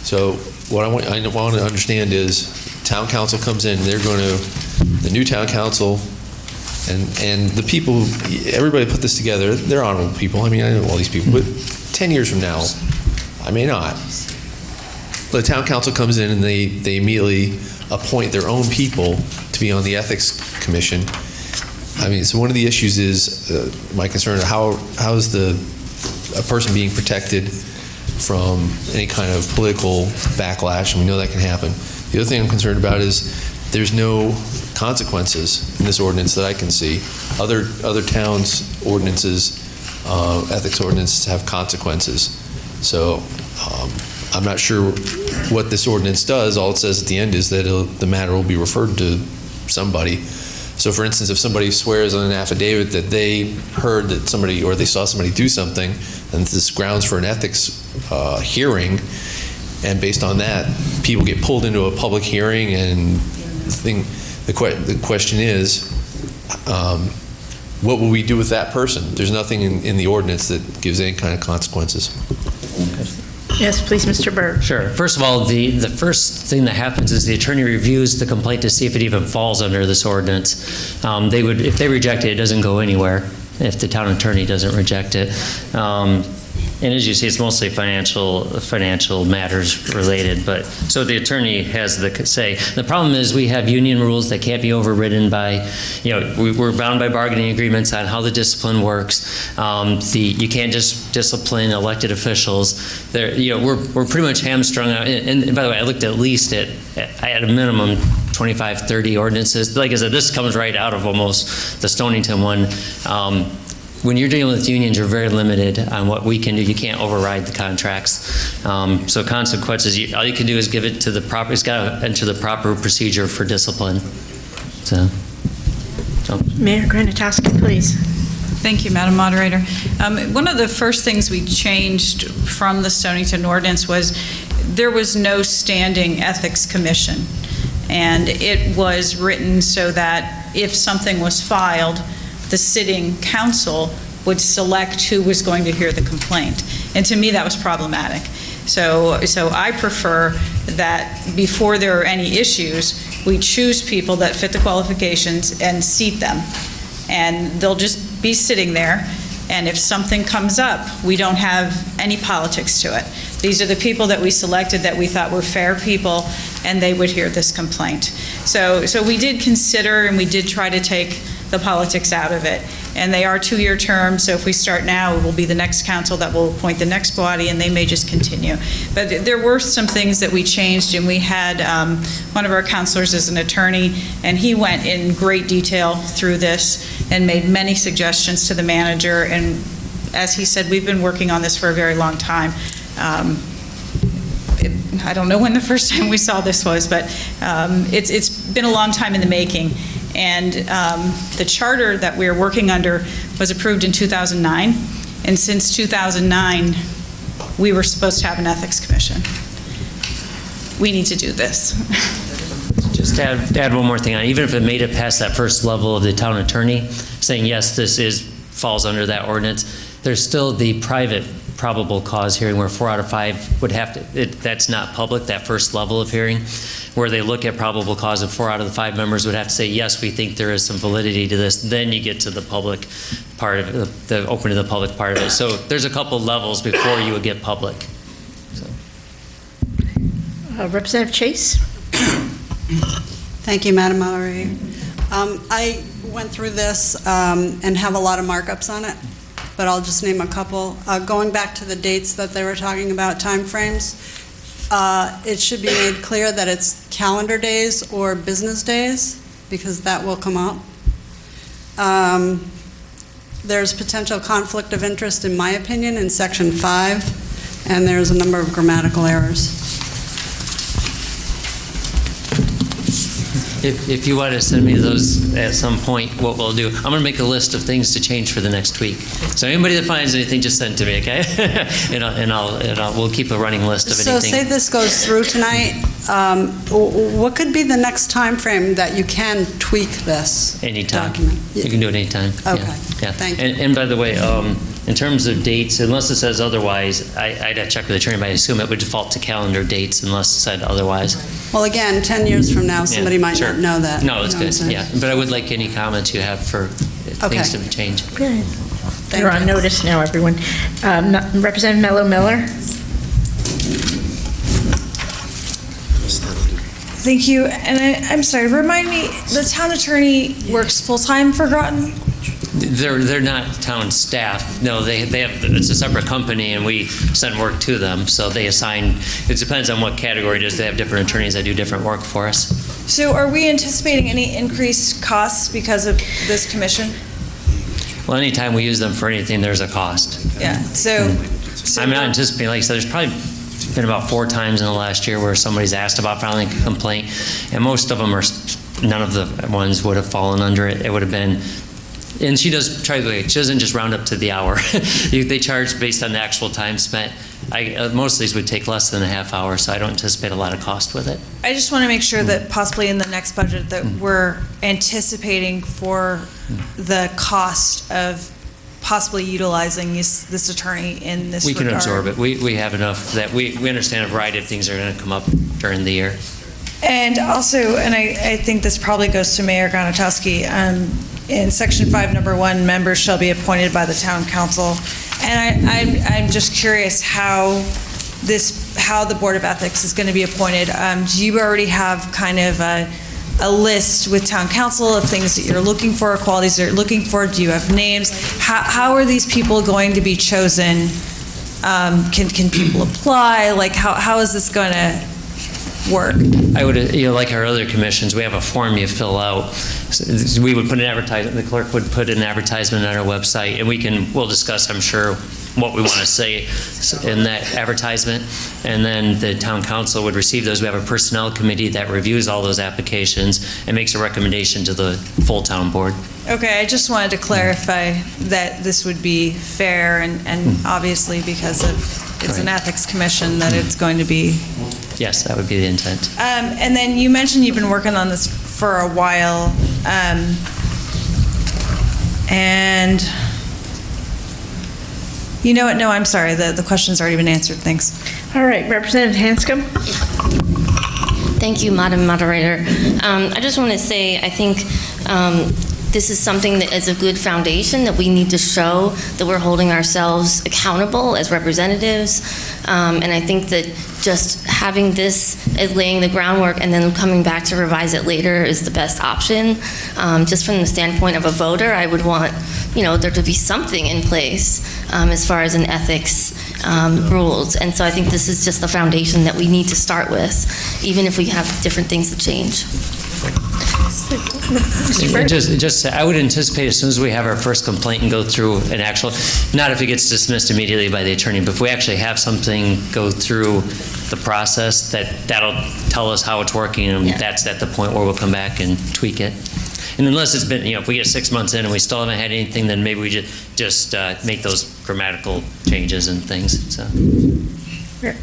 So what I want to understand is, town council comes in, they're going to, the new town council, and the people, everybody put this together, they're honorable people. I mean, I know all these people, but 10 years from now, I may not. The town council comes in and they immediately appoint their own people to be on the ethics commission. I mean, so one of the issues is, my concern, how is the a person being protected from any kind of political backlash, and we know that can happen. The other thing I'm concerned about is there's no consequences in this ordinance that I can see. Other towns' ordinances, ethics ordinances, have consequences. So I'm not sure what this ordinance does. All it says at the end is that the matter will be referred to somebody. So for instance, if somebody swears on an affidavit that they heard that somebody, or they saw somebody do something, and this is grounds for an ethics hearing, and based on that, people get pulled into a public hearing, and the question is, what will we do with that person? There's nothing in the ordinance that gives any kind of consequences. Yes, please, Mr. Berg. Sure. First of all, the first thing that happens is the attorney reviews the complaint to see if it even falls under this ordinance. If they reject it, it doesn't go anywhere if the town attorney doesn't reject it. And as you see, it's mostly financial matters related. But so the attorney has the say. The problem is we have union rules that can't be overridden by, we're bound by bargaining agreements on how the discipline works. You can't just discipline elected officials. We're pretty much hamstrung out. And by the way, I looked at least at a minimum 25, 30 ordinances. Like I said, this comes right out of almost the Stonington one. When you're dealing with unions, you're very limited on what we can do. You can't override the contracts. So consequences, all you can do is give it to the proper, it's got to enter the proper procedure for discipline. So. Mayor Granatowski, please. Thank you, Madam Moderator. One of the first things we changed from the Stonington ordinance was there was no standing ethics commission. And it was written so that if something was filed, the sitting council would select who was going to hear the complaint. And to me, that was problematic. So I prefer that before there are any issues, we choose people that fit the qualifications and seat them. And they'll just be sitting there. And if something comes up, we don't have any politics to it. These are the people that we selected that we thought were fair people, and they would hear this complaint. So we did consider, and we did try to take the politics out of it. And they are 2-year terms, so if we start now, it will be the next council that will appoint the next body, and they may just continue. But there were some things that we changed, and we had one of our counselors is an attorney, and he went in great detail through this and made many suggestions to the manager. And as he said, we've been working on this for a very long time. I don't know when the first time we saw this was, but it's been a long time in the making. And the charter that we're working under was approved in 2009. And since 2009, we were supposed to have an ethics commission. We need to do this. Just to add one more thing on, even if it made it past that first level of the town attorney saying, yes, this falls under that ordinance, there's still the private probable cause hearing where 4 out of 5 would have to, that's not public, that first level of hearing, where they look at probable cause and 4 out of the 5 members would have to say, yes, we think there is some validity to this. Then you get to the public part of it, the open to the public part of it. So there's a couple levels before you would get public. So. Representative Chase. Thank you, Madam Moderator. I went through this and have a lot of markups on it, but I'll just name a couple. Going back to the dates that they were talking about, time frames, it should be made clear that it's calendar days or business days, because that will come up. There's potential conflict of interest, in my opinion, in Section 5, and there's a number of grammatical errors. If you want to send me those at some point, what we'll do, I'm going to make a list of things to change for the next week. So anybody that finds anything, just send it to me, okay? We'll keep a running list of anything. So say this goes through tonight, what could be the next time frame that you can tweak this Anytime. document? You can do it anytime. Okay. Yeah. Thank you. And by the way, in terms of dates, unless it says otherwise, I'd have to check with the attorney, but I assume it would default to calendar dates unless it said otherwise. Well, again, 10 years from now, somebody might not know that. No, it's You know good, what I'm yeah. But I would like any comments you have for things to be changed. Good. You're on notice now, everyone. Representative Mello Miller. Thank you. And I'm sorry, remind me, the town attorney works full-time for Groton? They're not town staff. No, they have, it's a separate company, and we send work to them. So they assign, it depends on what category it is. They have different attorneys that do different work for us. So are we anticipating any increased costs because of this commission? Well, anytime we use them for anything, there's a cost. Yeah, so I'm not anticipating, like I said, there's probably been about 4 times in the last year where somebody's asked about filing a complaint, and most of them are, none of the ones would have fallen under it. It would have been, and she doesn't just round up to the hour. They charge based on the actual time spent. Most of these would take less than a half hour, so I don't anticipate a lot of cost with it. I just want to make sure that possibly in the next budget that we're anticipating for the cost of possibly utilizing this attorney in this regard. We can absorb it. We have enough that we understand a variety of things that are going to come up during the year. And also, and I think this probably goes to Mayor Gronatowski, in Section 5, Number 1, members shall be appointed by the town council. And I'm just curious how the Board of Ethics is going to be appointed. Do you already have kind of a list with town council of things that you're looking for, qualities that you're looking for? Do you have names? How are these people going to be chosen? Can people apply? Like, how is this going to work? I would, like our other commissions, we have a form you fill out. So we would put an advertisement, the clerk would put an advertisement on our website, and we'll discuss, I'm sure, what we want to say in that advertisement. And then the town council would receive those. We have a personnel committee that reviews all those applications and makes a recommendation to the full town board. Okay, I just wanted to clarify that this would be fair, and obviously because it's an ethics commission that it's going to be. Yes, that would be the intent. And then you mentioned you've been working on this for a while, and you know what? No, I'm sorry. The question's already been answered. Thanks. All right, Representative Hanscom. Thank you, Madam Moderator. I just want to say I think this is something that is a good foundation that we need to show that we're holding ourselves accountable as representatives. And I think that just having this as laying the groundwork and then coming back to revise it later is the best option. Just from the standpoint of a voter, I would want, there to be something in place as far as an ethics rules. And so I think this is just the foundation that we need to start with, even if we have different things to change. I would anticipate as soon as we have our first complaint and go through an actual, not if it gets dismissed immediately by the attorney, but if we actually have something go through the process, that'll tell us how it's working, and that's at the point where we'll come back and tweak it. And unless it's been, if we get 6 months in and we still haven't had anything, then maybe we just make those grammatical changes and things. So.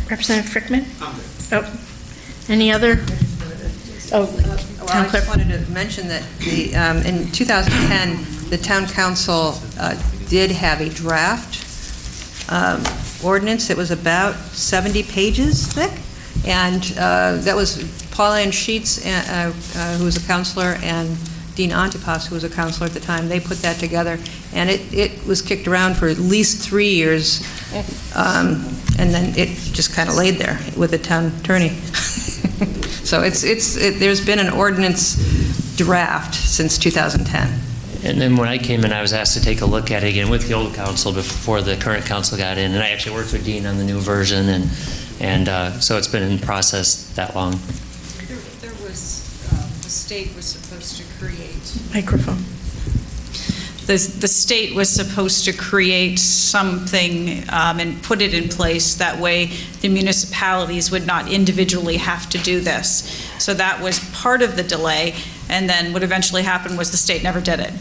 Representative Frickman? Oh, any other? Well, I just wanted to mention that in 2010, the town council did have a draft ordinance that was about 70 pages thick, and that was Pauline Sheets, who was a counselor, and Dean Antipas, who was a counselor at the time. They put that together, and it was kicked around for at least 3 years, and then it just kind of laid there with the town attorney. So there's been an ordinance draft since 2010. And then when I came in, I was asked to take a look at it again with the old council before the current council got in, and I actually worked with Dean on the new version, and so it's been in process that long. There was, the state was supposed to create. Microphone. The state was supposed to create something and put it in place. That way the municipalities would not individually have to do this. So that was part of the delay, and then what eventually happened was the state never did it.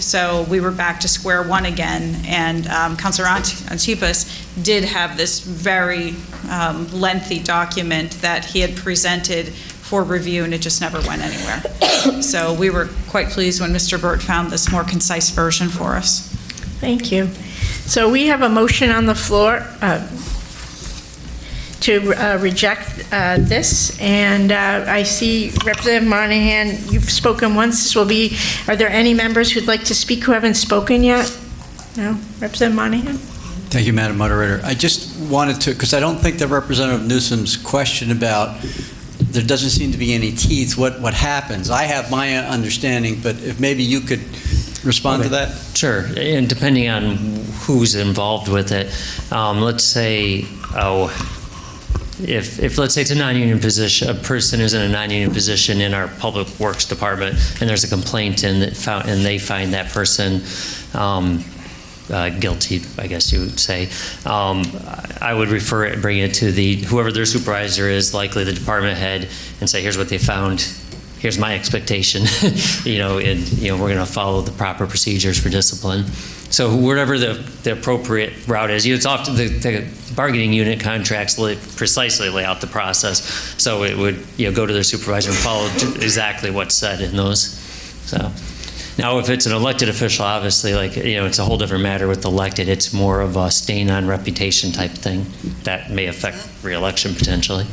So we were back to square one again, and Councilor Antipas did have this very lengthy document that he had presented for review, and it just never went anywhere. So we were quite pleased when Mr. Burt found this more concise version for us. Thank you. So we have a motion on the floor to reject this, and I see Representative Monahan, you've spoken once. Are there any members who'd like to speak who haven't spoken yet? No? Representative Monahan? Thank you, Madam Moderator. I just wanted to, because I don't think that Representative Newsom's question about there doesn't seem to be any teeth, what happens. I have my understanding, but if maybe you could respond to that? Sure, and depending on who's involved with it, let's say, if let's say it's a non-union position, a person who's in a non-union position in our public works department, and there's a complaint and they find that person guilty, I guess you would say, I would refer it, bring it to whoever their supervisor is, likely the department head, and say, here's what they found. Here's my expectation, we're going to follow the proper procedures for discipline. So whatever the appropriate route is, it's often the bargaining unit contracts precisely lay out the process. So it would go to their supervisor and follow exactly what's said in those. So now, if it's an elected official, obviously, it's a whole different matter with elected. It's more of a stain on reputation type thing that may affect re-election potentially.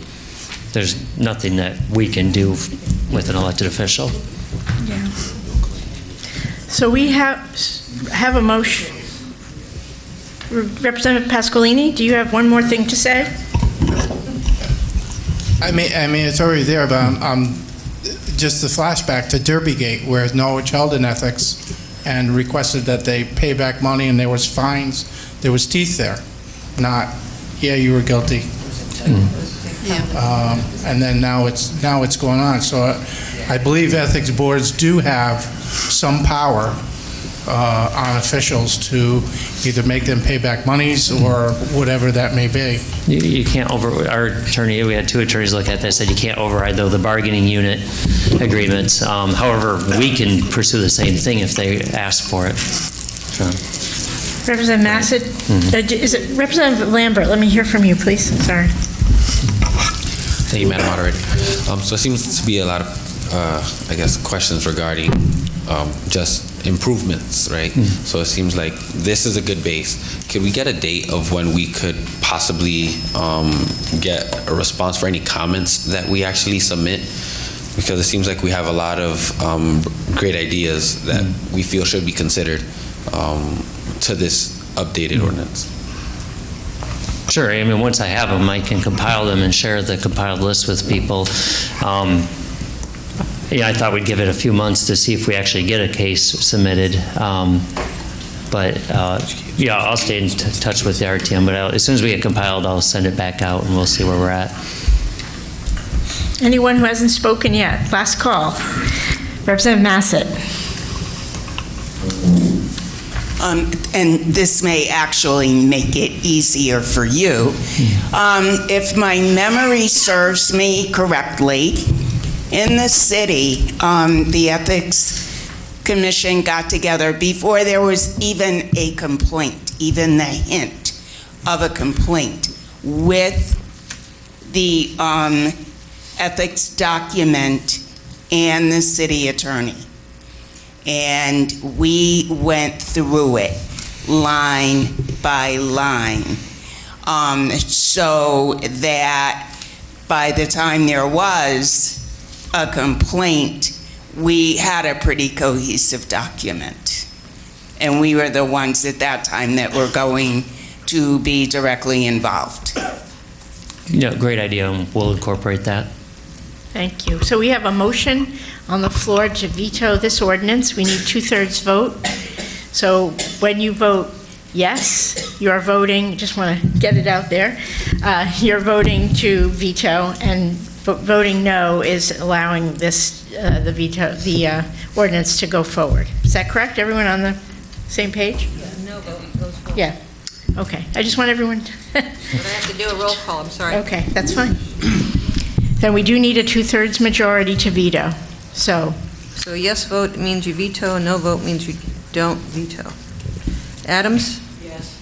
There's nothing that we can do with an elected official. Yeah. So we have a motion. Representative Pasqualini, do you have one more thing to say? I mean, it's already there, but just the flashback to Derbygate, where Norwich held in ethics and requested that they pay back money, and there was fines, there was teeth there, not, yeah, you were guilty. And then now it's going on. So I believe ethics boards do have some power on officials to either make them pay back monies or whatever that may be. You can't our attorney, we had two attorneys look at this, said you can't override the bargaining unit agreements. However, we can pursue the same thing if they ask for it. So. Representative Massett, is it Representative Lambert? Let me hear from you, please. I'm sorry. Thank you, Madam Moderator. So it seems to be a lot of, I guess, questions regarding just improvements, right? So it seems like this is a good base. Could we get a date of when we could possibly get a response for any comments that we actually submit? Because it seems like we have a lot of great ideas that we feel should be considered to this updated ordinance. Sure. I mean, once I have them, I can compile them and share the compiled list with people. I thought we'd give it a few months to see if we actually get a case submitted. But I'll stay in touch with the RTM. But as soon as we get compiled, I'll send it back out, and we'll see where we're at. Anyone who hasn't spoken yet? Last call. Representative Massett. And this may actually make it easier for you. If my memory serves me correctly, in the city, the Ethics Commission got together before there was even a complaint, even the hint of a complaint, with the ethics document and the city attorney. And we went through it line by line, so that by the time there was a complaint, we had a pretty cohesive document. And we were the ones at that time that were going to be directly involved. Great idea, and we'll incorporate that. Thank you. So we have a motion on the floor to veto this ordinance. We need 2/3 vote. So when you vote yes, you are voting, just want to get it out there, you're voting to veto, and voting no is allowing this, the ordinance to go forward. Is that correct? Everyone on the same page? No vote goes forward. Yeah. Okay. I just want everyone to... But I have to do a roll call, I'm sorry. Okay, that's fine. Then we do need a 2/3 majority to veto. So yes vote means you veto, no vote means you don't veto. Adams? Yes.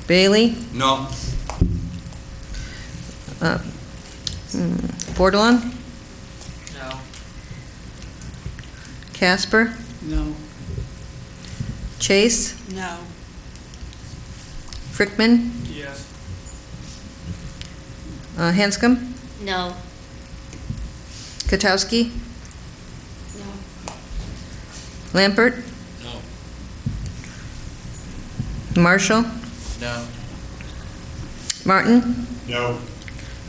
Bailey? No. Bordelon? No. Casper? No. Chase? No. Frickman? Yes. Hanscom? No. Katowski? No. Lampert? No. Marshall? No. Martin? No.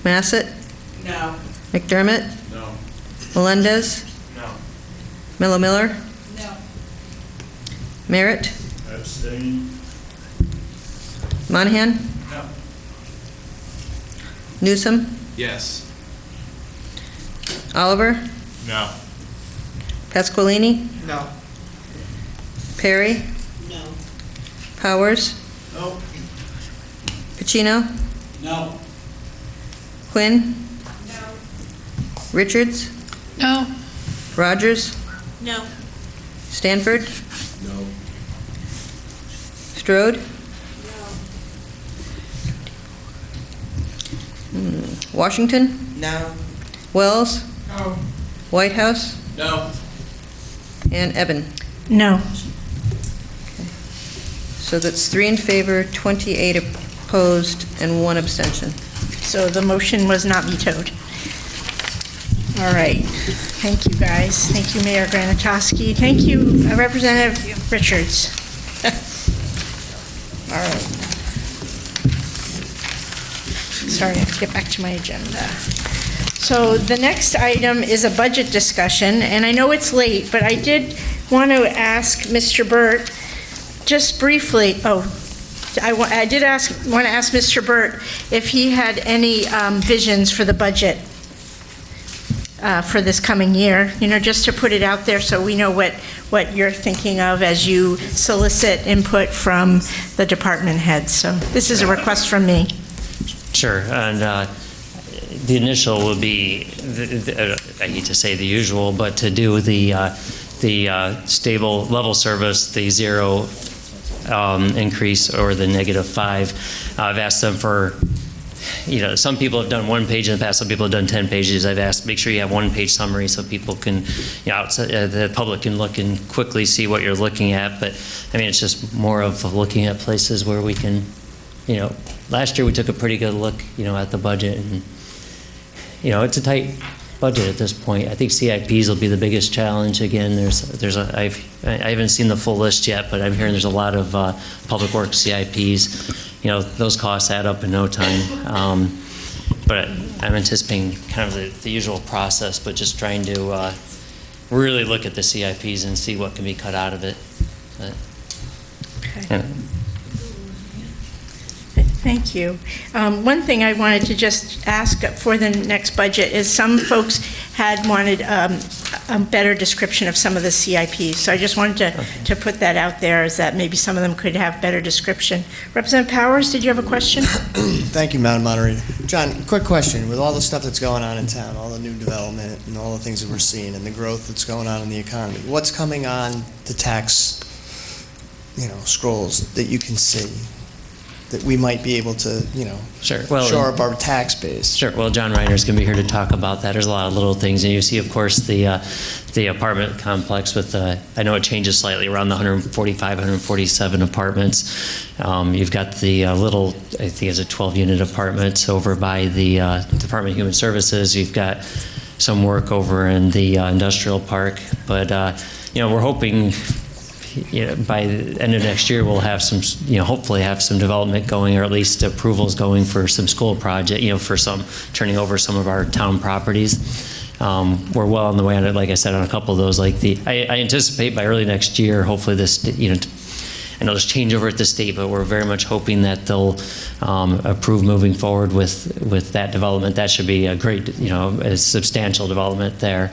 Massett? No. McDermott? No. Melendez? No. Miller? No. Merritt? Abstain. Monahan? No. Newsom? Yes. Oliver? No. Pasqualini? No. Perry? No. Powers? No. Pacino? No. Quinn? No. Richards? No. Rogers? No. Stanford? No. Strode? Washington? No. Wells? No. Whitehouse? No. And Evan? No. So that's 3 in favor, 28 opposed, and 1 abstention. So the motion was not vetoed. All right. Thank you, guys. Thank you, Mayor Granatowski. Thank you, Representative Richards. All right. Sorry, I have to get back to my agenda. So the next item is a budget discussion, and I know it's late, but I did want to ask Mr. Burt, just briefly, want to ask Mr. Burt if he had any visions for the budget for this coming year, just to put it out there so we know what you're thinking of as you solicit input from the department heads. So this is a request from me. Sure, and the initial will be, I hate to say the usual, but to do the stable level service, the 0 increase or the -5. I've asked them for, some people have done 1 page in the past, some people have done 10 pages. I've asked, make sure you have 1-page summary so people can, the public can look and quickly see what you're looking at. But I mean, it's just more of looking at places where we can, last year we took a pretty good look, at the budget, and it's a tight budget at this point. I think CIPs will be the biggest challenge. Again, I haven't seen the full list yet, but I'm hearing there's a lot of public works CIPs. Those costs add up in no time. But I'm anticipating kind of the usual process, but just trying to really look at the CIPs and see what can be cut out of it. Okay. Thank you. One thing I wanted to just ask for the next budget is some folks had wanted a better description of some of the CIPs. So I just wanted to put that out there, is that maybe some of them could have better description. Representative Powers, did you have a question? Thank you, Madam Moderator. John, quick question. With all the stuff that's going on in town, all the new development and all the things that we're seeing and the growth that's going on in the economy, what's coming on the tax, scrolls that you can see that we might be able to, Sure. Well, shore up our tax base? Sure. Well, John Reiner's going to be here to talk about that. There's a lot of little things, and you see, of course, the apartment complex with I know it changes slightly around the 145, 147 apartments. You've got the little, I think it's a 12-unit apartment over by the Department of Human Services. You've got some work over in the industrial park, but we're hoping, by the end of next year, we'll have some, hopefully have some development going, or at least approvals going for some school project, for some turning over some of our town properties. We're well on the way on it, like I said, on a couple of those. Like I anticipate by early next year, hopefully this, I know there's changeover at the state, but we're very much hoping that they'll approve moving forward with that development. That should be a great, a substantial development there.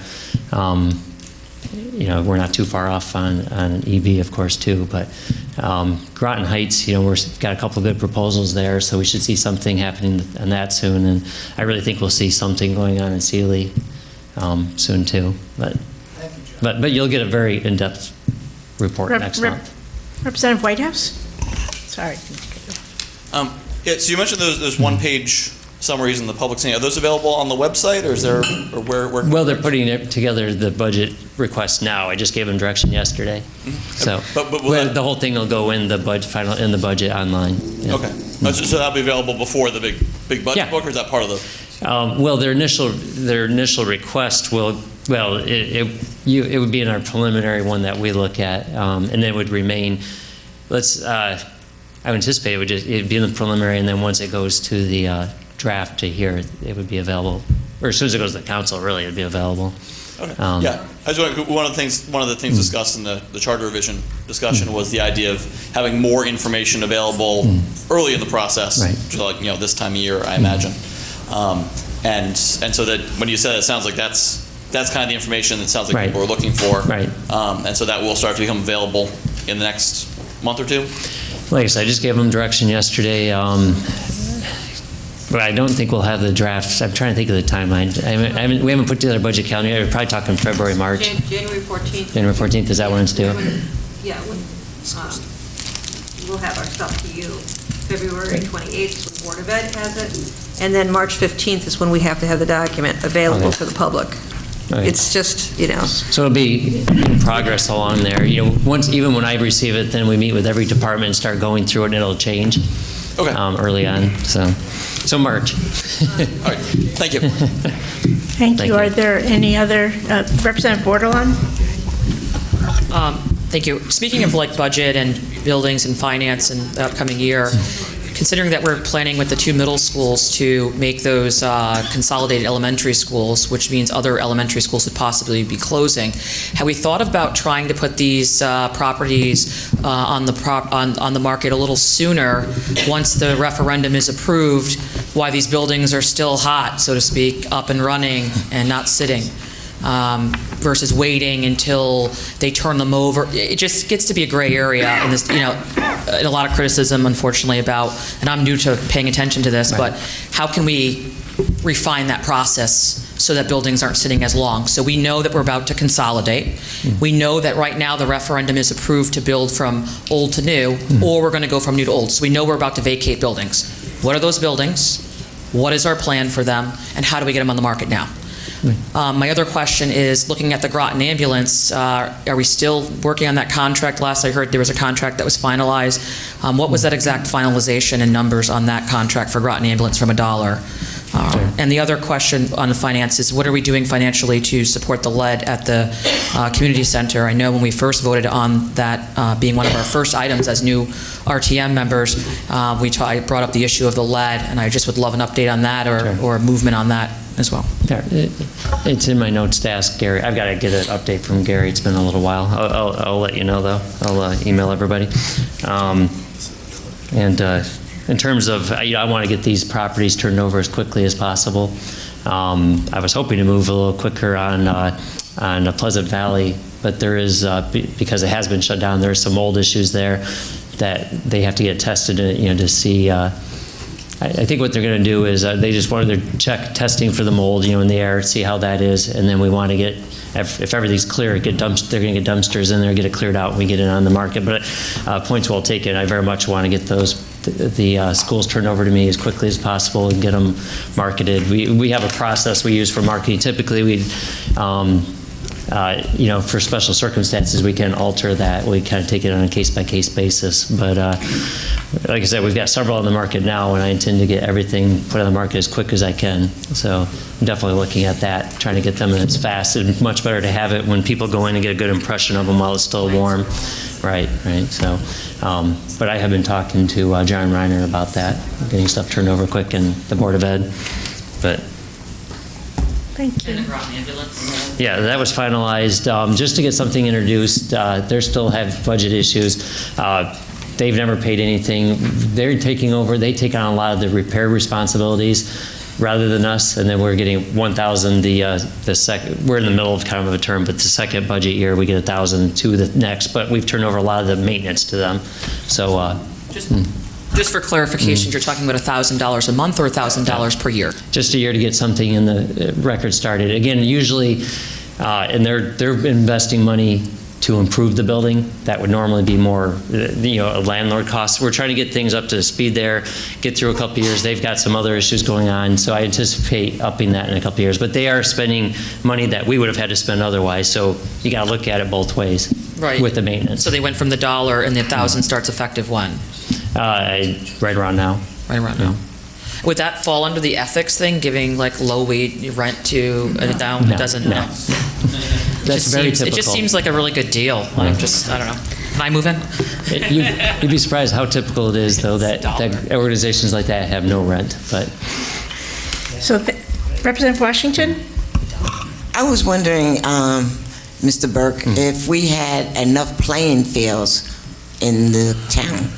We're not too far off on EB, of course, too, but Groton Heights, we've got a couple of good proposals there, so we should see something happening on that soon, and I really think we'll see something going on in Sealy soon, too. But you'll get a very in-depth report next month. Representative Whitehouse? Sorry. Yeah, so you mentioned those 1-page summaries in the public saying, are those available on the website, or is there, or where? Well, they're putting together the budget request now. I just gave them direction yesterday. Mm-hmm. So, but the whole thing will go in the budget online. Yeah. Okay, so that'll be available before the big budget book, or is that part of the? Well, their initial request will. Well, it would be in our preliminary one that we look at, and then it would remain. I would anticipate it'd be in the preliminary, and then once it goes to the draft to here, it would be available, or as soon as it goes to the council, really, it'd be available. Yeah, I just want one of the things discussed in the charter revision discussion was the idea of having more information available early in the process, so like this time of year, I imagine, and so that when you said it sounds like that's kind of the information that sounds like people are looking for, and so that will start to become available in the next month or two. Like I said, I just gave them direction yesterday. But I don't think we'll have the draft. I'm trying to think of the timeline. We haven't put together a budget calendar yet. We're probably talking February, March. January 14th. January 14th, is that when it's due? Yeah, we'll have our stuff to you. February 28th is when Board of Ed has it, and then March 15th is when we have to have the document available for the public. Right. It's just, So it'll be in progress along there. Even when I receive it, then we meet with every department and start going through it, and it'll change. Okay. Early on, so March. All right, thank you. Thank you. Are there any other, Representative Bordelon? Thank you. Speaking of budget and buildings and finance and the upcoming year, considering that we're planning with the 2 middle schools to make those consolidated elementary schools, which means other elementary schools would possibly be closing, have we thought about trying to put these properties on the market a little sooner once the referendum is approved, why these buildings are still hot, so to speak, up and running and not sitting? Versus waiting until they turn them over. It just gets to be a gray area, and this, a lot of criticism, unfortunately, about, and I'm new to paying attention to this, but how can we refine that process so that buildings aren't sitting as long? So we know that we're about to consolidate. We know that right now the referendum is approved to build from old to new, or we're going to go from new to old. So we know we're about to vacate buildings. What are those buildings? What is our plan for them? And how do we get them on the market now? My other question is, looking at the Groton ambulance, are we still working on that contract? Last I heard there was a contract that was finalized. What was that exact finalization and numbers on that contract for Groton ambulance from $1? And the other question on the finance is, what are we doing financially to support the lead at the community center? I know when we first voted on that being one of our first items as new RTM members, I brought up the issue of the lead, and I just would love an update on that or movement on that as well. It's in my notes to ask Gary. I've got to get an update from Gary. It's been a little while. I'll let you know, though. I'll email everybody. In terms of, I want to get these properties turned over as quickly as possible. I was hoping to move a little quicker on Pleasant Valley, but there is, because it has been shut down, there are some old issues there that they have to get tested, to see. I think what they're going to do is they just wanted to check testing for the mold, in the air, see how that is, and then we want to get, if everything's clear, they're going to get dumpsters in there, get it cleared out, and we get it on the market. But points well taken. I very much want to get the schools turned over to me as quickly as possible and get them marketed. We have a process we use for marketing. Typically, we for special circumstances, we can alter that. We kind of take it on a case-by-case basis. But like I said, we've got several on the market now, and I intend to get everything put on the market as quick as I can. So I'm definitely looking at that, trying to get them in as fast. It's much better to have it when people go in and get a good impression of them while it's still warm. Right. So, but I have been talking to John Reiner about that, getting stuff turned over quick in the Board of Ed. But thank you. And the Groton ambulance? Yeah, that was finalized. Just to get something introduced, they still have budget issues. They've never paid anything. They're taking over. They take on a lot of the repair responsibilities rather than us, and then we're getting $1,000 the second. We're in the middle of kind of a term, but the second budget year we get $1,000 to the next. But we've turned over a lot of the maintenance to them. So just for clarification, you're talking about $1,000 a month or $1,000 per year? Just a year to get something in the record started. Again, usually, and they're investing money to improve the building. That would normally be more, a landlord cost. We're trying to get things up to speed there, get through a couple of years. They've got some other issues going on, so I anticipate upping that in a couple of years. But they are spending money that we would have had to spend otherwise, so you got to look at it both ways. Right. With the maintenance. So they went from the $1 and the $1,000 starts effective when? Right around now. Right around now. Would that fall under the ethics thing, giving low wage rent to a down? No, It doesn't. no. That's very typical. It just seems like a really good deal. I don't know. Can I move in? You'd be surprised how typical it is, though, that organizations like that have no rent. But so, Representative Washington. I was wondering, Mr. Burke, if we had enough playing fields in the town.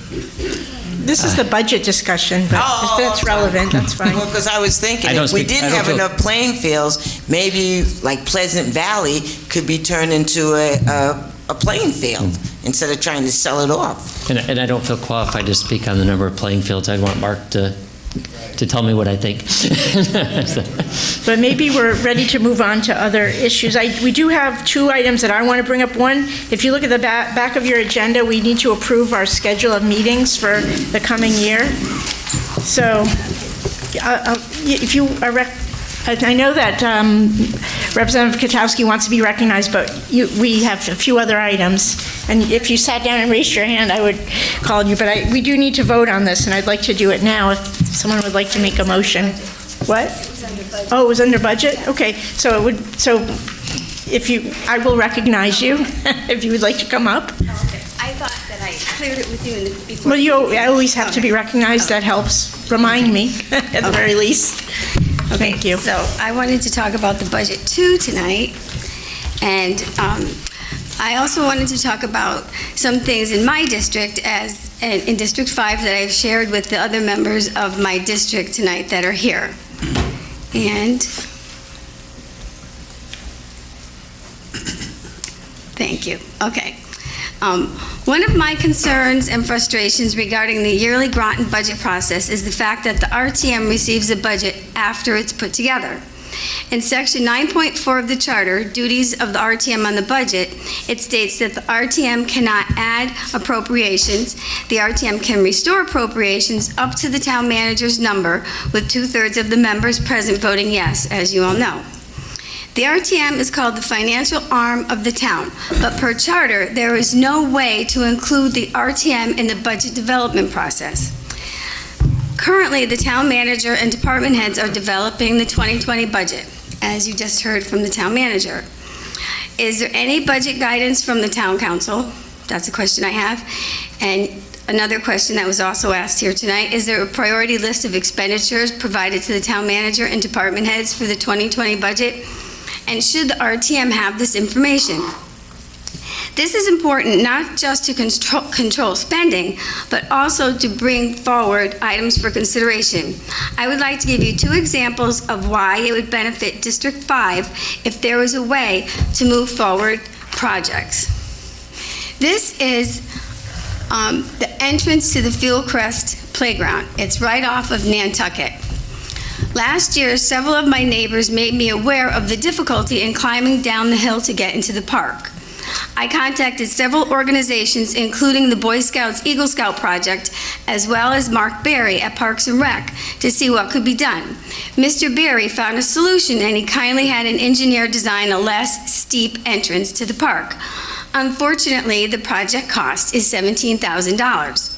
This is the budget discussion, but if that's relevant, that's fine. Well, because I was thinking, if we didn't have enough playing fields, maybe like Pleasant Valley could be turned into a playing field instead of trying to sell it off. And I don't feel qualified to speak on the number of playing fields. I'd want Mark to tell me what I think. But maybe we're ready to move on to other issues. We do have two items that I want to bring up. One, if you look at the back of your agenda, we need to approve our schedule of meetings for the coming year. So if you are I know that Representative Katowski wants to be recognized, but we have a few other items. And if you sat down and raised your hand, I would call you. But we do need to vote on this, and I'd like to do it now if someone would like to make a motion. What? Oh, it was under budget? Okay, so I will recognize you if you would like to come up. I thought that I cleared it with you before. Well, you always have to be recognized. That helps remind me, at the very least. Thank you. So I wanted to talk about the budget too tonight, and I also wanted to talk about some things in my district in District 5 that I've shared with the other members of my district tonight that are here. And thank you. Okay. One of my concerns and frustrations regarding the yearly Groton budget process is the fact that the RTM receives a budget after it's put together. In Section 9.4 of the Charter, Duties of the RTM on the Budget, it states that the RTM cannot add appropriations. The RTM can restore appropriations up to the town manager's number, with 2/3 of the members present voting yes, as you all know. The RTM is called the financial arm of the town, but per charter, there is no way to include the RTM in the budget development process. Currently, the town manager and department heads are developing the 2020 budget, as you just heard from the town manager. Is there any budget guidance from the town council? That's a question I have. And another question that was also asked here tonight, is there a priority list of expenditures provided to the town manager and department heads for the 2020 budget? And should the RTM have this information? This is important not just to control spending, but also to bring forward items for consideration. I would like to give you 2 examples of why it would benefit District 5 if there was a way to move forward projects. This is the entrance to the Fieldcrest Playground. It's right off of Nantucket. Last year, several of my neighbors made me aware of the difficulty in climbing down the hill to get into the park. I contacted several organizations, including the Boy Scouts Eagle Scout Project, as well as Mark Berry at Parks and Rec, to see what could be done. Mr. Berry found a solution, and he kindly had an engineer design a less steep entrance to the park. Unfortunately, the project cost is $17,000.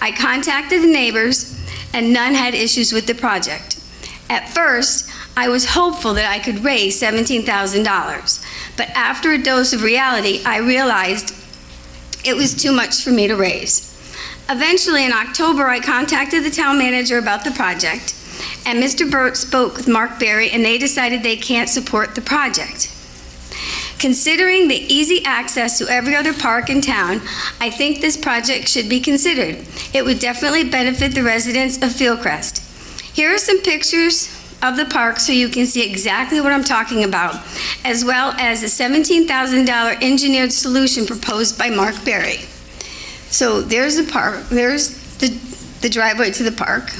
I contacted the neighbors, and none had issues with the project. At first, I was hopeful that I could raise $17,000, but after a dose of reality, I realized it was too much for me to raise. Eventually, in October, I contacted the town manager about the project, and Mr. Burt spoke with Mark Berry, and they decided they can't support the project. Considering the easy access to every other park in town, I think this project should be considered. It would definitely benefit the residents of Fieldcrest. Here are some pictures of the park so you can see exactly what I'm talking about, as well as a $17,000 engineered solution proposed by Mark Berry. So there's the park, there's the driveway to the park,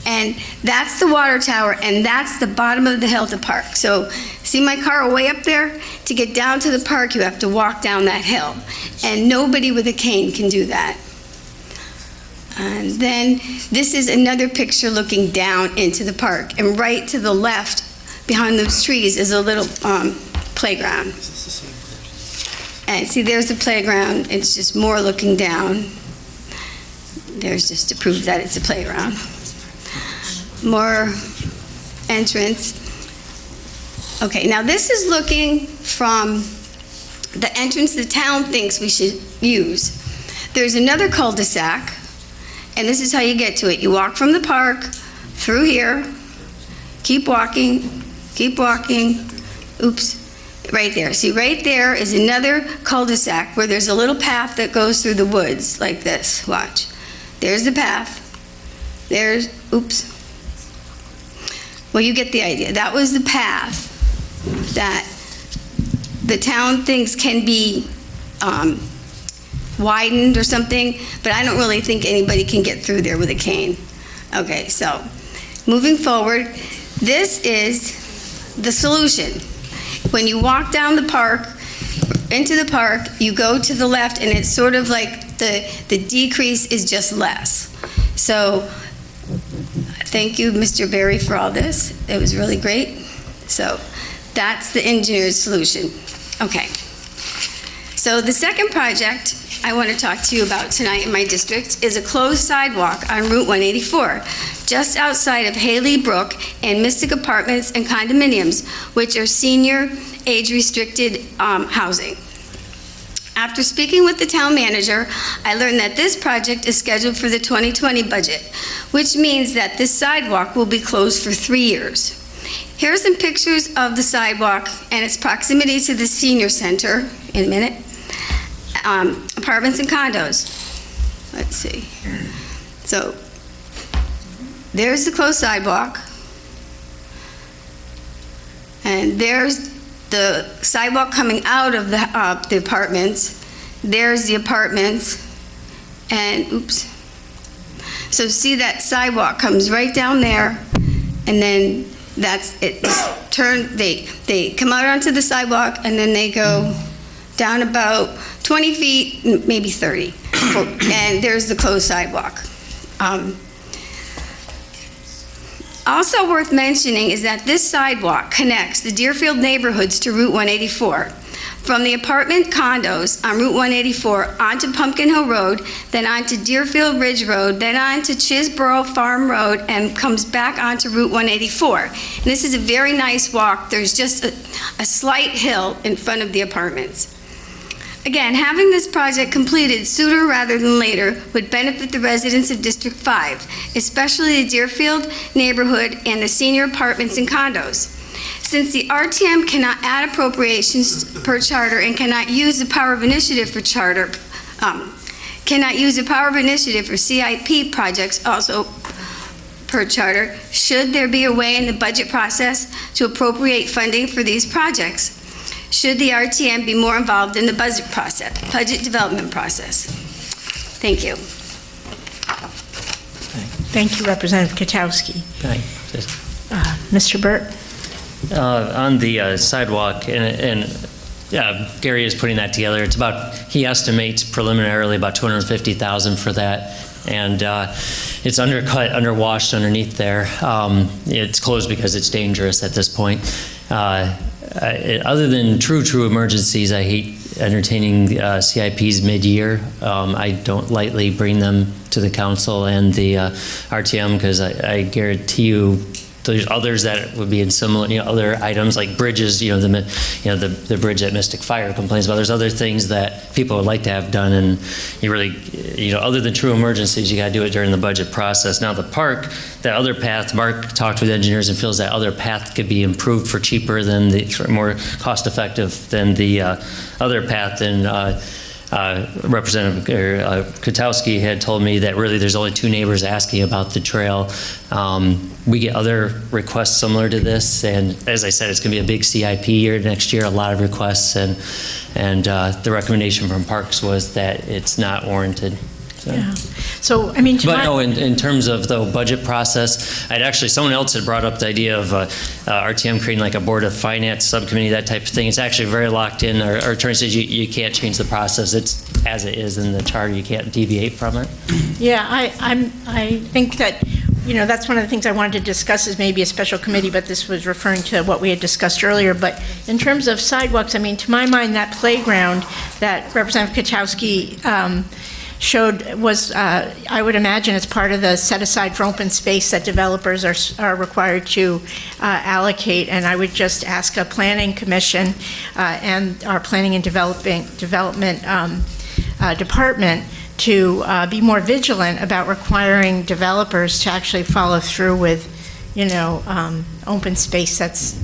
and that's the water tower, and that's the bottom of the hill to park. So see my car way up there? To get down to the park, you have to walk down that hill, and nobody with a cane can do that. And then this is another picture looking down into the park. And right to the left, behind those trees, is a little playground. And see, there's the playground. It's just more looking down. There's just to prove that it's a playground. More entrance. Okay, now this is looking from the entrance the town thinks we should use. There's another cul-de-sac. And this is how you get to it. You walk from the park through here, keep walking, Keep walking. Oops. Right there. See, right there is another cul-de-sac where there's a little path that goes through the woods like this. Watch. There's the path. There's, oops. Well, you get the idea. That was the path that the town thinks can be widened or something, but I don't really think anybody can get through there with a cane. Okay, so moving forward, this is the solution. When you walk down the park, into the park, you go to the left, and it's sort of like the decrease is just less. So thank you, Mr. Berry, for all this. It was really great. So that's the engineer's solution. Okay. So the second project I want to talk to you about tonight in my district is a closed sidewalk on Route 184, just outside of Haley Brook and Mystic Apartments and Condominiums, which are senior age-restricted housing. After speaking with the town manager, I learned that this project is scheduled for the 2020 budget, which means that this sidewalk will be closed for 3 years. Here are some pictures of the sidewalk and its proximity to the senior center in a minute. Apartments and condos. Let's see. So there's the closed sidewalk, and there's the sidewalk coming out of the apartments. There's the apartments, and oops. So see, that sidewalk comes right down there, and then that's it. They come out onto the sidewalk, and then they go down about 20 feet, maybe 30, and there's the closed sidewalk. Also worth mentioning is that this sidewalk connects the Deerfield neighborhoods to Route 184. From the apartment condos on Route 184 onto Pumpkin Hill Road, then onto Deerfield Ridge Road, then onto Chisborough Farm Road, and comes back onto Route 184. And this is a very nice walk. There's just a slight hill in front of the apartments. Again, having this project completed sooner rather than later would benefit the residents of District 5, especially the Deerfield neighborhood and the senior apartments and condos. Since the RTM cannot add appropriations per charter and cannot use the power of initiative for CIP projects also per charter, should there be a way in the budget process to appropriate funding for these projects? Should the RTM be more involved in the budget development process? Thank you. Thank you, Representative Katowski. Mr. Burt? On the sidewalk, and Gary is putting that together. It's about, he estimates preliminarily about $250,000 for that, and it's undercut, underwashed underneath there. It's closed because it's dangerous at this point. Other than true emergencies, I hate entertaining CIPs mid-year. I don't lightly bring them to the council and the RTM, because I guarantee you there's others that would be in similar, other items like bridges, the bridge that Mystic Fire complains about. There's other things that people would like to have done, and you really, other than true emergencies, you got to do it during the budget process. Now the park, that other path, Mark talked with engineers and feels that other path could be improved for cheaper than more cost effective than the other path. And Representative Katowski had told me that really there's only 2 neighbors asking about the trail. We get other requests similar to this, and as I said, it's going to be a big CIP year next year, a lot of requests, and the recommendation from Parks was that it's not warranted. So. Yeah. So, I mean, but no, in terms of the budget process, someone else had brought up the idea of RTM creating like a Board of Finance subcommittee, that type of thing. It's actually very locked in. Our attorney says you can't change the process. It's as it is in the charter. You can't deviate from it. Yeah, I think that, that's one of the things I wanted to discuss is maybe a special committee, but this was referring to what we had discussed earlier. But in terms of sidewalks, I mean, to my mind, that playground that Representative Katowski showed was, I would imagine it's part of the set aside for open space that developers are required to allocate, and I would just ask a planning commission and our planning and development department to be more vigilant about requiring developers to actually follow through with open space that's,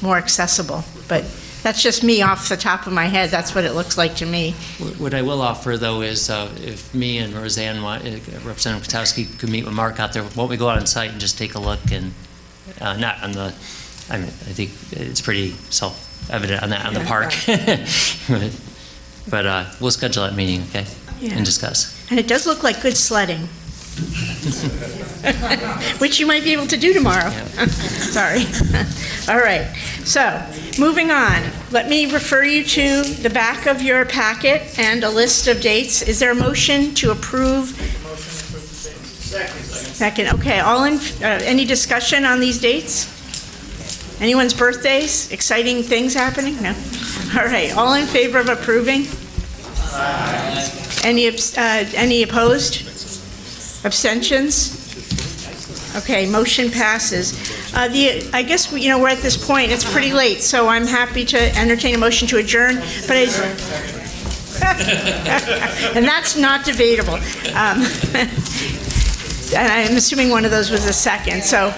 more accessible. But that's just me off the top of my head. That's what it looks like to me. What I will offer, though, is if me and Roseanne, Representative Kotowski, could meet with Mark out there, why don't we go out on site and just take a look and not on the, I think it's pretty self-evident on that, on the park. But we'll schedule that meeting, okay? Yeah. And discuss. And it does look like good sledding. Which you might be able to do tomorrow. Sorry. All right. So, moving on. Let me refer you to the back of your packet and a list of dates. Is there a motion to approve? Second. Okay. Any discussion on these dates? Anyone's birthdays? Exciting things happening? No? All right. All in favor of approving? Any opposed? Abstentions? Okay, motion passes. I guess we're at this point. It's pretty late, so I'm happy to entertain a motion to adjourn. But and that's not debatable. And I'm assuming one of those was a second. So,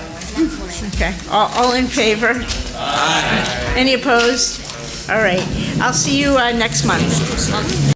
okay, all in favor? Aye. Any opposed? All right. I'll see you next month.